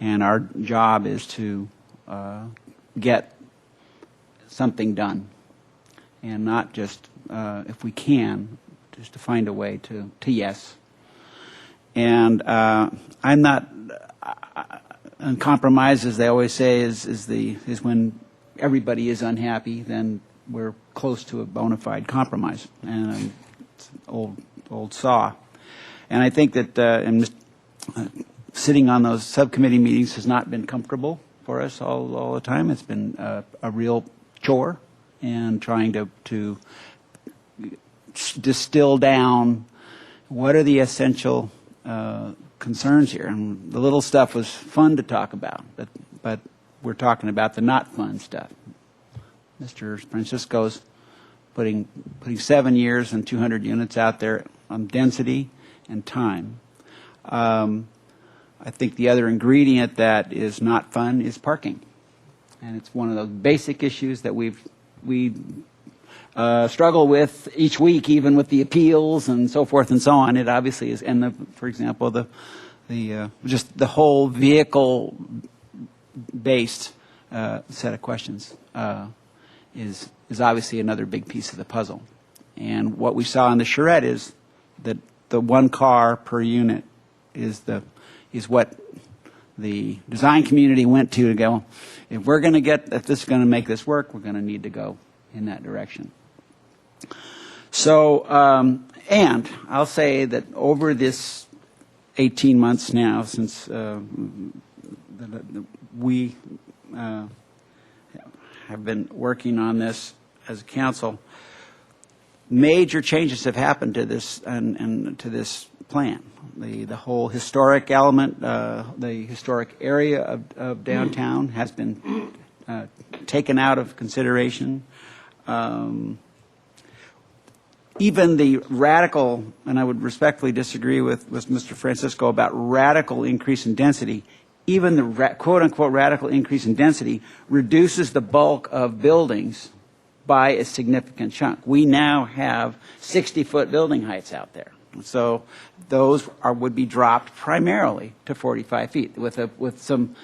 and our job is to get something done, and not just, if we can, just to find a way to yes. And I'm not, and compromise, as they always say, is when everybody is unhappy, then we're close to a bona fide compromise. And it's an old saw. And I think that sitting on those subcommittee meetings has not been comfortable for us all the time. It's been a real chore, and trying to distill down what are the essential concerns here. And the little stuff was fun to talk about, but we're talking about the not fun stuff. Mr. Francisco's putting 7 years and 200 units out there on density and time. I think the other ingredient that is not fun is parking, and it's one of those basic issues that we struggle with each week, even with the appeals and so forth and so on. It obviously is, and for example, just the whole vehicle-based set of questions is obviously another big piece of the puzzle. And what we saw in the charrette is that the one car per unit is what the design community went to go, if this is going to make this work, we're going to need to go in that direction. So, and I'll say that over this 18 months now, since we have been working on this as a council, major changes have happened to this and to this plan. The whole historic element, the historic area of downtown has been taken out of consideration. Even the radical, and I would respectfully disagree with Mr. Francisco about radical increase in density, even the quote-unquote radical increase in density reduces the bulk of buildings by a significant chunk. We now have 60-foot building heights out there. So those would be dropped primarily to 45 feet with some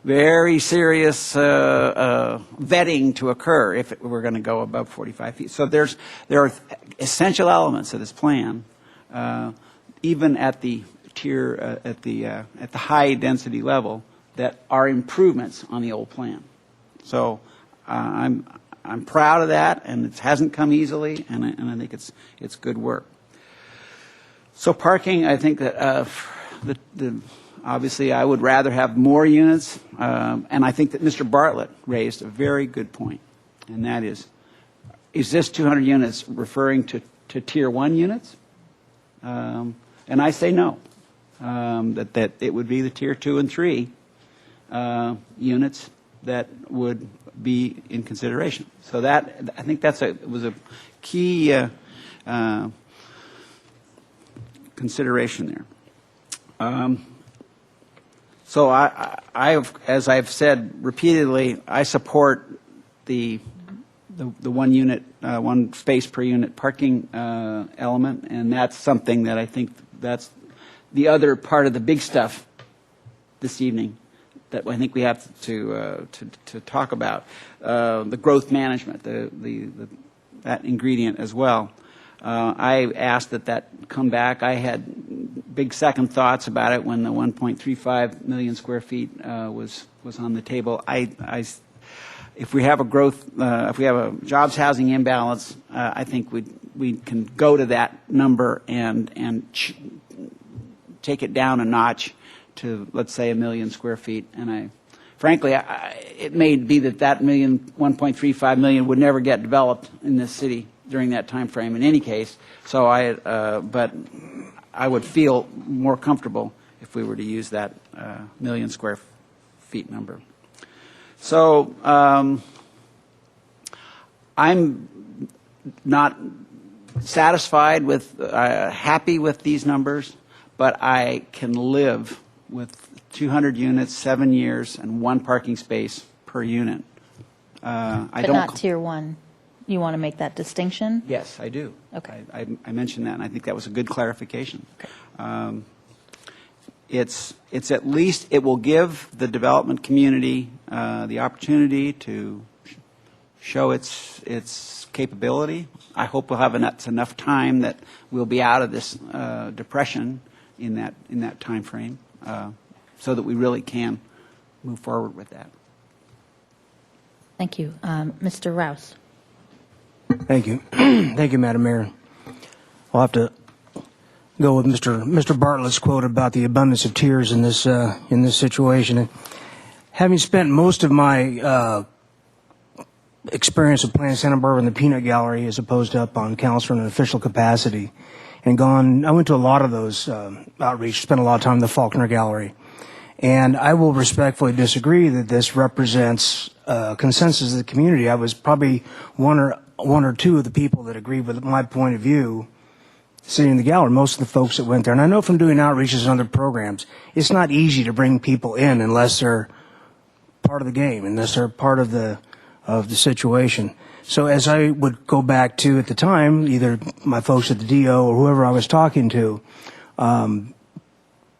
very serious vetting to occur if we're going to go above 45 feet. So there are essential elements of this plan, even at the tier at the high density level, that are improvements on the old plan. So I'm proud of that, and it hasn't come easily, and I think it's good work. So parking, I think that obviously I would rather have more units, and I think that Mr. Bartlett raised a very good point, and that is this 200 units referring to Tier 1 units? And I say no. that it would be the tier 2 and 3 units that would be in consideration. So that, I think was a key consideration there. So as I've said repeatedly, I support the 1 unit, 1 space per unit parking element, and that's something that I think that's the other part of the big stuff this evening that I think we have to talk about. The growth management, that ingredient as well. I asked that come back. I had big second thoughts about it when the 1.35 million square feet was on the table. If we have a growth, if we have a jobs housing imbalance, I think we can go to that number and take it down a notch to, let's say, 1 million square feet. And frankly, it may be that 1.35 million would never get developed in this city during that time frame in any case. So but I would feel more comfortable if we were to use that 1 million square feet number. So I'm not satisfied with, happy with these numbers, but I can live with 200 units, 7 years, and 1 parking space per unit. But not tier 1. You want to make that distinction? Yes, I do. Okay. I mentioned that, and I think that was a good clarification. Okay. It's at least, it will give the development community the opportunity to show its capability. I hope we'll have enough time that we'll be out of this depression in that time frame, so that we really can move forward with that. Thank you. Mr. Rouse. Thank you. Thank you, Madam Mayor. I'll have to go with Mr. Bartlett's quote about the abundance of tears in this situation. And having spent most of my experience of planning Santa Barbara in the peanut gallery as opposed to up on council in an official capacity, and I went to a lot of those outreach, spent a lot of time in the Faulkner Gallery. And I will respectfully disagree that this represents consensus of the community. I was probably one or two of the people that agreed with my point of view sitting in the gallery, most of the folks that went there. And I know from doing outreaches and other programs, it's not easy to bring people in unless they're part of the game, unless they're part of the situation. So as I would go back to, at the time, either my folks at the DO or whoever I was talking to,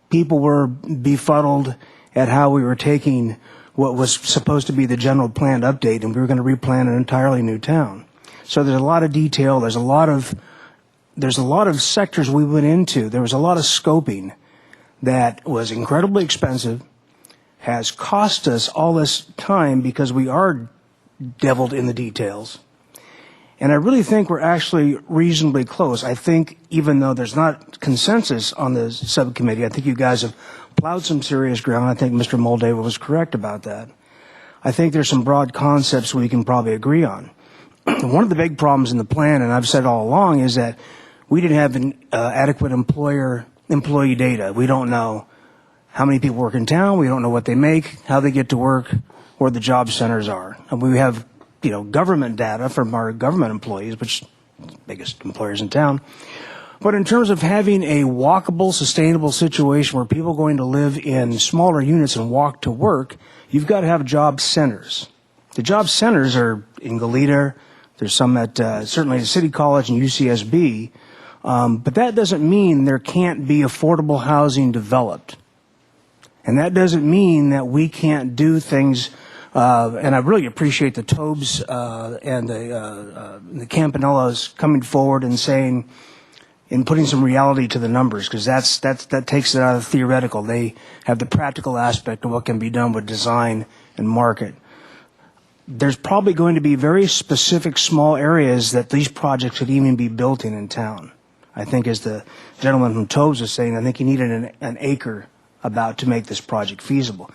people were befuddled at how we were taking what was supposed to be the general planned update, and we were going to replan an entirely new town. So there's a lot of detail. There's a lot of sectors we went into. There was a lot of scoping that was incredibly expensive, has cost us all this time because we are deviled in the details. And I really think we're actually reasonably close. I think even though there's not consensus on the subcommittee, I think you guys have plowed some serious ground. I think Mr. Moldaver was correct about that. I think there's some broad concepts we can probably agree on. One of the big problems in the plan, and I've said all along, is that we didn't have adequate employee data. We don't know how many people work in town. We don't know what they make, how they get to work, where the job centers are. And we have, government data from our government employees, which are the biggest employers in town. But in terms of having a walkable, sustainable situation where people are going to live in smaller units and walk to work, you've got to have job centers. The job centers are in Goleta. There's some at certainly at City College and UCSB. But that doesn't mean there can't be affordable housing developed. And that doesn't mean that we can't do things. And I really appreciate the Tobes and the Campanellas coming forward and saying, and putting some reality to the numbers, because that takes it out of the theoretical. They have the practical aspect of what can be done with design and market. There's probably going to be very specific small areas that these projects could even be built in town. I think, as the gentleman from Tobes was saying, I think he needed an acre about to make this project feasible.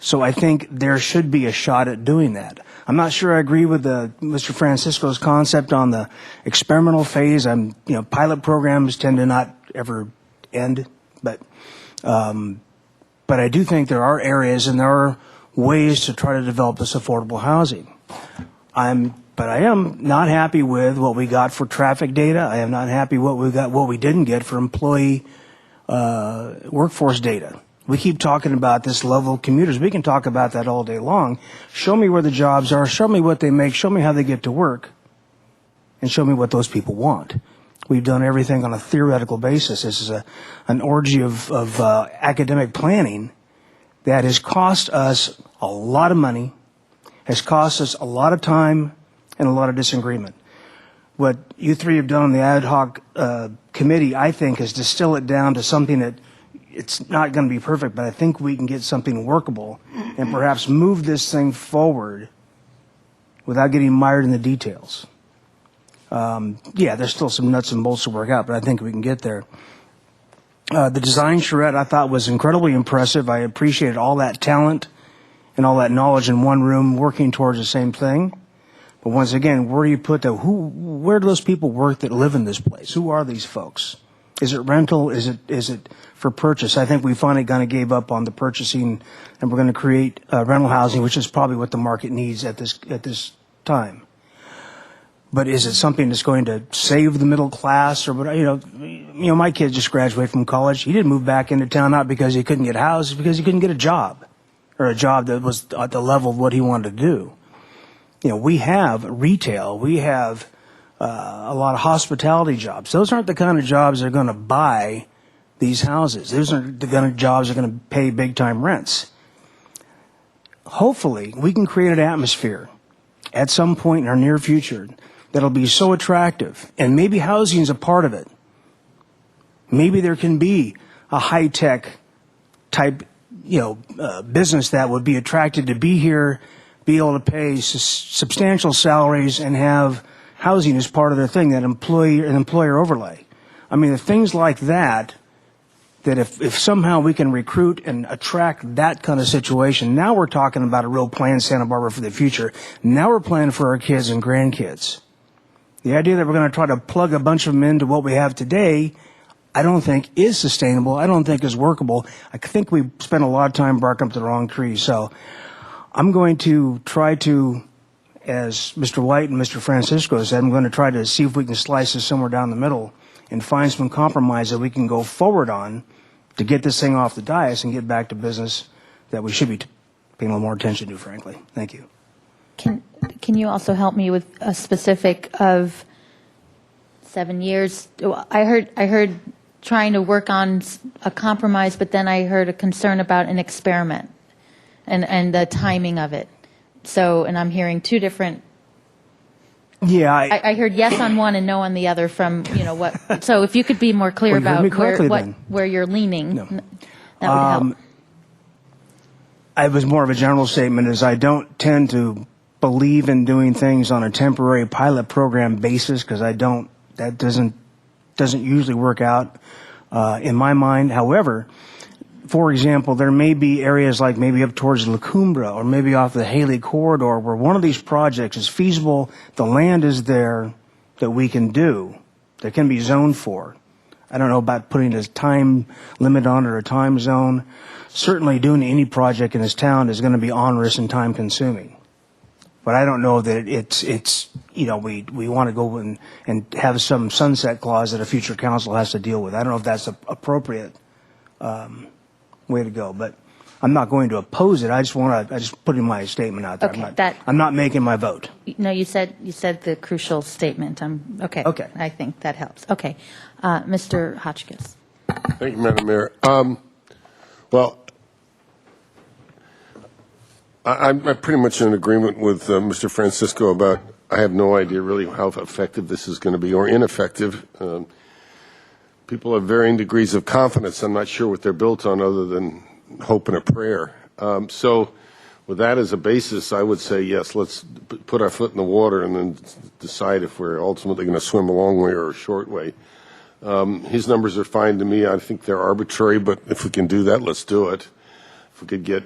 So I think there should be a shot at doing that. I'm not sure I agree with Mr. Francisco's concept on the experimental phase. Pilot programs tend to not ever end But I do think there are areas and there are ways to try to develop this affordable housing. But I am not happy with what we got for traffic data. I am not happy what we didn't get for employee workforce data. We keep talking about this level of commuters. We can talk about that all day long. Show me where the jobs are. Show me what they make. Show me how they get to work. And show me what those people want. We've done everything on a theoretical basis. This is an orgy of academic planning that has cost us a lot of money, has cost us a lot of time, and a lot of disagreement. What you three have done on the ad hoc committee, I think, is distill it down to something that it's not going to be perfect, but I think we can get something workable and perhaps move this thing forward without getting mired in the details. Yeah, there's still some nuts and bolts to work out, but I think we can get there. The design charrette I thought was incredibly impressive. I appreciated all that talent and all that knowledge in one room working towards the same thing. But once again, where do you put where do those people work that live in this place? Who are these folks? Is it rental? Is it for purchase? I think we finally kind of gave up on the purchasing, and we're going to create rental housing, which is probably what the market needs at this time. But is it something that's going to save the middle class or what? You know, my kid just graduated from college. He didn't move back into town not because he couldn't get housed, it's because he couldn't get a job, or a job that was at the level of what he wanted to do. You know, we have retail, we have a lot of hospitality jobs. Those aren't the kind of jobs that are going to buy these houses. Those aren't the kind of jobs that are going to pay big time rents. Hopefully, we can create an atmosphere at some point in our near future that'll be so attractive, and maybe housing is a part of it. Maybe there can be a high-tech type, business that would be attracted to be here, be able to pay substantial salaries, and have housing as part of their thing, that employer overlay. I mean, the things like that if somehow we can recruit and attract that kind of situation, now we're talking about a real plan, Santa Barbara, for the future. Now we're planning for our kids and grandkids. The idea that we're going to try to plug a bunch of them into what we have today, I don't think is sustainable. I don't think is workable. I think we spent a lot of time barking up the wrong tree. So I'm going to try to, as Mr. White and Mr. Francisco said, I'm going to try to see if we can slice this somewhere down the middle and find some compromise that we can go forward on to get this thing off the dais and get back to business that we should be paying a little more attention to, frankly. Thank you. Can you also help me with a specific of 7 years? I heard trying to work on a compromise, but then I heard a concern about an experiment and the timing of it. So, and I'm hearing two different. Yeah, I heard yes on one and no on the other from, what. So if you could be more clear about where you're leaning, that would help. It was more of a general statement, as I don't tend to believe in doing things on a temporary pilot program basis, because that doesn't usually work out in my mind. However, for example, there may be areas like maybe up towards La Cumbre or maybe off the Haley corridor where one of these projects is feasible, the land is there that we can do, that can be zoned for. I don't know about putting a time limit on it or a time zone. Certainly doing any project in this town is going to be onerous and time consuming. But I don't know that it's we want to go and have some sunset clause that a future council has to deal with. I don't know if that's appropriate way to go, but I'm not going to oppose it. I just putting my statement out there. Okay, I'm not making my vote. No, you said the crucial statement. Okay. I think that helps. Okay, Mr. Hotchkiss. Thank you, Madam Mayor. Well, I'm pretty much in agreement with Mr. Francisco about I have no idea really how effective this is going to be or ineffective. People have varying degrees of confidence. I'm not sure what they're built on other than hope and a prayer. So with that as a basis, I would say, yes, let's put our foot in the water and then decide if we're ultimately going to swim a long way or a short way. His numbers are fine to me. I think they're arbitrary, but if we can do that, let's do it. If we could get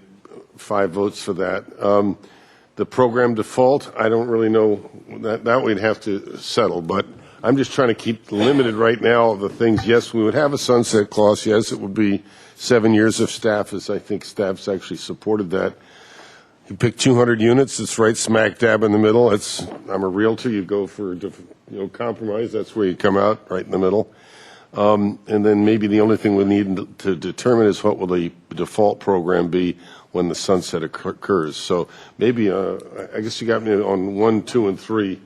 5 votes for that. The program default, I don't really know. That we'd have to settle, but I'm just trying to keep limited right now of the things. Yes, we would have a sunset clause. Yes, it would be 7 years of staff, as I think staff's actually supported that. You pick 200 units, it's right smack dab in the middle. I'm a realtor, you go for compromise, that's where you come out, right in the middle. And then maybe the only thing we need to determine is what will the default program be when the sunset occurs. So maybe, I guess you got me on 1, 2, and 3,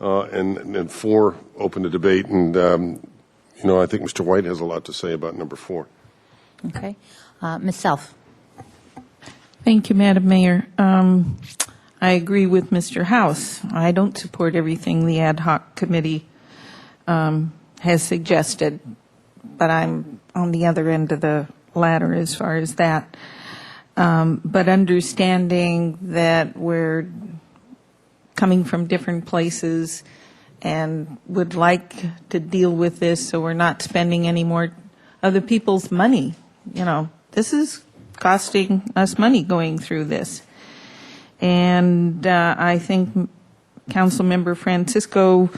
and 4 open to debate. And, I think Mr. White has a lot to say about number 4. Okay. Ms. Self. Thank you, Madam Mayor. I agree with Mr. House. I don't support everything the ad hoc committee has suggested, but I'm on the other end of the ladder as far as that. But understanding that we're coming from different places and would like to deal with this so we're not spending any more other people's money. This is costing us money going through this. And I think Councilmember Francisco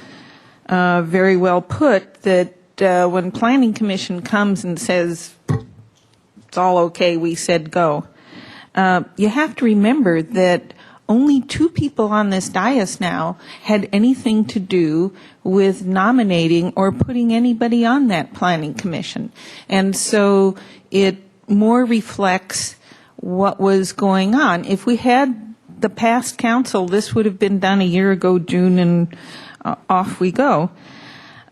very well put that when Planning Commission comes and says, it's all okay, we said go, you have to remember that only 2 people on this dais now had anything to do with nominating or putting anybody on that Planning Commission. And so it more reflects what was going on. If we had the past council, this would have been done a year ago, June, and off we go.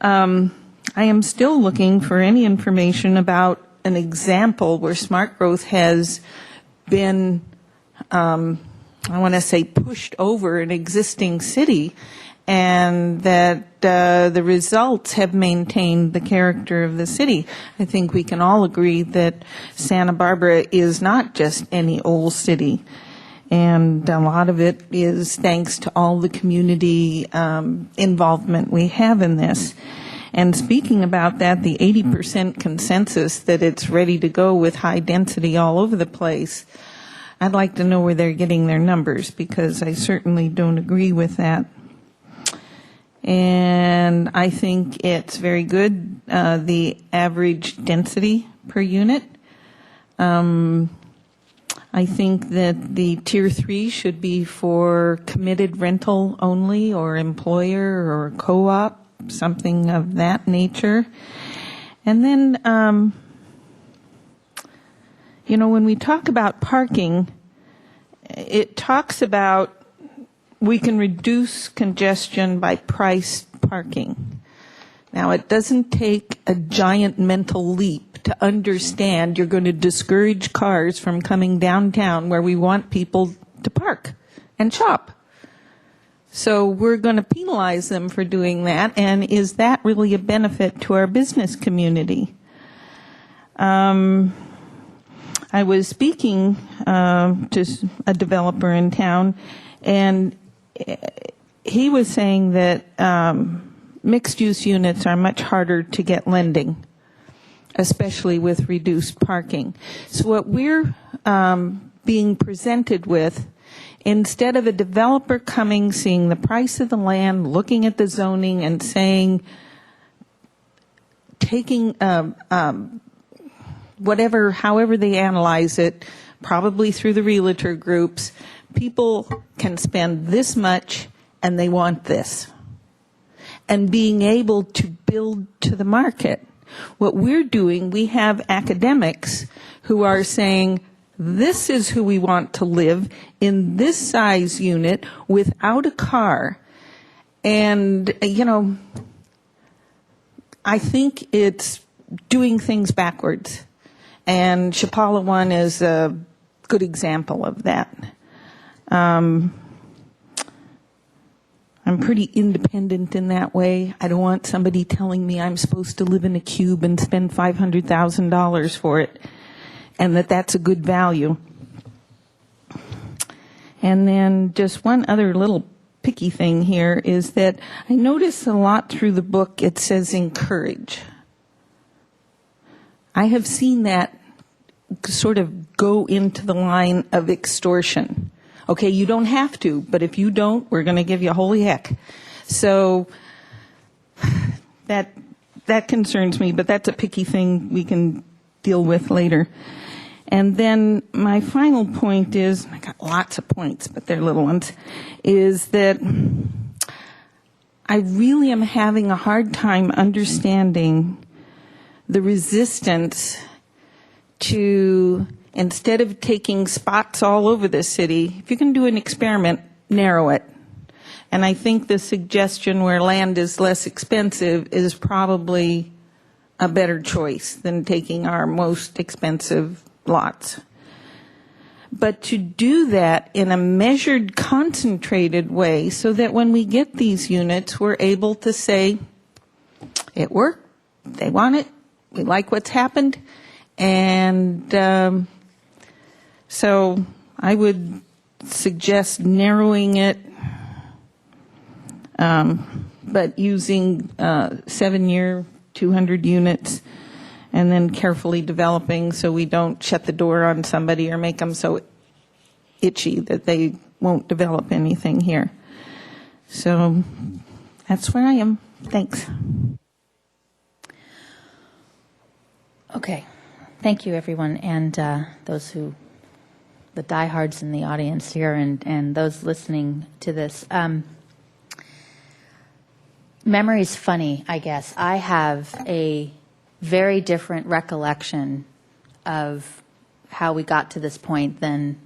I am still looking for any information about an example where smart growth has been, I want to say, pushed over an existing city, and that the results have maintained the character of the city. I think we can all agree that Santa Barbara is not just any old city, and a lot of it is thanks to all the community involvement we have in this. And speaking about that, the 80% consensus that it's ready to go with high density all over the place, I'd like to know where they're getting their numbers, because I certainly don't agree with that. And I think it's very good, the average density per unit. I think that the Tier 3 should be for committed rental only, or employer or co-op, something of that nature. And then, when we talk about parking, it talks about we can reduce congestion by priced parking. Now, it doesn't take a giant mental leap to understand you're going to discourage cars from coming downtown where we want people to park and shop. So we're going to penalize them for doing that, and is that really a benefit to our business community? I was speaking to a developer in town, and he was saying that mixed-use units are much harder to get lending, especially with reduced parking. So what we're being presented with, instead of a developer coming, seeing the price of the land, looking at the zoning and saying, taking however they analyze it, probably through the realtor groups, people can spend this much and they want this. And being able to build to the market. What we're doing, we have academics who are saying, this is who we want to live in this size unit without a car. And, I think it's doing things backwards. And Chapala One is a good example of that. I'm pretty independent in that way. I don't want somebody telling me I'm supposed to live in a cube and spend $500,000 for it, and that's a good value. And then just one other little picky thing here is that I notice a lot through the book it says encourage. I have seen that sort of go into the line of extortion. Okay, you don't have to, but if you don't, we're going to give you holy heck. So that concerns me, but that's a picky thing we can deal with later. And then my final point is, I got lots of points, but they're little ones, is that I really am having a hard time understanding the resistance to, instead of taking spots all over the city, if you can do an experiment, narrow it. And I think the suggestion where land is less expensive is probably a better choice than taking our most expensive lots. But to do that in a measured, concentrated way so that when we get these units, we're able to say, it worked, they want it, we like what's happened. And so I would suggest narrowing it, but using 7-year, 200 units, and then carefully developing so we don't shut the door on somebody or make them so itchy that they won't develop anything here. So that's where I am. Thanks. Okay. Thank you, everyone, and those who, the diehards in the audience here and those listening to this. Memory's funny, I guess. I have a very different recollection of how we got to this point than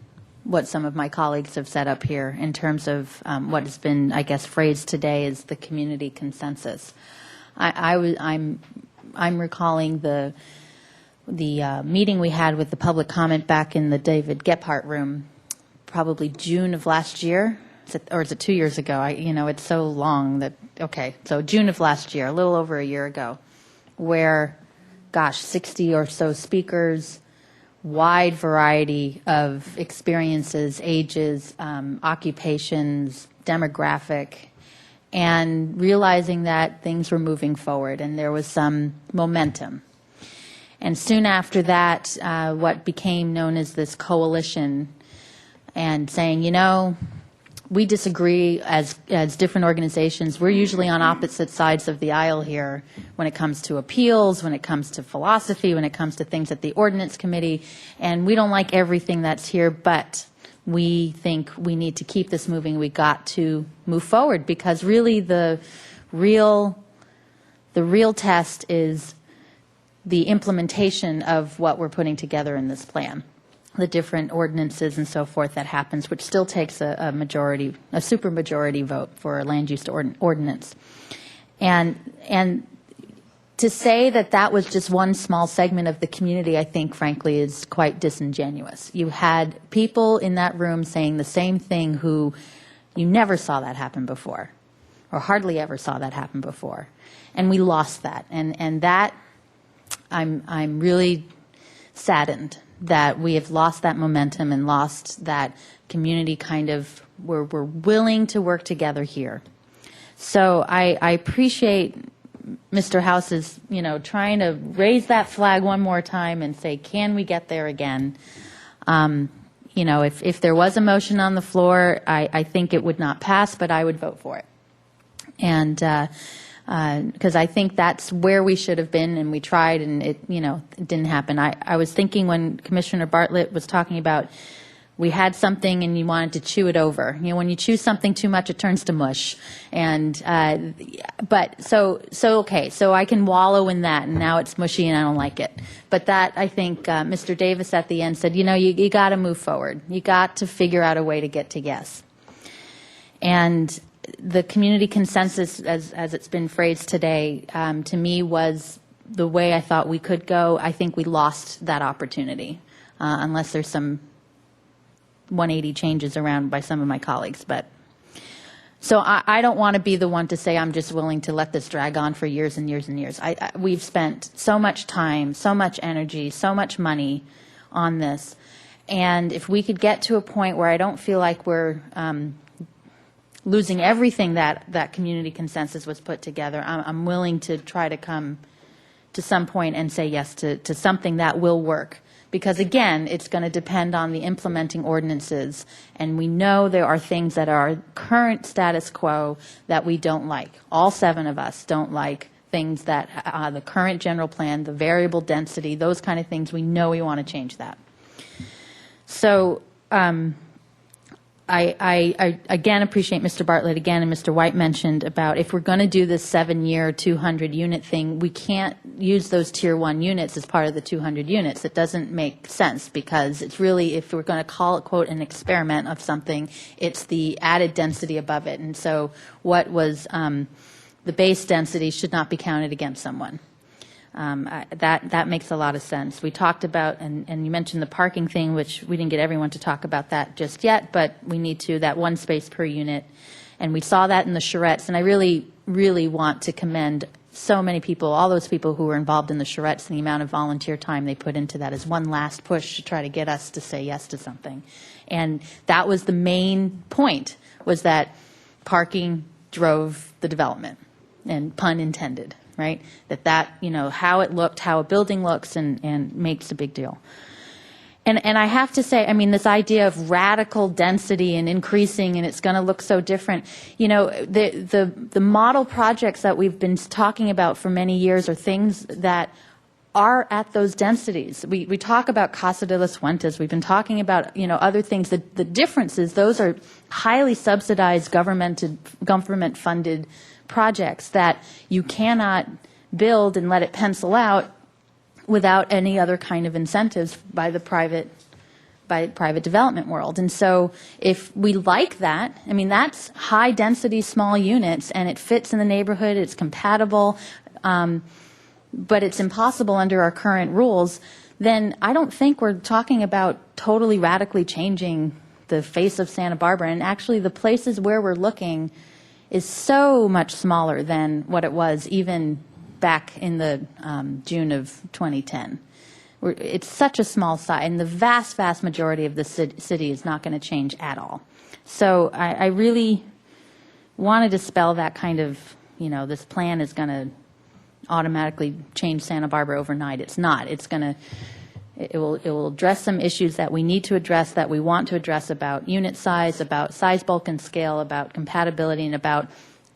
what some of my colleagues have said up here in terms of what has been, I guess, phrased today as the community consensus. I'm recalling the meeting we had with the public comment back in the David Gephardt room, probably June of last year, or is it 2 years ago? It's so long that, okay, so June of last year, a little over a year ago, where, 60 or so speakers, wide variety of experiences, ages, occupations, demographic, and realizing that things were moving forward and there was some momentum. And soon after that, what became known as this coalition, and saying, we disagree as different organizations. We're usually on opposite sides of the aisle here when it comes to appeals, when it comes to philosophy, when it comes to things at the Ordinance Committee, and we don't like everything that's here, but we think we need to keep this moving. We got to move forward, because really the real test is the implementation of what we're putting together in this plan, the different ordinances and so forth that happens, which still takes a majority, a supermajority vote for a land use ordinance. And to say that that was just one small segment of the community, I think, frankly, is quite disingenuous. You had people in that room saying the same thing who you never saw that happen before, or hardly ever saw that happen before. And we lost that. And that, I'm really saddened that we have lost that momentum and lost that community kind of, we're willing to work together here. So I appreciate Mr. House's, trying to raise that flag one more time and say, can we get there again? If there was a motion on the floor, I think it would not pass, but I would vote for it. And because I think that's where we should have been, and we tried, and it didn't happen. I was thinking when Commissioner Bartlett was talking about we had something and you wanted to chew it over. When you chew something too much, it turns to mush. And but so okay, so I can wallow in that, and now it's mushy and I don't like it. But that, I think Mr. Davis at the end said, you got to move forward. You got to figure out a way to get to yes. And the community consensus, as it's been phrased today, to me was the way I thought we could go. I think we lost that opportunity, unless there's some 180 changes around by some of my colleagues. But so I don't want to be the one to say I'm just willing to let this drag on for years and years and years. We've spent so much time, so much energy, so much money on this. And if we could get to a point where I don't feel like we're losing everything that community consensus was put together, I'm willing to try to come to some point and say yes to something that will work. Because again, it's going to depend on the implementing ordinances, and we know there are things that are current status quo that we don't like. All 7 of us don't like things that the current general plan, the variable density, those kind of things, we know we want to change that. So I again appreciate Mr. Bartlett again, and Mr. White mentioned about if we're going to do this 7-year 200 unit thing, we can't use those tier 1 units as part of the 200 units. It doesn't make sense, because it's really, if we're going to call it, quote, an experiment of something, it's the added density above it. And so what was the base density should not be counted against someone. That makes a lot of sense. We talked about, and you mentioned the parking thing, which we didn't get everyone to talk about that just yet, but we need to, that 1 space per unit. And we saw that in the charrettes, and I really, really want to commend so many people, all those people who were involved in the charrettes, and the amount of volunteer time they put into that as one last push to try to get us to say yes to something. And that was the main point, was that parking drove the development, and pun intended. Right? That, you know, how it looked, how a building looks, and makes a big deal. And I have to say, I mean, this idea of radical density and increasing, and it's going to look so different. You know, the model projects that we've been talking about for many years are things that are at those densities. We talk about Casa de las Fuentes. We've been talking about, you know, other things. The difference is those are highly subsidized government-funded projects that you cannot build and let it pencil out without any other kind of incentives by the private development world. And so if we like that, I mean, that's high density small units, and it fits in the neighborhood, it's compatible, but it's impossible under our current rules, then I don't think we're talking about totally radically changing the face of Santa Barbara. And actually the places where we're looking is so much smaller than what it was even back in the June of 2010. It's such a small size, and the vast, vast majority of the city is not going to change at all. So I really want to dispel that kind of, you know, this plan is going to automatically change Santa Barbara overnight. It's not. It's going to, it will address some issues that we need to address, that we want to address, about unit size, about size, bulk, and scale, about compatibility, and about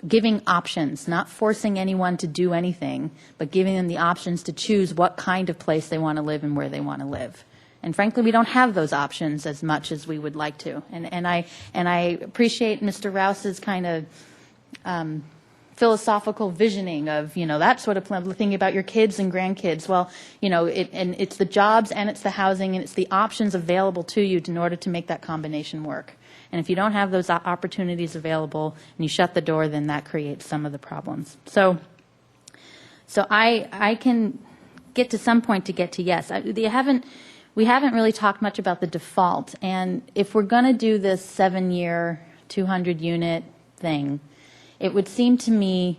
giving options, not forcing anyone to do anything, but giving them the options to choose what kind of place they want to live and where they want to live. And frankly, we don't have those options as much as we would like to. And I appreciate Mr. Rouse's kind of philosophical visioning of, you know, that sort of thinking about your kids and grandkids. Well, you know, and it's the jobs, and it's the housing, and it's the options available to you in order to make that combination work. And if you don't have those opportunities available and you shut the door, then that creates some of the problems. So I can get to some point to get to yes. We haven't really talked much about the default. And if we're going to do this 7-year, 200-unit thing, it would seem to me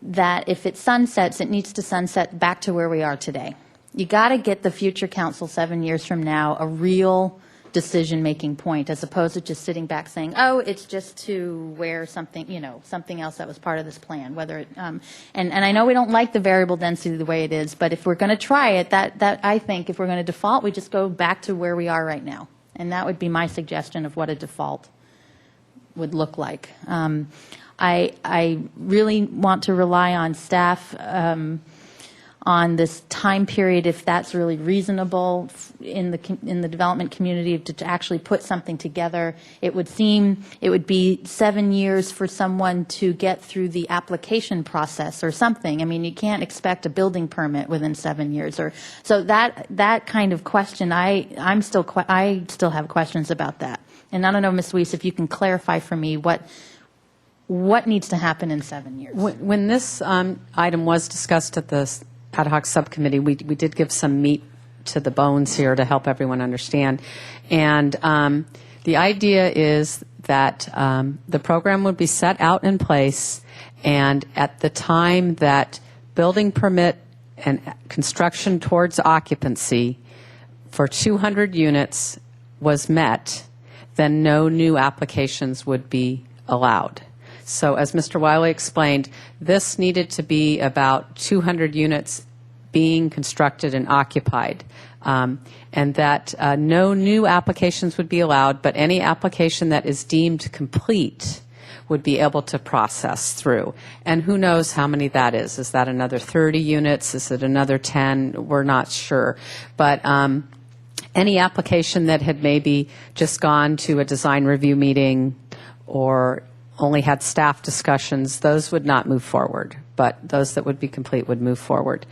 that if it sunsets, it needs to sunset back to where we are today. You got to get the future council 7 years from now a real decision-making point, as opposed to just sitting back saying, oh, it's just to where something, you know, something else that was part of this plan. Whether it, and I know we don't like the variable density the way it is, but if we're going to try it, that I think if we're going to default, we just go back to where we are right now. And that would be my suggestion of what a default would look like. I really want to rely on staff on this time period, if that's really reasonable in the development community to actually put something together. It would seem it would be 7 years for someone to get through the application process or something. I mean, you can't expect a building permit within 7 years, or so that kind of question. I still have questions about that, and I don't know, Ms. Weiss, if you can clarify for me what needs to happen in 7 years. When this item was discussed at the ad hoc subcommittee, we did give some meat to the bones here to help everyone understand. And the idea is that the program would be set out in place, and at the time that building permit and construction towards occupancy for 200 units was met, then no new applications would be allowed. So as Mr. Wiley explained, this needed to be about 200 units being constructed and occupied, and that no new applications would be allowed, but any application that is deemed complete would be able to process through. And who knows how many that is. Is that another 30 units? Is it another 10? We're not sure. But any application that had maybe just gone to a design review meeting or only had staff discussions, those would not move forward. But those that would be complete would move forward.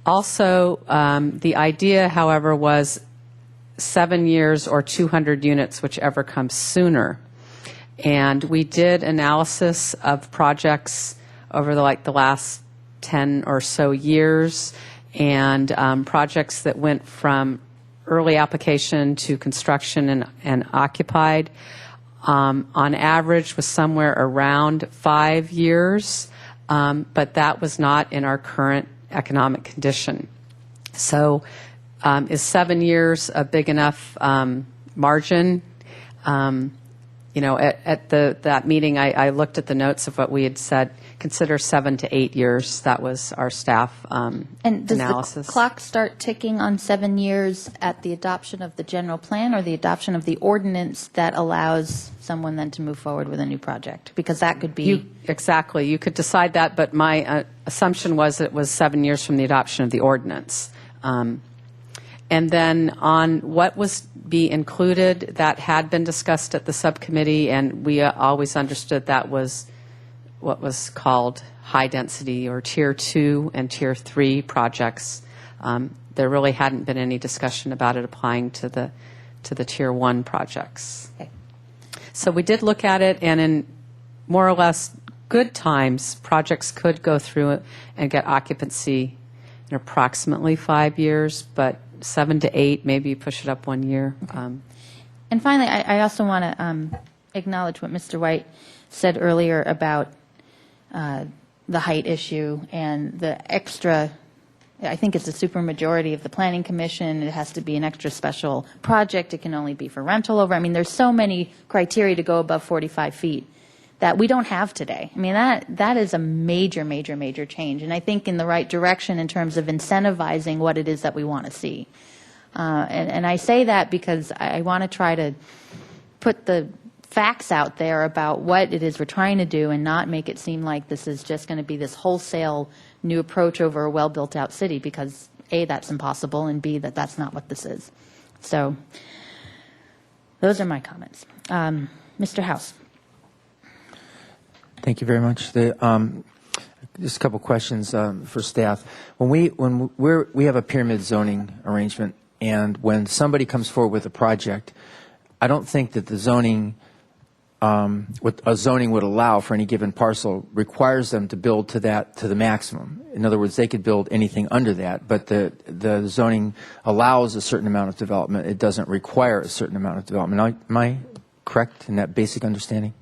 Also, the idea, however, was 7 years or 200 units, whichever comes sooner. And we did analysis of projects over the last 10 or so years, and projects that went from early application to construction and occupied. On average was somewhere around 5 years, but that was not in our current economic condition. So is 7 years a big enough margin? At that meeting, I looked at the notes of what we had said, consider 7 to 8 years. That was our staff And does analysis. the clock start ticking on 7 years at the adoption of the general plan or the adoption of the ordinance that allows someone then to move forward with a new project? Because that could be... Exactly. You could decide that, but my assumption was it was 7 years from the adoption of the ordinance. And then on what was be included, that had been discussed at the subcommittee, and we always understood that was what was called high density or tier 2 and tier 3 projects. There really hadn't been any discussion about it applying to the tier 1 projects. Okay. So we did look at it, and in more or less good times, projects could go through it and get occupancy in approximately 5 years, but 7 to 8, maybe you push it up 1 year. And finally, I also want to acknowledge what Mr. White said earlier about the height issue and the extra, I think it's a supermajority of the Planning Commission. It has to be an extra special project. It can only be for rental over. I mean, there's so many criteria to go above 45 feet that we don't have today. I mean, that is a major, major, major change, and I think in the right direction in terms of incentivizing what it is that we want to see. And I say that because I want to try to put the facts out there about what it is we're trying to do and not make it seem like this is just going to be this wholesale new approach over a well-built-out city, because A, that's impossible, and B, that's not what this is. So those are my comments. Mr. House. Thank you very much. Just a couple questions for staff. When we have a pyramid zoning arrangement, and when somebody comes forward with a project, I don't think that the zoning, what a zoning would allow for any given parcel, requires them to build to the maximum. In other words, they could build anything under that, but the zoning allows a certain amount of development. It doesn't require a certain amount of development. Am I correct in that basic understanding?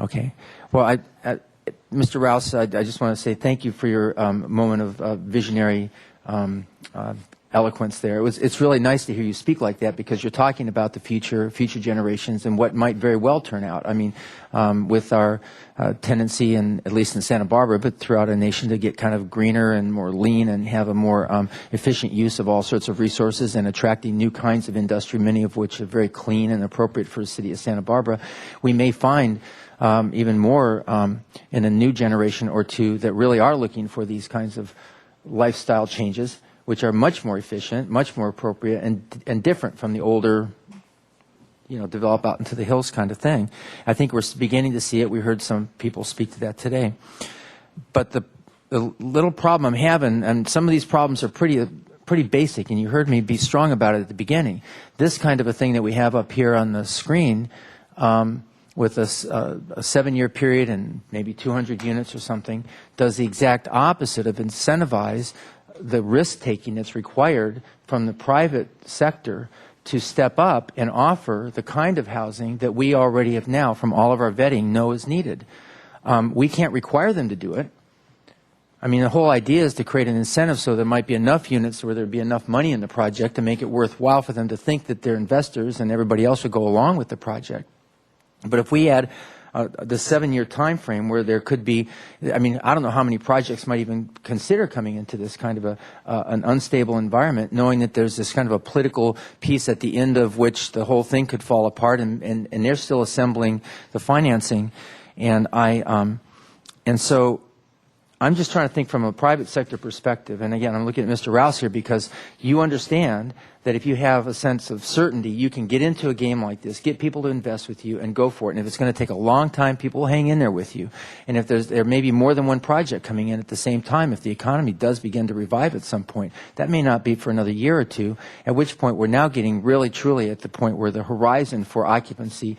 Okay. Well, Mr. Rouse, I just want to say thank you for your moment of visionary eloquence there. It's really nice to hear you speak like that, because you're talking about the future generations and what might very well turn out. I mean, with our tendency, at least in Santa Barbara, but throughout our nation, to get kind of greener and more lean and have a more efficient use of all sorts of resources and attracting new kinds of industry, many of which are very clean and appropriate for the city of Santa Barbara, we may find even more in a new generation or two that really are looking for these kinds of lifestyle changes, which are much more efficient, much more appropriate, and different from the older, develop out into the hills kind of thing. I think we're beginning to see it. We heard some people speak to that today. But the little problem I'm having, and some of these problems are pretty basic, and you heard me be strong about it at the beginning. This kind of a thing that we have up here on the screen, with a 7-year period and maybe 200 units or something, does the exact opposite of incentivize the risk-taking that's required from the private sector to step up and offer the kind of housing that we already have now, from all of our vetting, know is needed. We can't require them to do it. I mean, the whole idea is to create an incentive so there might be enough units where there'd be enough money in the project to make it worthwhile for them to think that they're investors and everybody else would go along with the project. But if we had the 7-year time frame where there could be, I mean, I don't know how many projects might even consider coming into this kind of an unstable environment, knowing that there's this kind of a political piece at the end of which the whole thing could fall apart, and they're still assembling the financing. And so I'm just trying to think from a private sector perspective. And again, I'm looking at Mr. Rouse here because you understand that if you have a sense of certainty, you can get into a game like this, get people to invest with you, and go for it. And if it's going to take a long time, people will hang in there with you. And if there may be more than one project coming in at the same time, if the economy does begin to revive at some point, that may not be for another year or two, at which point we're now getting really, truly at the point where the horizon for occupancy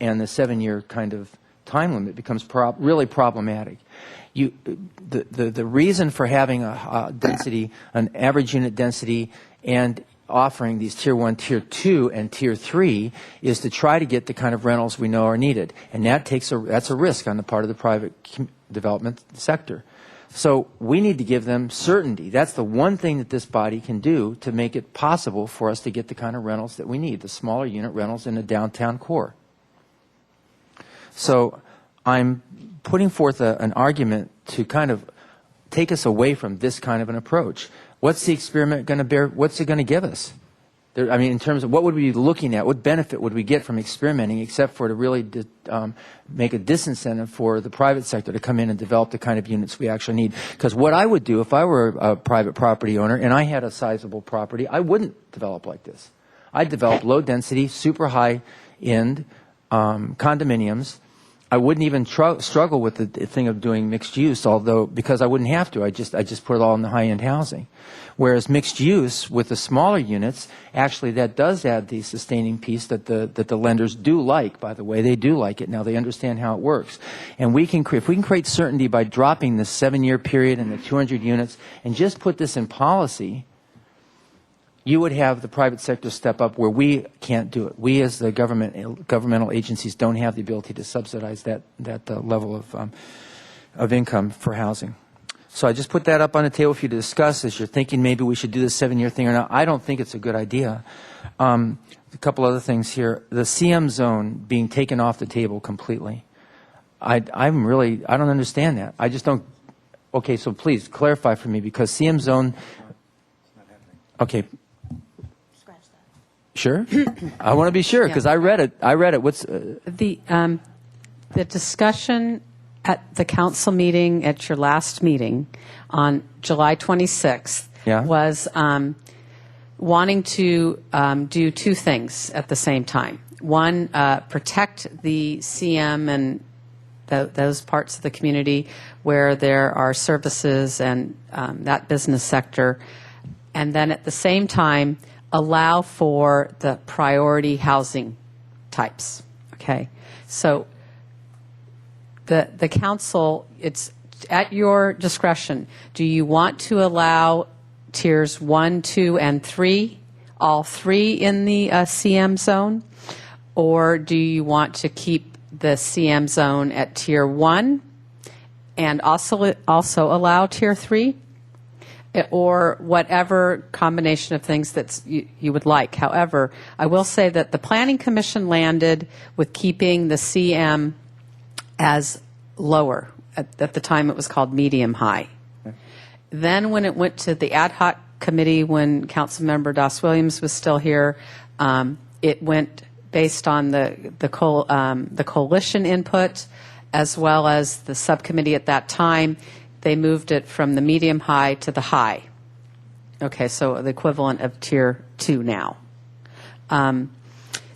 and the 7-year kind of time limit becomes really problematic. The reason for having a density, an average unit density, and offering these Tier 1, Tier 2, and Tier 3 is to try to get the kind of rentals we know are needed. And that's a risk on the part of the private development sector. So we need to give them certainty. That's the one thing that this body can do to make it possible for us to get the kind of rentals that we need, the smaller unit rentals in the downtown core. So I'm putting forth an argument to kind of take us away from this kind of an approach. What's the experiment going to bear? What's it going to give us? I mean, in terms of what would we be looking at? What benefit would we get from experimenting except for to really make a disincentive for the private sector to come in and develop the kind of units we actually need? Because what I would do if I were a private property owner and I had a sizable property, I wouldn't develop like this. I'd develop low density, super high end condominiums. I wouldn't even struggle with the thing of doing mixed use, although because I wouldn't have to. I just put it all in the high-end housing. Whereas mixed use with the smaller units, actually that does add the sustaining piece that the lenders do like. By the way, they do like it. Now they understand how it works. And if we can create certainty by dropping the 7-year period and the 200 units and just put this in policy, you would have the private sector step up where we can't do it. We as the governmental agencies don't have the ability to subsidize that level of income for housing. So I just put that up on the table for you to discuss as you're thinking maybe we should do this 7-year thing or not. I don't think it's a good idea. A couple other things here. The CM zone being taken off the table completely. I don't understand that. I just don't. Okay, so please clarify for me because CM zone. Okay. Sure. I want to be sure because I read it. What's the discussion at the council meeting at your last meeting on July 26th was wanting to do two things at the same time. One, protect the CM and those parts of the community where there are services and that business sector, and then at the same time allow for the priority housing types. Okay, so the council, it's at your discretion. Do you want to allow tiers 1, 2, and 3, all 3 in the CM zone, or do you want to keep the CM zone at tier 1 and also allow tier 3? Or whatever combination of things that you would like. However, I will say that the Planning Commission landed with keeping the CM as lower. At the time it was called medium high. Okay. Then when it went to the ad hoc committee when Councilmember Doss Williams was still here, it went based on the coalition input as well as the subcommittee at that time. They moved it from the medium high to the high. Okay, so the equivalent of tier 2 now. With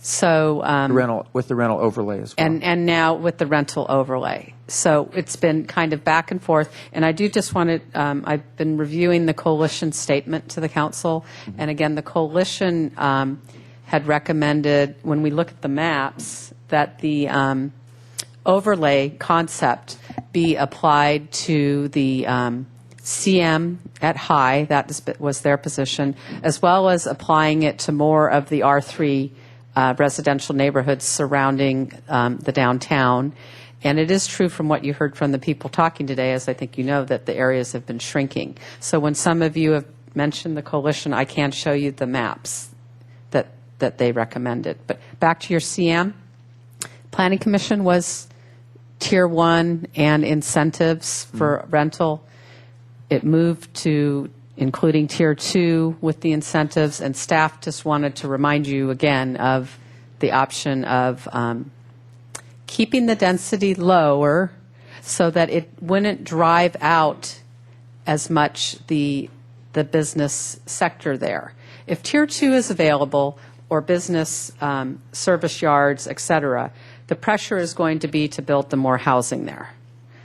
the rental overlay as well. And now with the rental overlay. So it's been kind of back and forth. And I do just want to, I've been reviewing the coalition statement to the council. Mm-hmm. And again, the coalition had recommended, when we look at the maps, that the overlay concept be applied to the CM at high, that was their position, as well as applying it to more of the R3 residential neighborhoods surrounding the downtown. And it is true from what you heard from the people talking today, as I think you know, that the areas have been shrinking. So when some of you have mentioned the coalition, I can show you the maps that they recommended. But back to your CM, Planning Commission was Tier 1 and incentives for rental. It moved to including Tier 2 with the incentives, and staff just wanted to remind you again of the option of keeping the density lower so that it wouldn't drive out as much the business sector there. If Tier 2 is available, or business service yards, et cetera, the pressure is going to be to build the more housing there.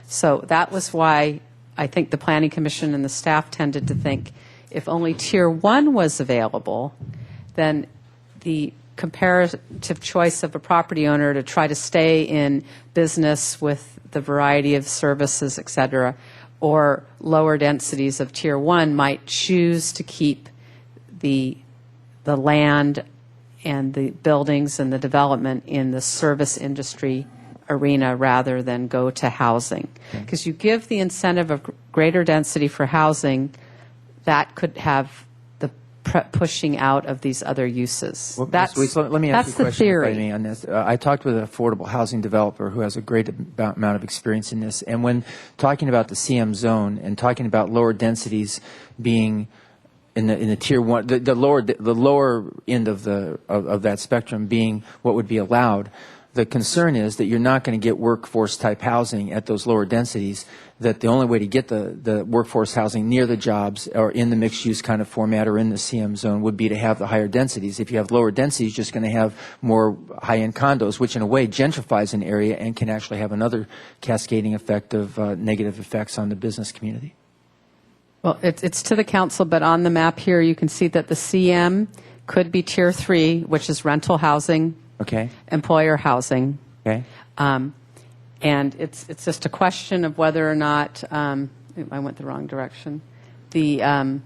So that was why I think the Planning Commission and the staff tended to think if only Tier 1 was available, then the comparative choice of a property owner to try to stay in business with the variety of services, et cetera, or lower densities of Tier 1 might choose to keep the land and the buildings and the development in the service industry arena rather than go to housing. Because you give the incentive of greater density for housing, that could have the pushing out of these other uses. Well, that's Ms. Weiss, let me ask you a the question, theory. if I may, on this. I talked with an affordable housing developer who has a great amount of experience in this, and when talking about the CM zone and talking about lower densities being in the Tier 1, the lower end of that spectrum being what would be allowed, the concern is that you're not going to get workforce type housing at those lower densities, that the only way to get the workforce housing near the jobs or in the mixed use kind of format or in the CM zone would be to have the higher densities. If you have lower densities, you're just going to have more high-end condos, which in a way gentrifies an area and can actually have another cascading effect of negative effects on the business community. Well, it's to the council, but on the map here, you can see that the CM could be Tier 3, which is rental housing, okay, employer housing. Okay. And it's just a question of whether or not, I went the wrong direction. I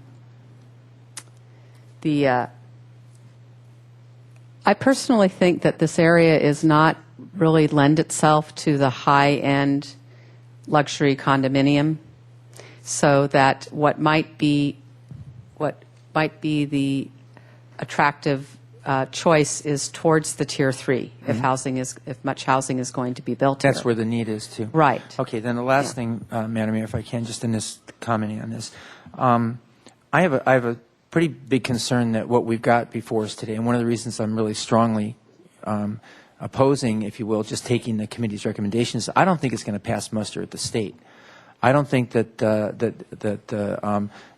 personally think that this area is not really lend itself to the high-end luxury condominium, so that what might be the attractive choice is towards the Tier 3 if much housing is going to be built That's here. where the need is too. Right. Okay, then the last thing, Madam Mayor, if I can, just in this commenting on this, I have a pretty big concern that what we've got before us today, and one of the reasons I'm really strongly opposing, if you will, just taking the committee's recommendations, I don't think it's going to pass muster at the state. I don't think that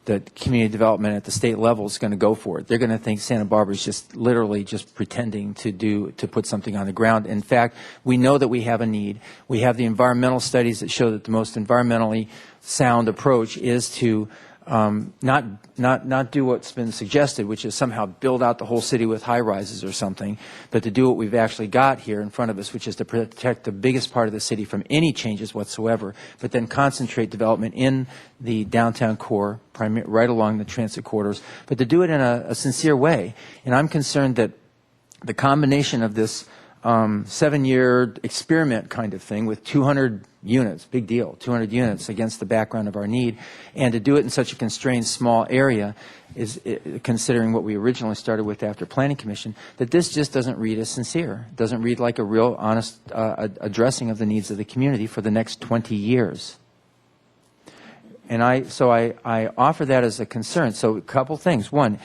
that community development at the state level is going to go for it. They're going to think Santa Barbara is just literally just pretending to put something on the ground. In fact, we know that we have a need. We have the environmental studies that show that the most environmentally sound approach is to not do what's been suggested, which is somehow build out the whole city with high rises or something, but to do what we've actually got here in front of us, which is to protect the biggest part of the city from any changes whatsoever, but then concentrate development in the downtown core, right along the transit corridors, but to do it in a sincere way. And I'm concerned that the combination of this 7-year experiment kind of thing with 200 units, big deal, 200 units against the background of our need, and to do it in such a constrained small area is, considering what we originally started with after Planning Commission, that this just doesn't read as sincere. It doesn't read like a real honest addressing of the needs of the community for the next 20 years. And I offer that as a concern. So a couple things. One,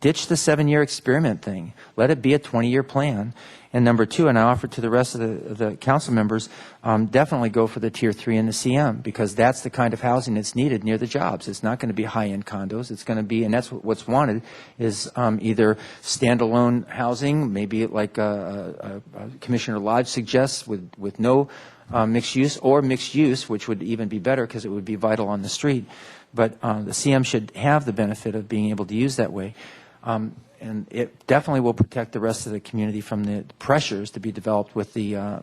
ditch the 7-year experiment thing. Let it be a 20-year plan. And number two, and I offer to the rest of the council members, definitely go for the Tier 3 and the CM, because that's the kind of housing that's needed near the jobs. It's not going to be high-end condos. It's going to be, and that's what's wanted, is either standalone housing, maybe like Commissioner Lodge suggests, with no mixed use, or mixed use, which would even be better because it would be vital on the street. But the CM should have the benefit of being able to use that way. And it definitely will protect the rest of the community from the pressures to be developed with the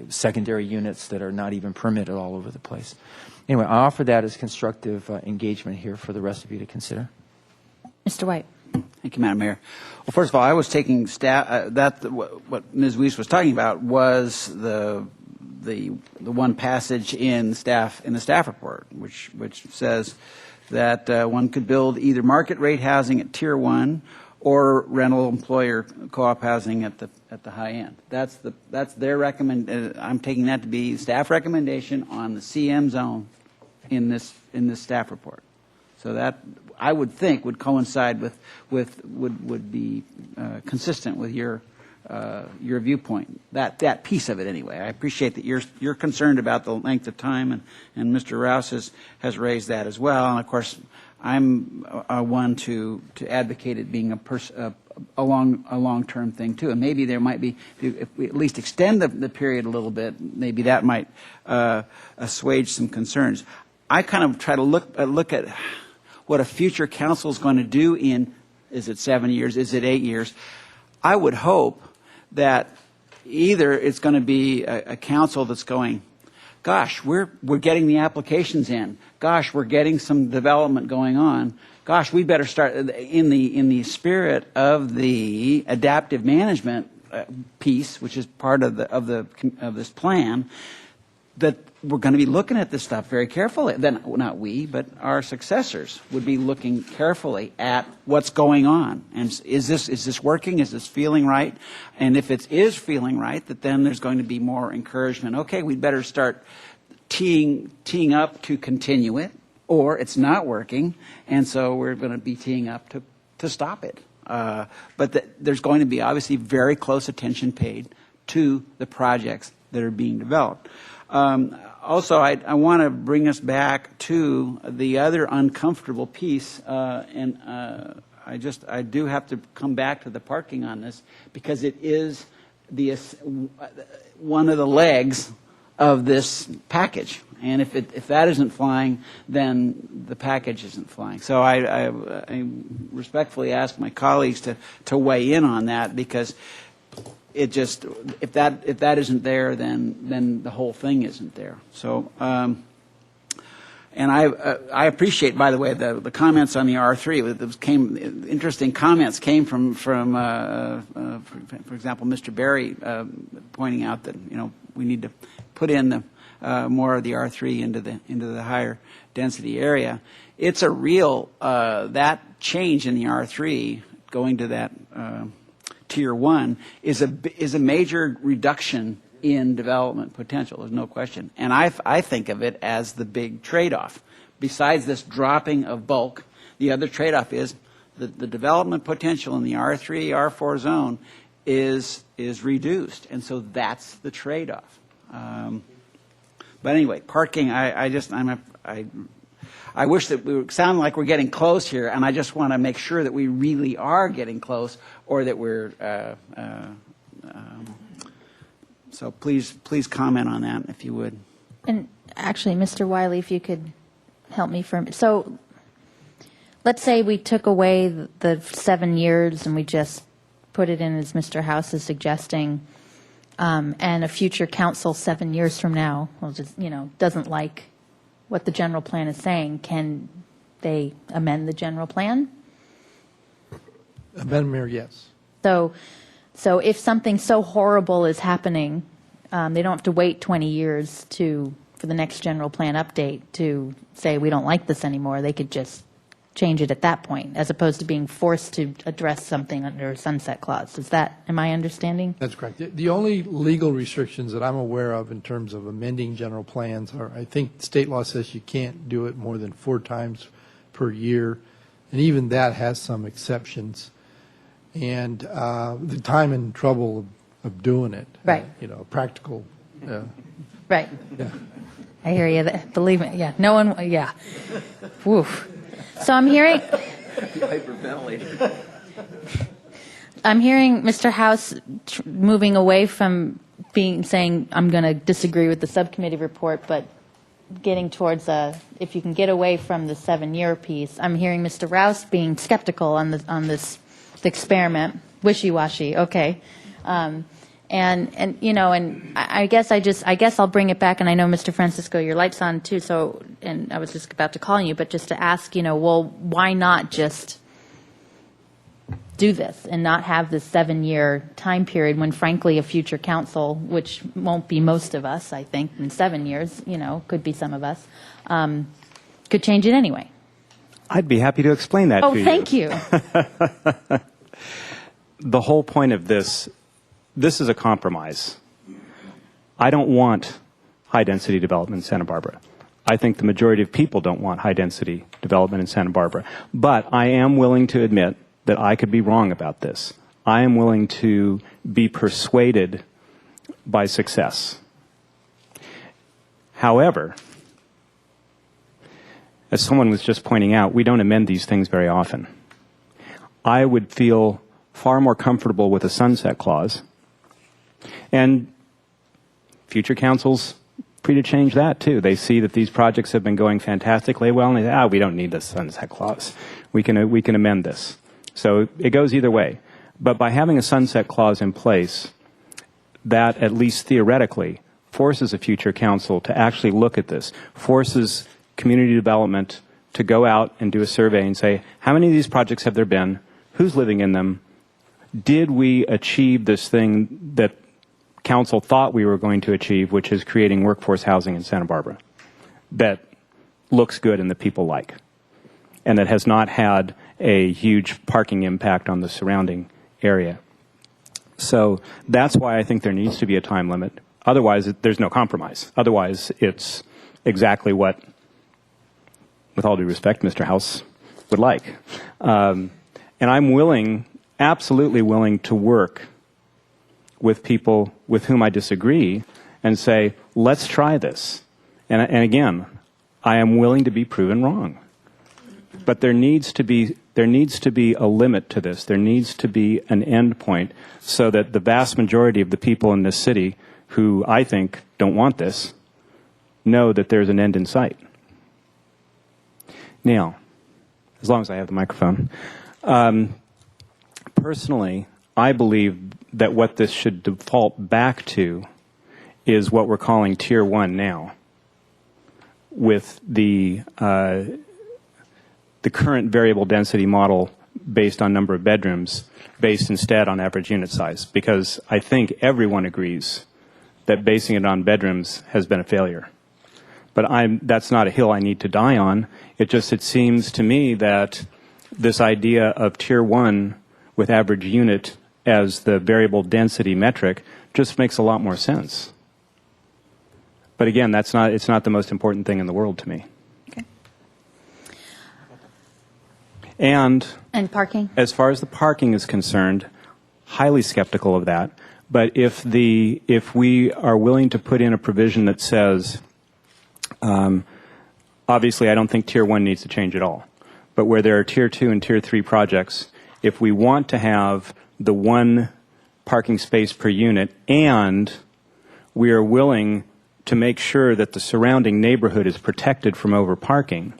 secondary units that are not even permitted all over the place. Anyway, I offer that as constructive engagement here for the rest of you to consider. Mr. White. Thank you, Madam Mayor. Well, first of all, I was taking what Ms. Weiss was talking about was the one passage in the staff report, which says that one could build either market rate housing at Tier 1 or rental employer co-op housing at the high end. That's their recommend. I'm taking that to be staff recommendation on the CM zone in this staff report. So that I would think would coincide would be consistent with your viewpoint. That piece of it anyway. I appreciate that you're concerned about the length of time, and Mr. Rouse has raised that as well. And of course, I'm one to advocate it being a long-term thing too. And maybe there might be, if we at least extend the period a little bit, maybe that might assuage some concerns. I kind of try to look at what a future council is going to do in, is it 7 years, is it 8 years? I would hope that either it's going to be a council that's going, gosh, we're getting the applications in. Gosh, we're getting some development going on. Gosh, we better start in the spirit of the adaptive management piece, which is part of this plan. That we're going to be looking at this stuff very carefully. Then, not we, but our successors would be looking carefully at what's going on. And is this working? Is this feeling right? And if it is feeling right, that then there's going to be more encouragement. Okay, we'd better start teeing up to continue it, or it's not working, and so we're going to be teeing up to stop it. But there's going to be obviously very close attention paid to the projects that are being developed. Also, I want to bring us back to the other uncomfortable piece, and I do have to come back to the parking on this because it is one of the legs of this package, and if that isn't flying, then the package isn't flying. So I respectfully ask my colleagues to weigh in on that because. It just if that isn't there, then the whole thing isn't there. So, and I appreciate, by the way, the comments on the R3. Interesting comments came from for example, Mr. Berry pointing out that we need to put in more of the R3 into the higher density area. It's a real that change in the R3 going to that. Tier 1 is a major reduction in development potential. There's no question, and I think of it as the big trade-off. Besides this dropping of bulk, the other trade-off is the development potential in the R3, R4 zone is reduced, and so that's the trade-off. But anyway, parking. I wish that we sound like we're getting close here, and I just want to make sure that we really are getting close, or that we're. So please comment on that if you would. And actually, Mr. Wiley, if you could help me for a minute. So let's say we took away the 7 years and we just put it in as Mr. House is suggesting, and a future council 7 years from now will just doesn't like what the general plan is saying. Can they amend the general plan? Madam Mayor, yes. So if something so horrible is happening, they don't have to wait 20 years for the next general plan update to say we don't like this anymore. They could just change it at that point, as opposed to being forced to address something under a sunset clause. Am I understanding? That's correct. The only legal restrictions that I'm aware of in terms of amending general plans are, I think state law says you can't do it more than 4 times per year, and even that has some exceptions. And the time and trouble of doing it, right? Practical. Right. Yeah. I hear you. Believe me. Yeah. No one. Yeah. Woof. So I'm hearing. I'm hearing Mr. House moving away from saying I'm going to disagree with the subcommittee report, but getting towards if you can get away from the 7-year piece. I'm hearing Mr. Rouse being skeptical on this experiment, wishy-washy. Okay. And I guess I'll bring it back, and I know, Mr. Francisco, your light's on too, so, and I was just about to call you, but just to ask, well, why not just do this and not have this 7-year time period when, frankly, a future council, which won't be most of us, I think, in 7 years, could be some of us, could change it anyway. I'd be happy to explain that to you. Oh, thank you. the whole point of this is a compromise. I don't want high-density development in Santa Barbara. I think the majority of people don't want high-density development in Santa Barbara. But I am willing to admit that I could be wrong about this. I am willing to be persuaded by success. However, as someone was just pointing out, we don't amend these things very often. I would feel far more comfortable with a sunset clause, and future councils free to change that too. They see that these projects have been going fantastically well, and they say, we don't need this sunset clause. We can amend this. So it goes either way. But by having a sunset clause in place, that at least theoretically forces a future council to actually look at this, forces community development to go out and do a survey and say, how many of these projects have there been? Who's living in them? Did we achieve this thing that council thought we were going to achieve, which is creating workforce housing in Santa Barbara that looks good and that people like, and that has not had a huge parking impact on the surrounding area? So that's why I think there needs to be a time limit. Otherwise, there's no compromise. Otherwise, it's exactly what, with all due respect, Mr. House would like. And I'm willing, absolutely willing, to work with people with whom I disagree and say, let's try this. And again, I am willing to be proven wrong. But there needs to be a limit to this. There needs to be an end point so that the vast majority of the people in this city who I think don't want this know that there's an end in sight. Now, as long as I have the microphone, personally, I believe that what this should default back to is what we're calling Tier 1 now, with the current variable density model based on number of bedrooms, based instead on average unit size, because I think everyone agrees that basing it on bedrooms has been a failure. But that's not a hill I need to die on. It seems to me that this idea of Tier 1 with average unit as the variable density metric just makes a lot more sense. But again, it's not the most important thing in the world to me. Okay. And parking? As far as the parking is concerned, highly skeptical of that. But if we are willing to put in a provision that says, obviously I don't think Tier 1 needs to change at all, but where there are Tier 2 and Tier 3 projects, if we want to have the one parking space per unit and we are willing to make sure that the surrounding neighborhood is protected from overparking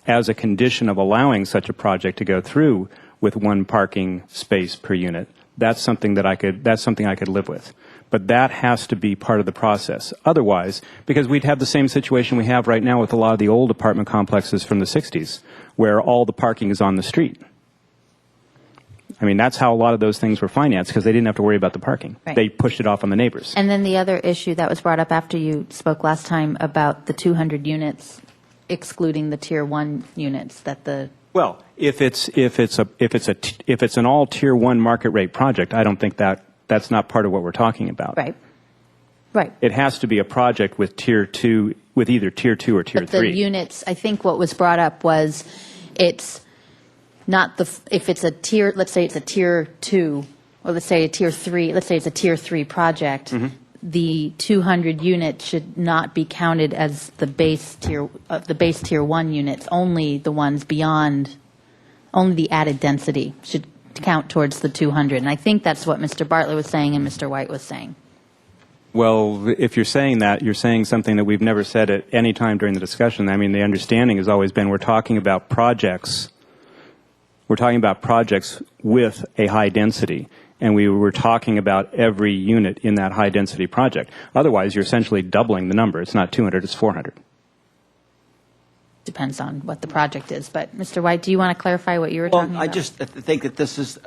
as a condition of allowing such a project to go through with one parking space per unit, that's something I could live with. But that has to be part of the process. Otherwise, because we'd have the same situation we have right now with a lot of the old apartment complexes from the 60s, where all the parking is on the street. I mean, that's how a lot of those things were financed, because they didn't have to worry about the parking. Right. They pushed it off on the neighbors. And then the other issue that was brought up after you spoke last time about the 200 units excluding the Tier 1 units that the... Well, if it's an all Tier 1 market rate project, I don't think that's not part of what we're talking about. Right. Right. It has to be a project with Tier 2, with either Tier 2 or Tier 3. But the units, I think what was brought up was it's not if it's a tier, let's say it's a Tier 2, or let's say a Tier 3, let's say it's a Tier 3 project, the 200 units should not be counted as the base Tier 1 units, only the ones beyond, only the added density should count towards the 200. And I think that's what Mr. Bartlett was saying and Mr. White was saying. Well, if you're saying that, you're saying something that we've never said at any time during the discussion. I mean, the understanding has always been we're talking about projects. We're talking about projects with a high density, and we were talking about every unit in that high density project. Otherwise, you're essentially doubling the number. It's not 200, it's 400. Depends on what the project is. But Mr. White, do you want to clarify what you were talking about? I just think that this is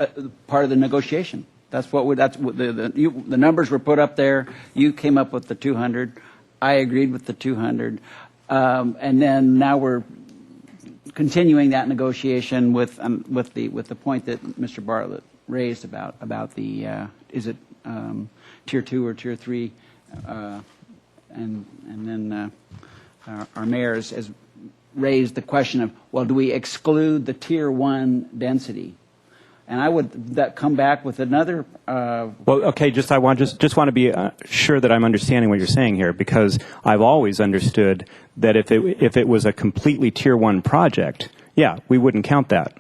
part of the negotiation. That's what the numbers were put up there. You came up with the 200. I agreed with the 200. And then now we're continuing that negotiation with the point that Mr. Bartlett raised about the, is it Tier 2 or Tier 3? And then our mayor has raised the question of, well, do we exclude the Tier 1 density? And I would come back with another. Well, okay. I want to be sure that I'm understanding what you're saying here, because I've always understood that if it was a completely Tier 1 project, yeah, we wouldn't count that.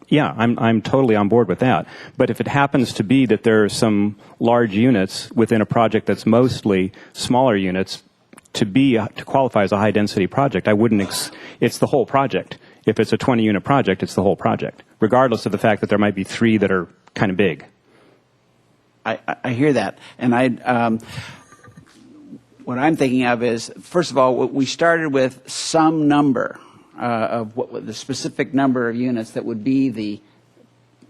Yeah, I'm totally on board with that. But if it happens to be that there are some large units within a project that's mostly smaller units, to qualify as a high density project, I wouldn't. It's the whole project. If it's a 20-unit project, it's the whole project, regardless of the fact that there might be 3 that are kind of big. I hear that. And what I'm thinking of is, first of all, we started with some number of what the specific number of units that would be the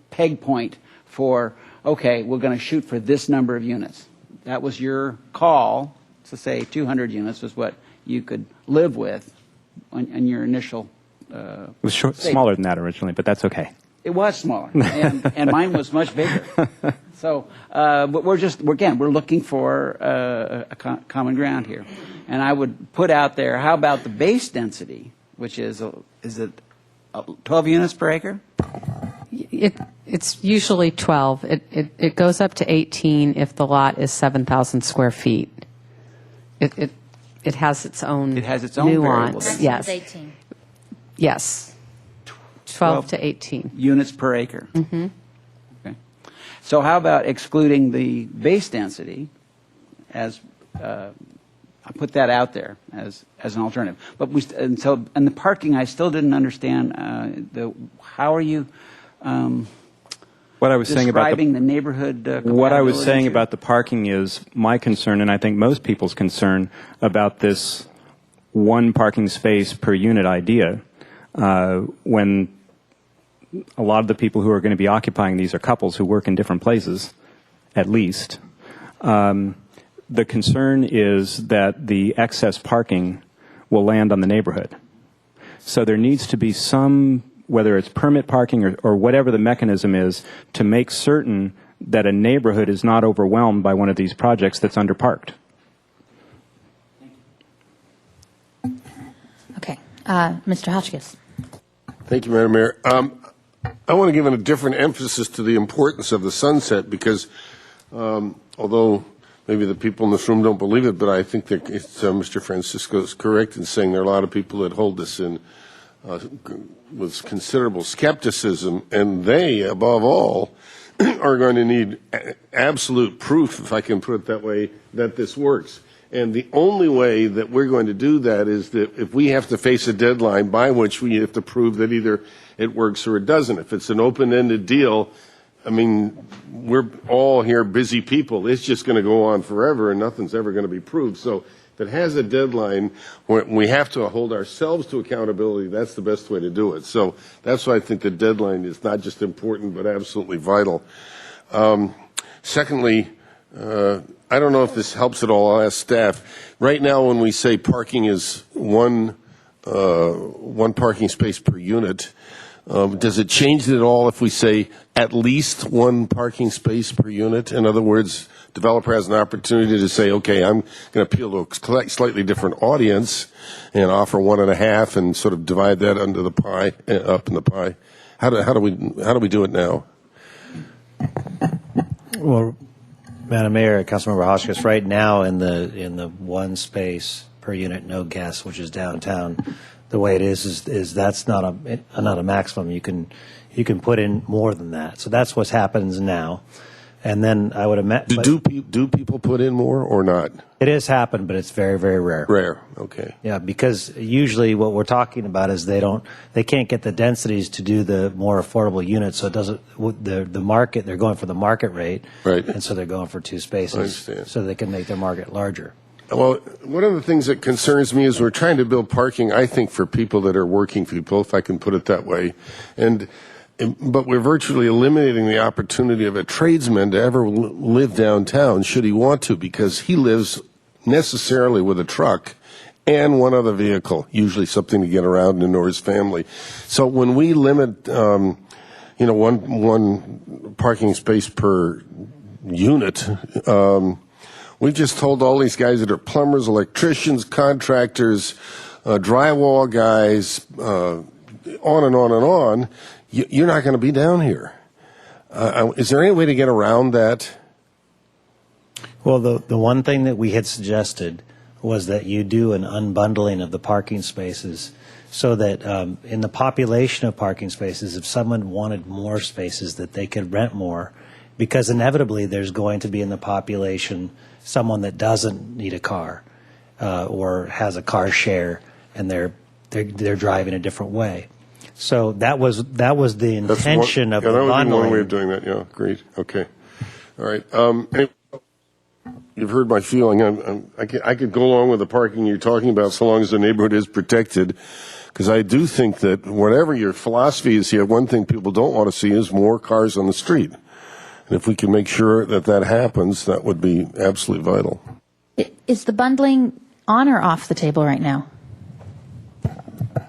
peg point for, okay, we're going to shoot for this number of units. That was your call to say 200 units was what you could live with on your initial. It was smaller than that originally, but that's okay. It was smaller, and mine was much bigger. So, but we're looking for a common ground here, and I would put out there, how about the base density, which is it 12 units per acre? It's usually 12. It goes up to 18 if the lot is 7,000 square feet. It has its own. It has its own nuance. variables. Yes. 18. Yes. 12 to 18 units per acre. Mm-hmm. Okay. So how about excluding the base density as I put that out there as an alternative. But and the parking, I still didn't understand how are you what I was saying about describing the neighborhood what I was saying here? about the parking is my concern, and I think most people's concern about this one parking space per unit idea, when a lot of the people who are going to be occupying these are couples who work in different places, at least. The concern is that the excess parking will land on the neighborhood. So there needs to be some, whether it's permit parking or whatever the mechanism is, to make certain that a neighborhood is not overwhelmed by one of these projects that's underparked. Okay. Mr. Hotchkiss. Thank you, Madam Mayor. I want to give a different emphasis to the importance of the sunset because although maybe the people in this room don't believe it, but I think that Mr. Francisco is correct in saying there are a lot of people that hold this in with considerable skepticism, and they, above all, are going to need absolute proof, if I can put it that way, that this works. And the only way that we're going to do that is that if we have to face a deadline by which we have to prove that either it works or it doesn't. If it's an open-ended deal, I mean, we're all here busy people. It's just going to go on forever and nothing's ever going to be proved. So if it has a deadline, we have to hold ourselves to accountability. That's the best way to do it. So that's why I think the deadline is not just important but absolutely vital. Secondly, I don't know if this helps at all. I'll ask staff. Right now, when we say parking is one parking space per unit, does it change it at all if we say at least one parking space per unit? In other words, developer has an opportunity to say, okay, I'm going to appeal to a slightly different audience and offer 1.5 and sort of divide that under the pie, up in the pie. How do we do it now? Well, Madam Mayor, Councilmember Hotchkiss, right now in the one space per unit, no guests, which is downtown, the way it is that's not a maximum. You can put in more than that. So that's what happens now. And then I would imagine. Do people put in more or not? It has happened, but it's very, very rare. Rare, okay. Yeah, because usually what we're talking about is they can't get the densities to do the more affordable units. So it doesn't. The market, they're going for the market rate, right? And so they're going for 2 spaces, so they can make their market larger. Well, one of the things that concerns me is we're trying to build parking, I think, for people that are working people, if I can put it that way. But we're virtually eliminating the opportunity of a tradesman to ever live downtown, should he want to, because he lives necessarily with a truck and one other vehicle, usually something to get around and or his family. So when we limit one parking space per unit. We just told all these guys that are plumbers, electricians, contractors, drywall guys, on and on and on, you're not going to be down here. Is there any way to get around that? Well, the one thing that we had suggested was that you do an unbundling of the parking spaces so that in the population of parking spaces, if someone wanted more spaces, that they could rent more, because inevitably there's going to be in the population someone that doesn't need a car or has a car share and they're driving a different way. So that was the intention of the that would be bundling. one way of doing that. Yeah, agreed. Okay, all right. Anyway, you've heard my feeling. I could go along with the parking you're talking about, so long as the neighborhood is protected. Because I do think that whatever your philosophy is here, one thing people don't want to see is more cars on the street. And if we can make sure that that happens, that would be absolutely vital. Is the bundling on or off the table right now?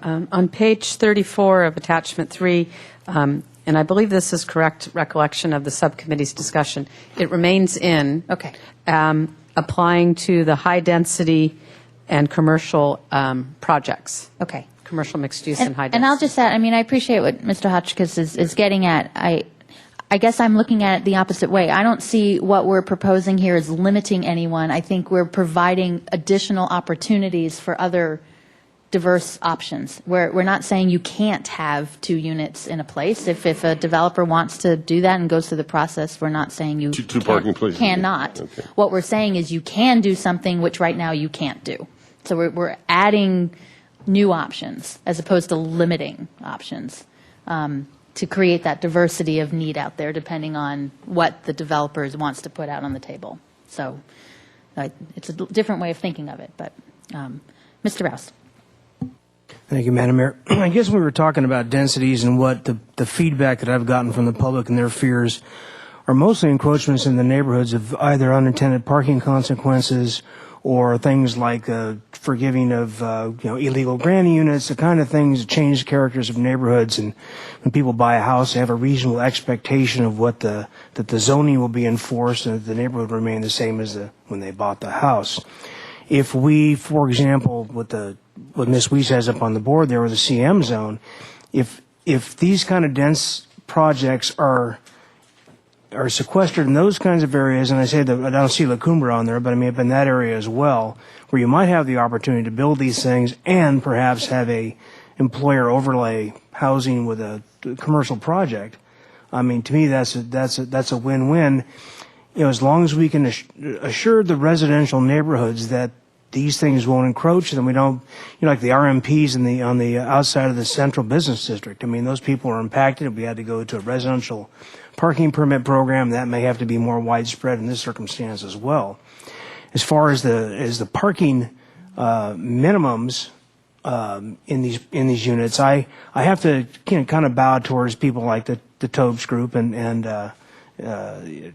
On page 34 of attachment 3, and I believe this is correct recollection of the subcommittee's discussion, it remains in. Okay. Applying to the high density and commercial projects. Okay. Commercial mixed use and high density. And I'll just add, I appreciate what Mr. Hotchkiss is getting at. I guess I'm looking at it the opposite way. I don't see what we're proposing here as limiting anyone. I think we're providing additional opportunities for other diverse options. We're not saying you can't have 2 units in a place. If a developer wants to do that and goes through the process, we're not saying you Two parking places. cannot. Okay. What we're saying is you can do something which right now you can't do. So we're adding new options as opposed to limiting options to create that diversity of need out there depending on what the developer wants to put out on the table. So it's a different way of thinking of it. But Mr. Rouse. Thank you, Madam Mayor. I guess we were talking about densities and what the feedback that I've gotten from the public and their fears are mostly encroachments in the neighborhoods of either unintended parking consequences or things like forgiving of illegal granny units, the kind of things that change the characters of neighborhoods. And when people buy a house, they have a reasonable expectation of what that the zoning will be enforced and that the neighborhood will remain the same as when they bought the house. If we, for example, what Ms. Weiss has up on the board there with the CM zone, if these kind of dense projects are sequestered in those kinds of areas, and I say that I don't see La Cumbre on there, but I mean in that area as well, where you might have the opportunity to build these things and perhaps have a employer overlay housing with a commercial project. I mean, to me, that's a win-win. As long as we can assure the residential neighborhoods that these things won't encroach, then we don't, like the RMPs on the outside of the central business district. I mean, those people are impacted. If we had to go to a residential parking permit program, that may have to be more widespread in this circumstance as well. As far as the parking minimums in these units, I have to kind of bow towards people like the Tobes Group and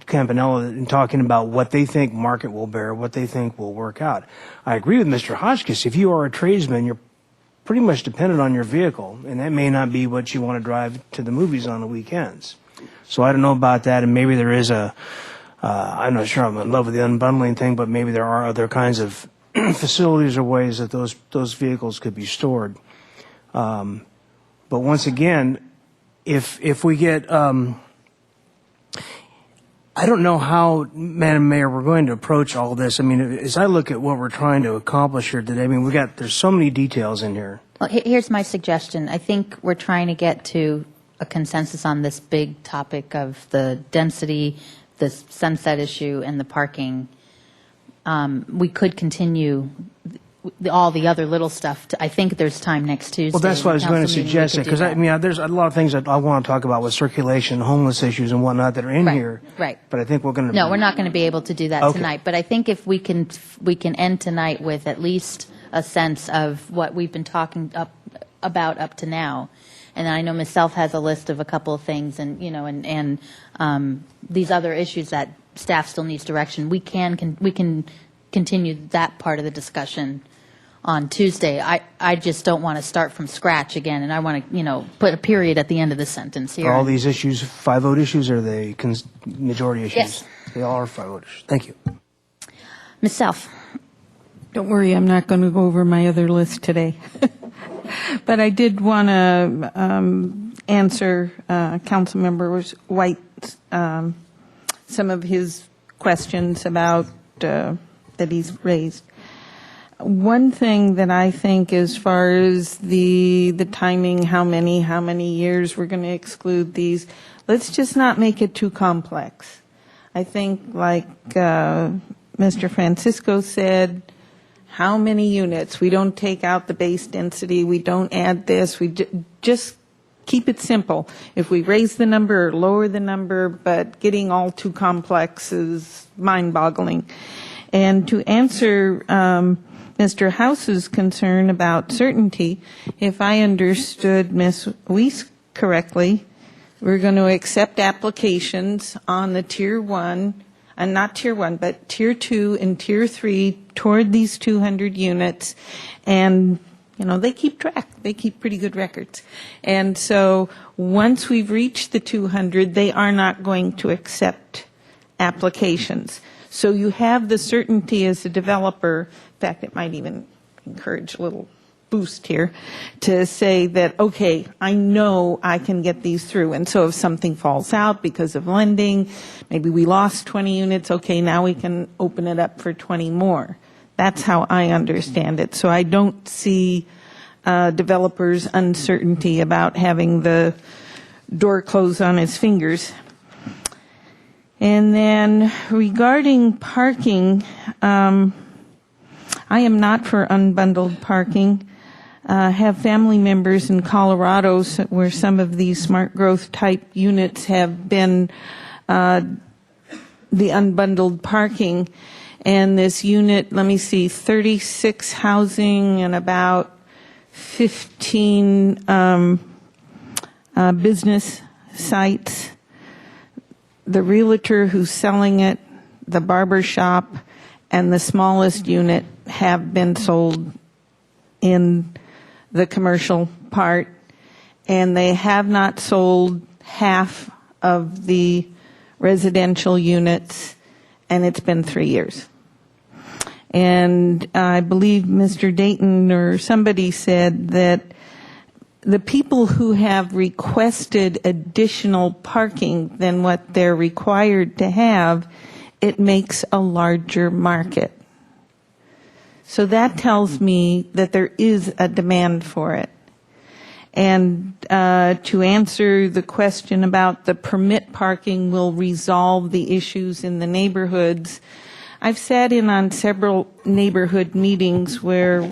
Campanella in talking about what they think market will bear, what they think will work out. I agree with Mr. Hotchkiss. If you are a tradesman, you're pretty much dependent on your vehicle, and that may not be what you want to drive to the movies on the weekends. So I don't know about that, and maybe there is I'm not sure I'm in love with the unbundling thing, but maybe there are other kinds of facilities or ways that those vehicles could be stored. But once again, if we get I don't know how, Madam Mayor, we're going to approach all this. I mean, as I look at what we're trying to accomplish here today, I mean, there's so many details in here. Well, here's my suggestion. I think we're trying to get to a consensus on this big topic of the density, the sunset issue, and the parking. We could continue all the other little stuff. I think there's time next Tuesday. Well, that's what I was going to Council meeting, suggest, we could do because I that. mean, there's a lot of things that I want to talk about with circulation, homeless issues, and whatnot that are in here. Right. But I think we're going to. No, we're not going to be able to do that Okay. tonight. But I think if we can end tonight with at least a sense of what we've been talking about up to now. And I know Ms. Self has a list of a couple of things, and these other issues that staff still needs direction. We can continue that part of the discussion on Tuesday. I just don't want to start from scratch again, and I want to, put a period at the end of the sentence here. Are all these issues 5-vote issues, or are they majority issues? Yes. They all are 5-vote issues. Thank you. Ms. Self. Don't worry, I'm not going to go over my other list today. But I did want to answer Councilmember White's some of his questions about that he's raised. One thing that I think, as far as the timing, how many years we're going to exclude these, let's just not make it too complex. I think, like Mr. Francisco said, how many units? We don't take out the base density. We don't add this. We just keep it simple. If we raise the number or lower the number, but getting all too complex is mind-boggling. And to answer Mr. House's concern about certainty, if I understood Ms. Weiss correctly, we're going to accept applications on the Tier 1, and not Tier 1, but Tier 2 and Tier 3 toward these 200 units, and they keep track. They keep pretty good records. And so once we've reached the 200, they are not going to accept applications. So you have the certainty as a developer. In fact, it might even encourage a little boost here to say that, okay, I know I can get these through. And so if something falls out because of lending, maybe we lost 20 units, okay, now we can open it up for 20 more. That's how I understand it. So I don't see developers' uncertainty about having the door closed on his fingers. And then regarding parking, I am not for unbundled parking. Have family members in Colorado where some of these smart growth type units have been the unbundled parking. And this unit, 36 housing and about 15 business sites. The realtor who's selling it, the barber shop, and the smallest unit have been sold in the commercial part, and they have not sold half of the residential units, and it's been 3 years. And I believe Mr. Dayton or somebody said that the people who have requested additional parking than what they're required to have, it makes a larger market. So that tells me that there is a demand for it. And to answer the question about the permit parking will resolve the issues in the neighborhoods, I've sat in on several neighborhood meetings where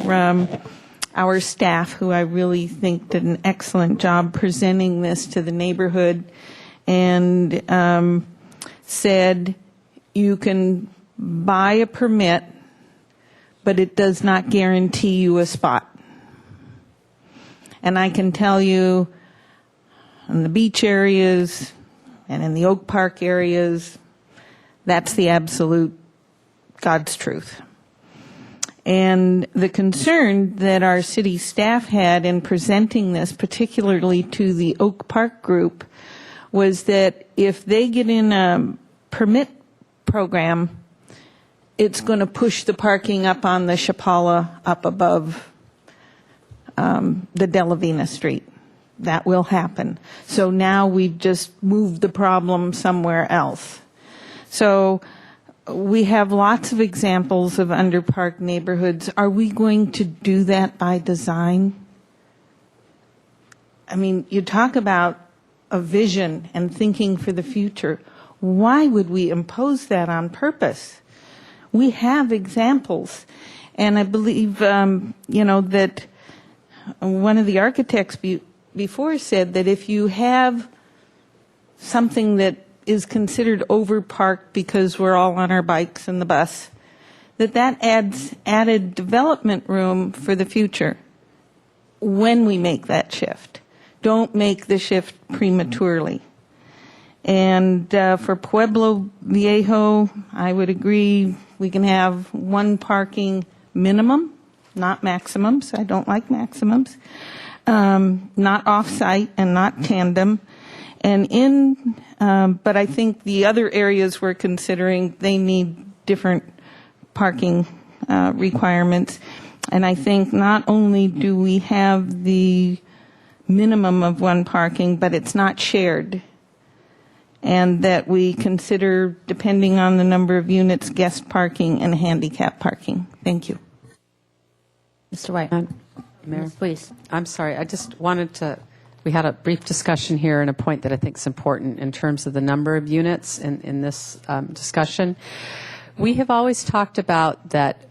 our staff, who I really think did an excellent job presenting this to the neighborhood, and said you can buy a permit, but it does not guarantee you a spot. And I can tell you, in the beach areas and in the Oak Park areas, that's the absolute God's truth. And the concern that our city staff had in presenting this, particularly to the Oak Park group, was that if they get in a permit program, it's going to push the parking up on the Chapala up above the Delavina Street. That will happen. So now we've just moved the problem somewhere else. So we have lots of examples of underparked neighborhoods. Are we going to do that by design? I mean, you talk about a vision and thinking for the future. Why would we impose that on purpose? We have examples. And I believe, that one of the architects before said that if you have something that is considered overparked because we're all on our bikes and the bus, that adds added development room for the future when we make that shift. Don't make the shift prematurely. And for Pueblo Viejo, I would agree we can have one parking minimum not maximums. I don't like maximums. Not off-site and not tandem. And but I think the other areas we're considering, they need different parking requirements. And I think not only do we have the minimum of one parking, but it's not shared. And that we consider, depending on the number of units, guest parking and handicap parking. Thank you. Mr. White. Mayor, please. I'm sorry. I just wanted to, we had a brief discussion here and a point that I think is important in terms of the number of units in this discussion. We have always talked about that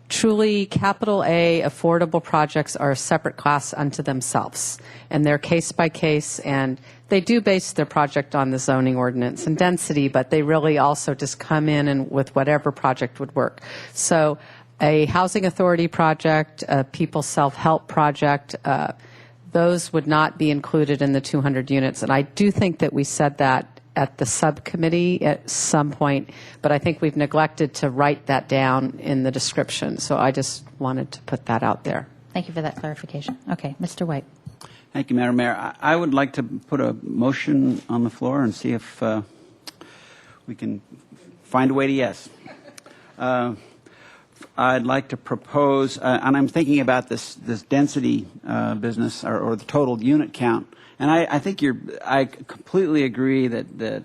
truly capital A affordable projects are a separate class unto themselves, and they're case by case, and they do base their project on the zoning ordinance and density, but they really also just come in and with whatever project would work. So a housing authority project, a people self-help project, those would not be included in the 200 units. And I do think that we said that at the subcommittee at some point, but I think we've neglected to write that down in the description. So I just wanted to put that out there. Thank you for that clarification. Okay, Mr. White. Thank you, Madam Mayor. I would like to put a motion on the floor and see if we can find a way to yes. I'd like to propose, and I'm thinking about this density business or the total unit count. And I think I completely agree that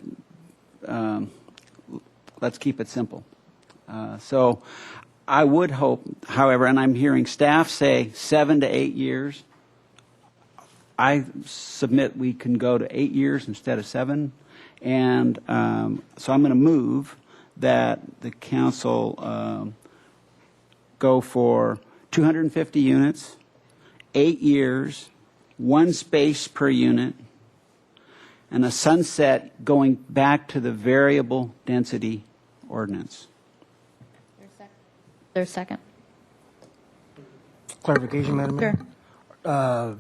let's keep it simple. So I would hope, however, and I'm hearing staff say 7 to 8 years. I submit we can go to 8 years instead of 7. And so I'm going to move that the council go for 250 units, 8 years, 1 space per unit, and a sunset going back to the variable density ordinance. There's a second. Clarification, Madam Mayor? Sure.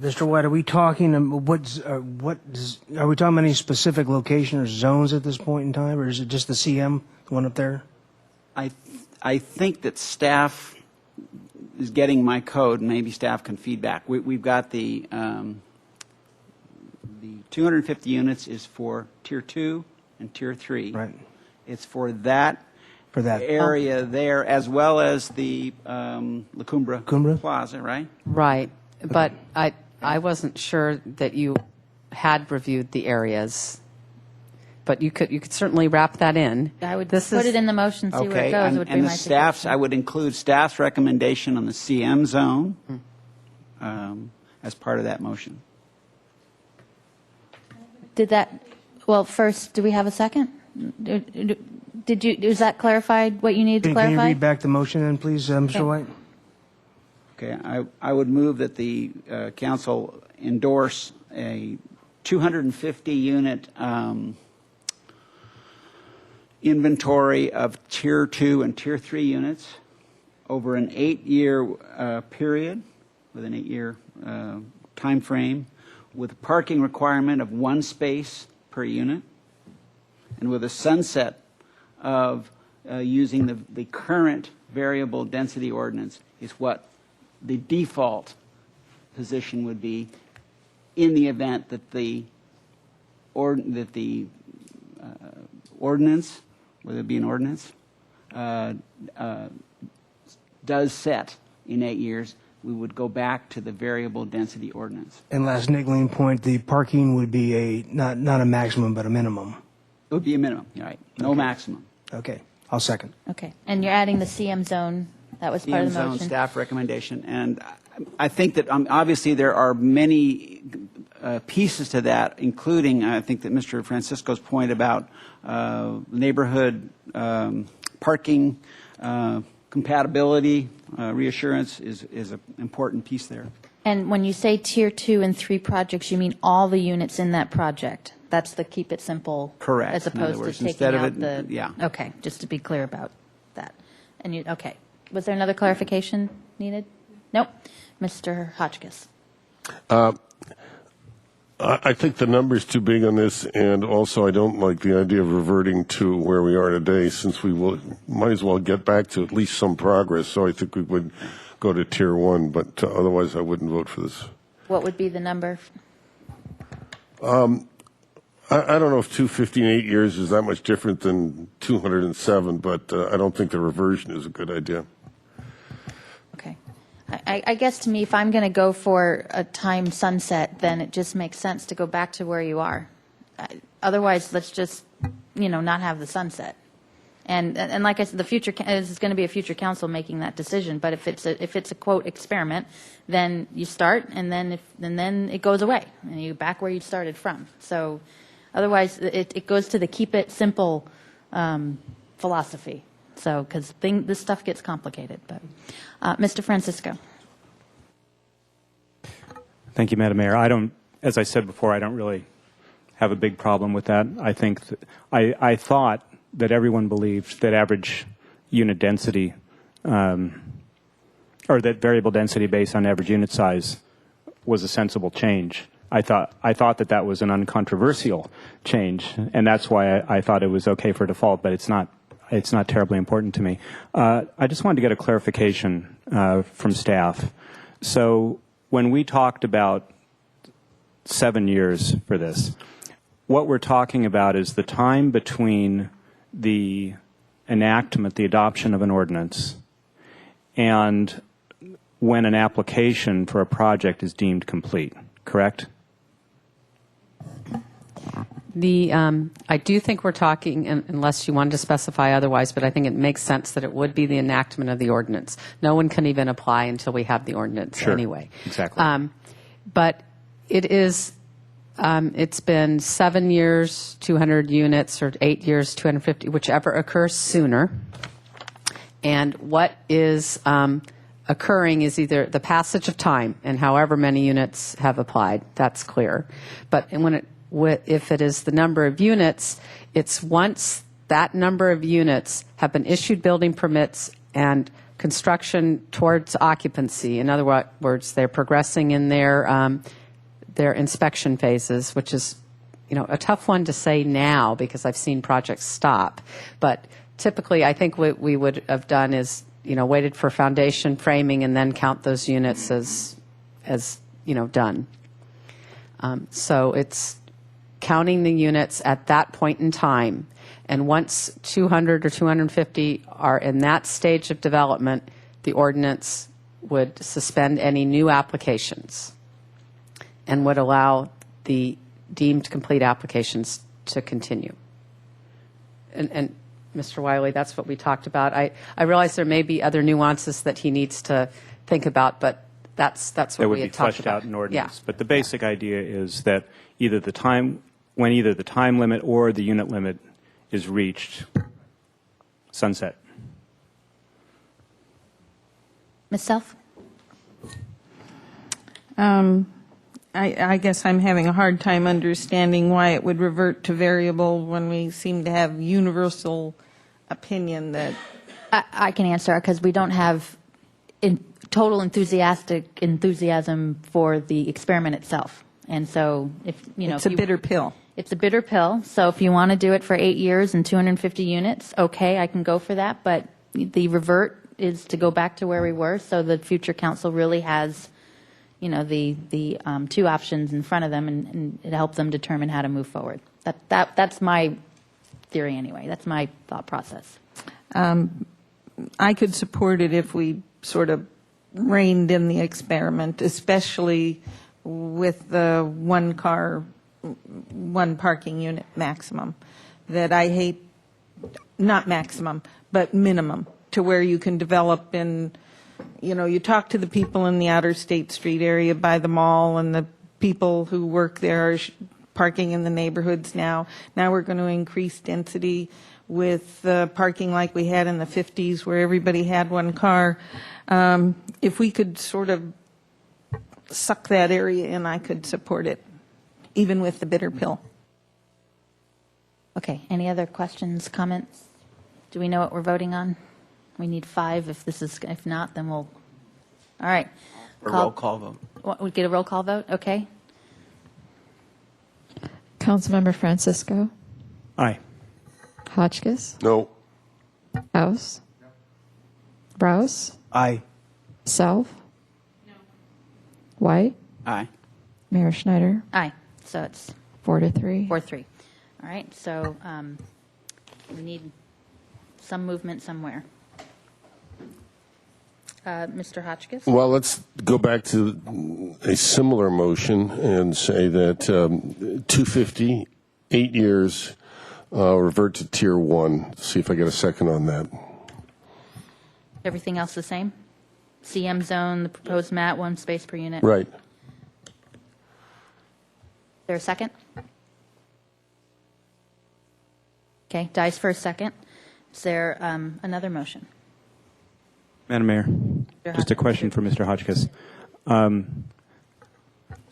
Mr. White, are we talking, are we talking about any specific location or zones at this point in time, or is it just the CM, the one up there? I think that staff is getting my code, and maybe staff can feedback. We've got the 250 units is for Tier 2 and Tier 3. Right. It's for that area there, as well as the La Cumbra Plaza, right? Right. But I wasn't sure that you had reviewed the areas. But you could certainly wrap that in. I would put it in the motion, see where it goes. Would be And my the staff's, I would include staff's recommendation on the CM zone as part of that motion. Did that, well, first, do we have a second? Did you, is that clarified, what you needed to clarify? Can you read back the motion then, please, Mr. White? Okay, I would move that the council endorse a 250-unit inventory of Tier 2 and Tier 3 units over an 8-year period, with an 8-year time frame, with a parking requirement of 1 space per unit, and with a sunset of using the current variable density ordinance is what the default position would be in the event that the ordinance, whether it be an ordinance, does set in 8 years. We would go back to the variable density ordinance. And last niggling point, the parking would be not a maximum, but a minimum. It would be a minimum, right? No maximum. Okay, I'll second. Okay, and you're adding the CM zone, that was part of the CM motion. zone staff recommendation. And I think that obviously there are many pieces to that, including I think that Mr. Francisco's point about neighborhood parking compatibility, reassurance is an important piece there. And when you say Tier 2 and 3 projects, you mean all the units in that project? That's the keep it simple? Correct. As In other opposed to words, taking instead of out it- the... yeah. Okay, just to be clear about that. And you, okay. Was there another clarification needed? Nope. Mr. Hotchkiss. I think the number's too big on this, and also I don't like the idea of reverting to where we are today, since we might as well get back to at least some progress. So I think we would go to Tier 1, but otherwise I wouldn't vote for this. What would be the number? I don't know if 250 in 8 years is that much different than 207, but I don't think the reversion is a good idea. Okay. I guess to me, if I'm going to go for a time sunset, then it just makes sense to go back to where you are. Otherwise, let's just, not have the sunset. And like I said, the future is going to be a future council making that decision. But if it's a quote experiment, then you start, and then it goes away, and you back where you started from. So, otherwise, it goes to the keep it simple philosophy. So, because this stuff gets complicated. But Mr. Francisco. Thank you, Madam Mayor. As I said before, I don't really have a big problem with that. I think I thought that everyone believed that average unit density, or that variable density based on average unit size was a sensible change. I thought that was an uncontroversial change, and that's why I thought it was okay for default, but it's not terribly important to me. I just wanted to get a clarification from staff. So when we talked about 7 years for this, what we're talking about is the time between the enactment, the adoption of an ordinance, and when an application for a project is deemed complete, correct? I do think we're talking, unless you wanted to specify otherwise, but I think it makes sense that it would be the enactment of the ordinance. No one can even apply until we have the ordinance anyway. Exactly. But it is, it's been 7 years, 200 units, or 8 years, 250, whichever occurs sooner. And what is occurring is either the passage of time, and however many units have applied, that's clear. But if it is the number of units, it's once that number of units have been issued building permits and construction towards occupancy. In other words, they're progressing in their inspection phases, which is, a tough one to say now because I've seen projects stop. But typically, I think what we would have done is, waited for foundation framing and then count those units as done. So it's counting the units at that point in time. And once 200 or 250 are in that stage of development, the ordinance would suspend any new applications and would allow the deemed complete applications to continue. And Mr. Wiley, that's what we talked about. I realize there may be other nuances that he needs to think about, but that's what we had talked about. That would be fleshed out in ordinance. Yeah. But the basic idea is that when either the time limit or the unit limit is reached, sunset. Ms. Self? I guess I'm having a hard time understanding why it would revert to variable when we seem to have universal opinion that. I can answer because we don't have total enthusiasm for the experiment itself. And so It's a bitter pill. It's a bitter pill. So if you want to do it for 8 years and 250 units, okay, I can go for that. But the revert is to go back to where we were. So the future council really has, the two options in front of them, and it helps them determine how to move forward. That's my theory anyway. That's my thought process. I could support it if we sort of reined in the experiment, especially with the one parking unit maximum, that I hate, not maximum, but minimum, to where you can develop in, you talk to the people in the outer State Street area by the mall, and the people who work there are parking in the neighborhoods now. Now we're going to increase density with parking like we had in the 50s where everybody had one car. If we could sort of suck that area in, I could support it, even with the bitter pill. Okay, any other questions, comments? Do we know what we're voting on? We need 5. If not, then we'll, all right. Roll call vote. We get a roll call vote, okay? Councilmember Francisco? Aye. Hotchkiss? No. House? Browse? Aye. Self? No. White? Aye. Mayor Schneider? Aye. So it's 4-3. 4-3. All right, so we need some movement somewhere. Mr. Hotchkiss? Well, let's go back to a similar motion and say that 250, 8 years, revert to Tier 1. See if I get a second on that. Everything else the same? CM zone, the proposed MAT, 1 space per unit. Right. Is there a second? Okay, dies for a second. Is there another motion? Madam Mayor, just a question for Mr. Hotchkiss.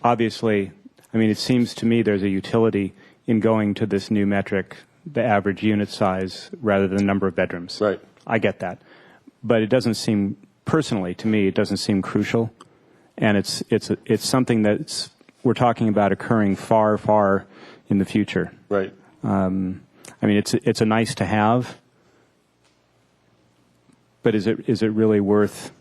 Obviously, I mean, it seems to me there's a utility in going to this new metric, the average unit size, rather than the number of bedrooms. Right. I get that. But it doesn't seem, personally, to me, it doesn't seem crucial. And it's something that's, we're talking about occurring far, far in the future. Right. I mean, it's a nice to have, but is it really worth?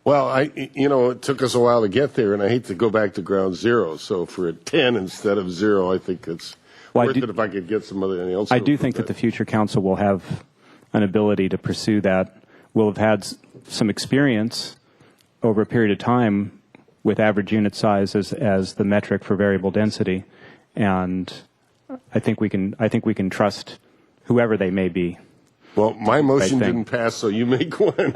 Well, it took us a while to get there, and I hate to go back to ground zero. So for a 10 instead of 0, I think it's worth it if I could get somebody else. I do think that the future council will have an ability to pursue that. We'll have had some experience over a period of time with average unit size as the metric for variable density, and I think we can trust whoever they may be. Well, my motion didn't pass, so you make one.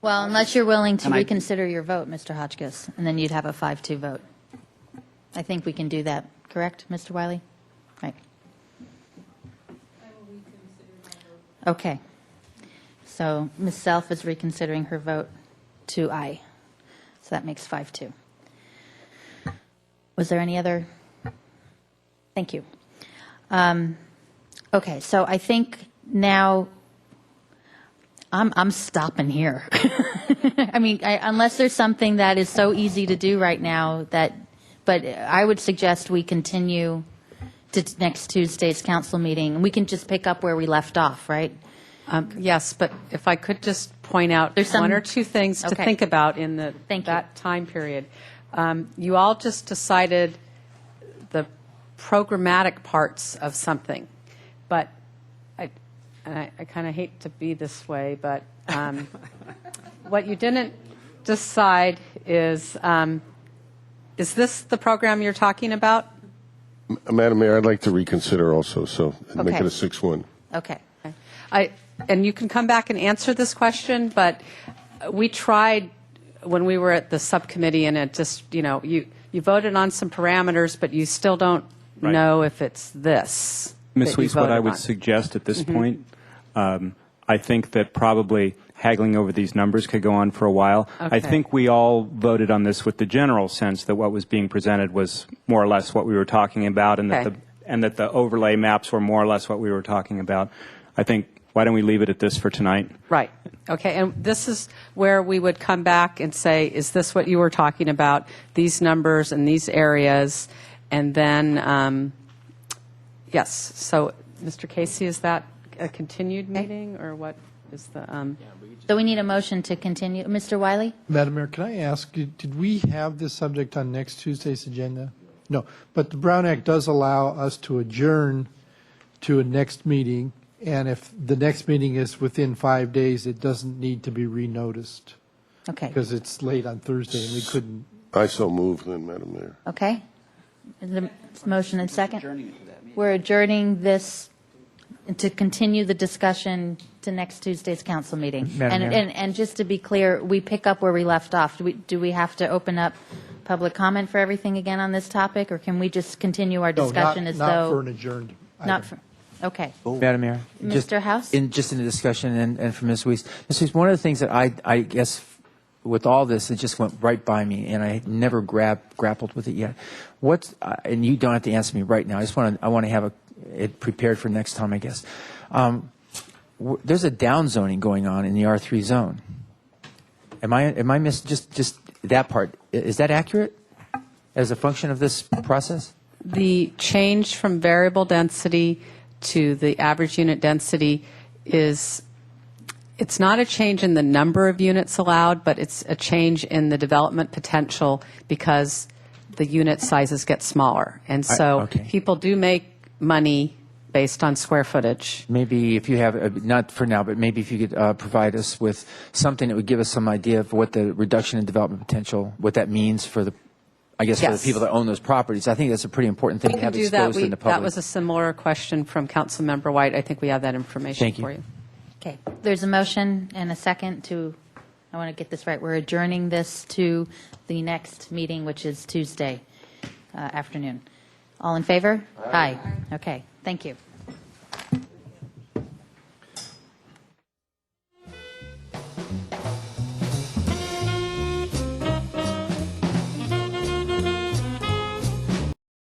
Well, unless you're willing to And I- reconsider your vote, Mr. Hotchkiss, and then you'd have a 5-2 vote. I think we can do that, correct, Mr. Wiley? Right. Okay. So Ms. Self is reconsidering her vote to aye. So that makes 5-2. Was there any other? Thank you. Okay, so I think now I'm stopping here. I mean, unless there's something that is so easy to do right now but I would suggest we continue to next Tuesday's council meeting. We can just pick up where we left off, right? Yes, but if I could just point out There's some- one or two things to Okay. think about in Thank you. that time period. You all just decided the programmatic parts of something, but I kind of hate to be this way, but what you didn't decide is this the program you're talking about? Madam Mayor, I'd like to reconsider also, so make Okay. it a 6-1. Okay. And you can come back and answer this question, but we tried when we were at the subcommittee, and it just, you voted on some parameters, but you still don't know if it's this. Ms. that you Weiss, what I voted would on. suggest at this point, I think that probably haggling over these numbers could go on for a while. Okay. I think we all voted on this with the general sense that what was being presented was more or less what we were talking about, and Okay. that the overlay maps were more or less what we were talking about. I think, why don't we leave it at this for tonight? Right. Okay. And this is where we would come back and say, is this what you were talking about, these numbers and these areas? And then, yes. So, Mr. Casey, is that a continued meeting, or what is the? So we need a motion to continue. Mr. Wiley? Madam Mayor, can I ask, did we have this subject on next Tuesday's agenda? No, but the Brown Act does allow us to adjourn to a next meeting, and if the next meeting is within 5 days, it doesn't need to be renoticed. Okay. Because it's late on Thursday, and we couldn't. I so move then, Madam Mayor. Okay. The motion and second. We're adjourning this to continue the discussion to next Tuesday's council meeting. Madam Mayor. And just to be clear, we pick up where we left off. Do we have to open up public comment for everything again on this topic, or can we just continue our discussion as though? Not for an adjourned Not item. for, okay. Madam Mayor. Mr. House? Just in the discussion and for Ms. Weiss. Ms. Weiss, one of the things that I guess with all this, it just went right by me, and I never grappled with it yet. And you don't have to answer me right now. I want to have it prepared for next time, I guess. There's a downzoning going on in the R3 zone. Am I missing just that part? Is that accurate as a function of this process? The change from variable density to the average unit density is It's not a change in the number of units allowed, but it's a change in the development potential because the unit sizes get smaller. And so okay. people do make money based on square footage. Maybe if you have, not for now, but maybe if you could provide us with something that would give us some idea of what the reduction in development potential, what that means for the, I guess, for Yes. the people that own those properties. I think that's a pretty important thing We to can have do that. exposed in the public. That was a similar question from Councilmember White. I think we have that information Thank you. for you. Okay, there's a motion and a second to, I want to get this right, we're adjourning this to the next meeting, which is Tuesday afternoon. All in favor? Aye. Okay, thank you.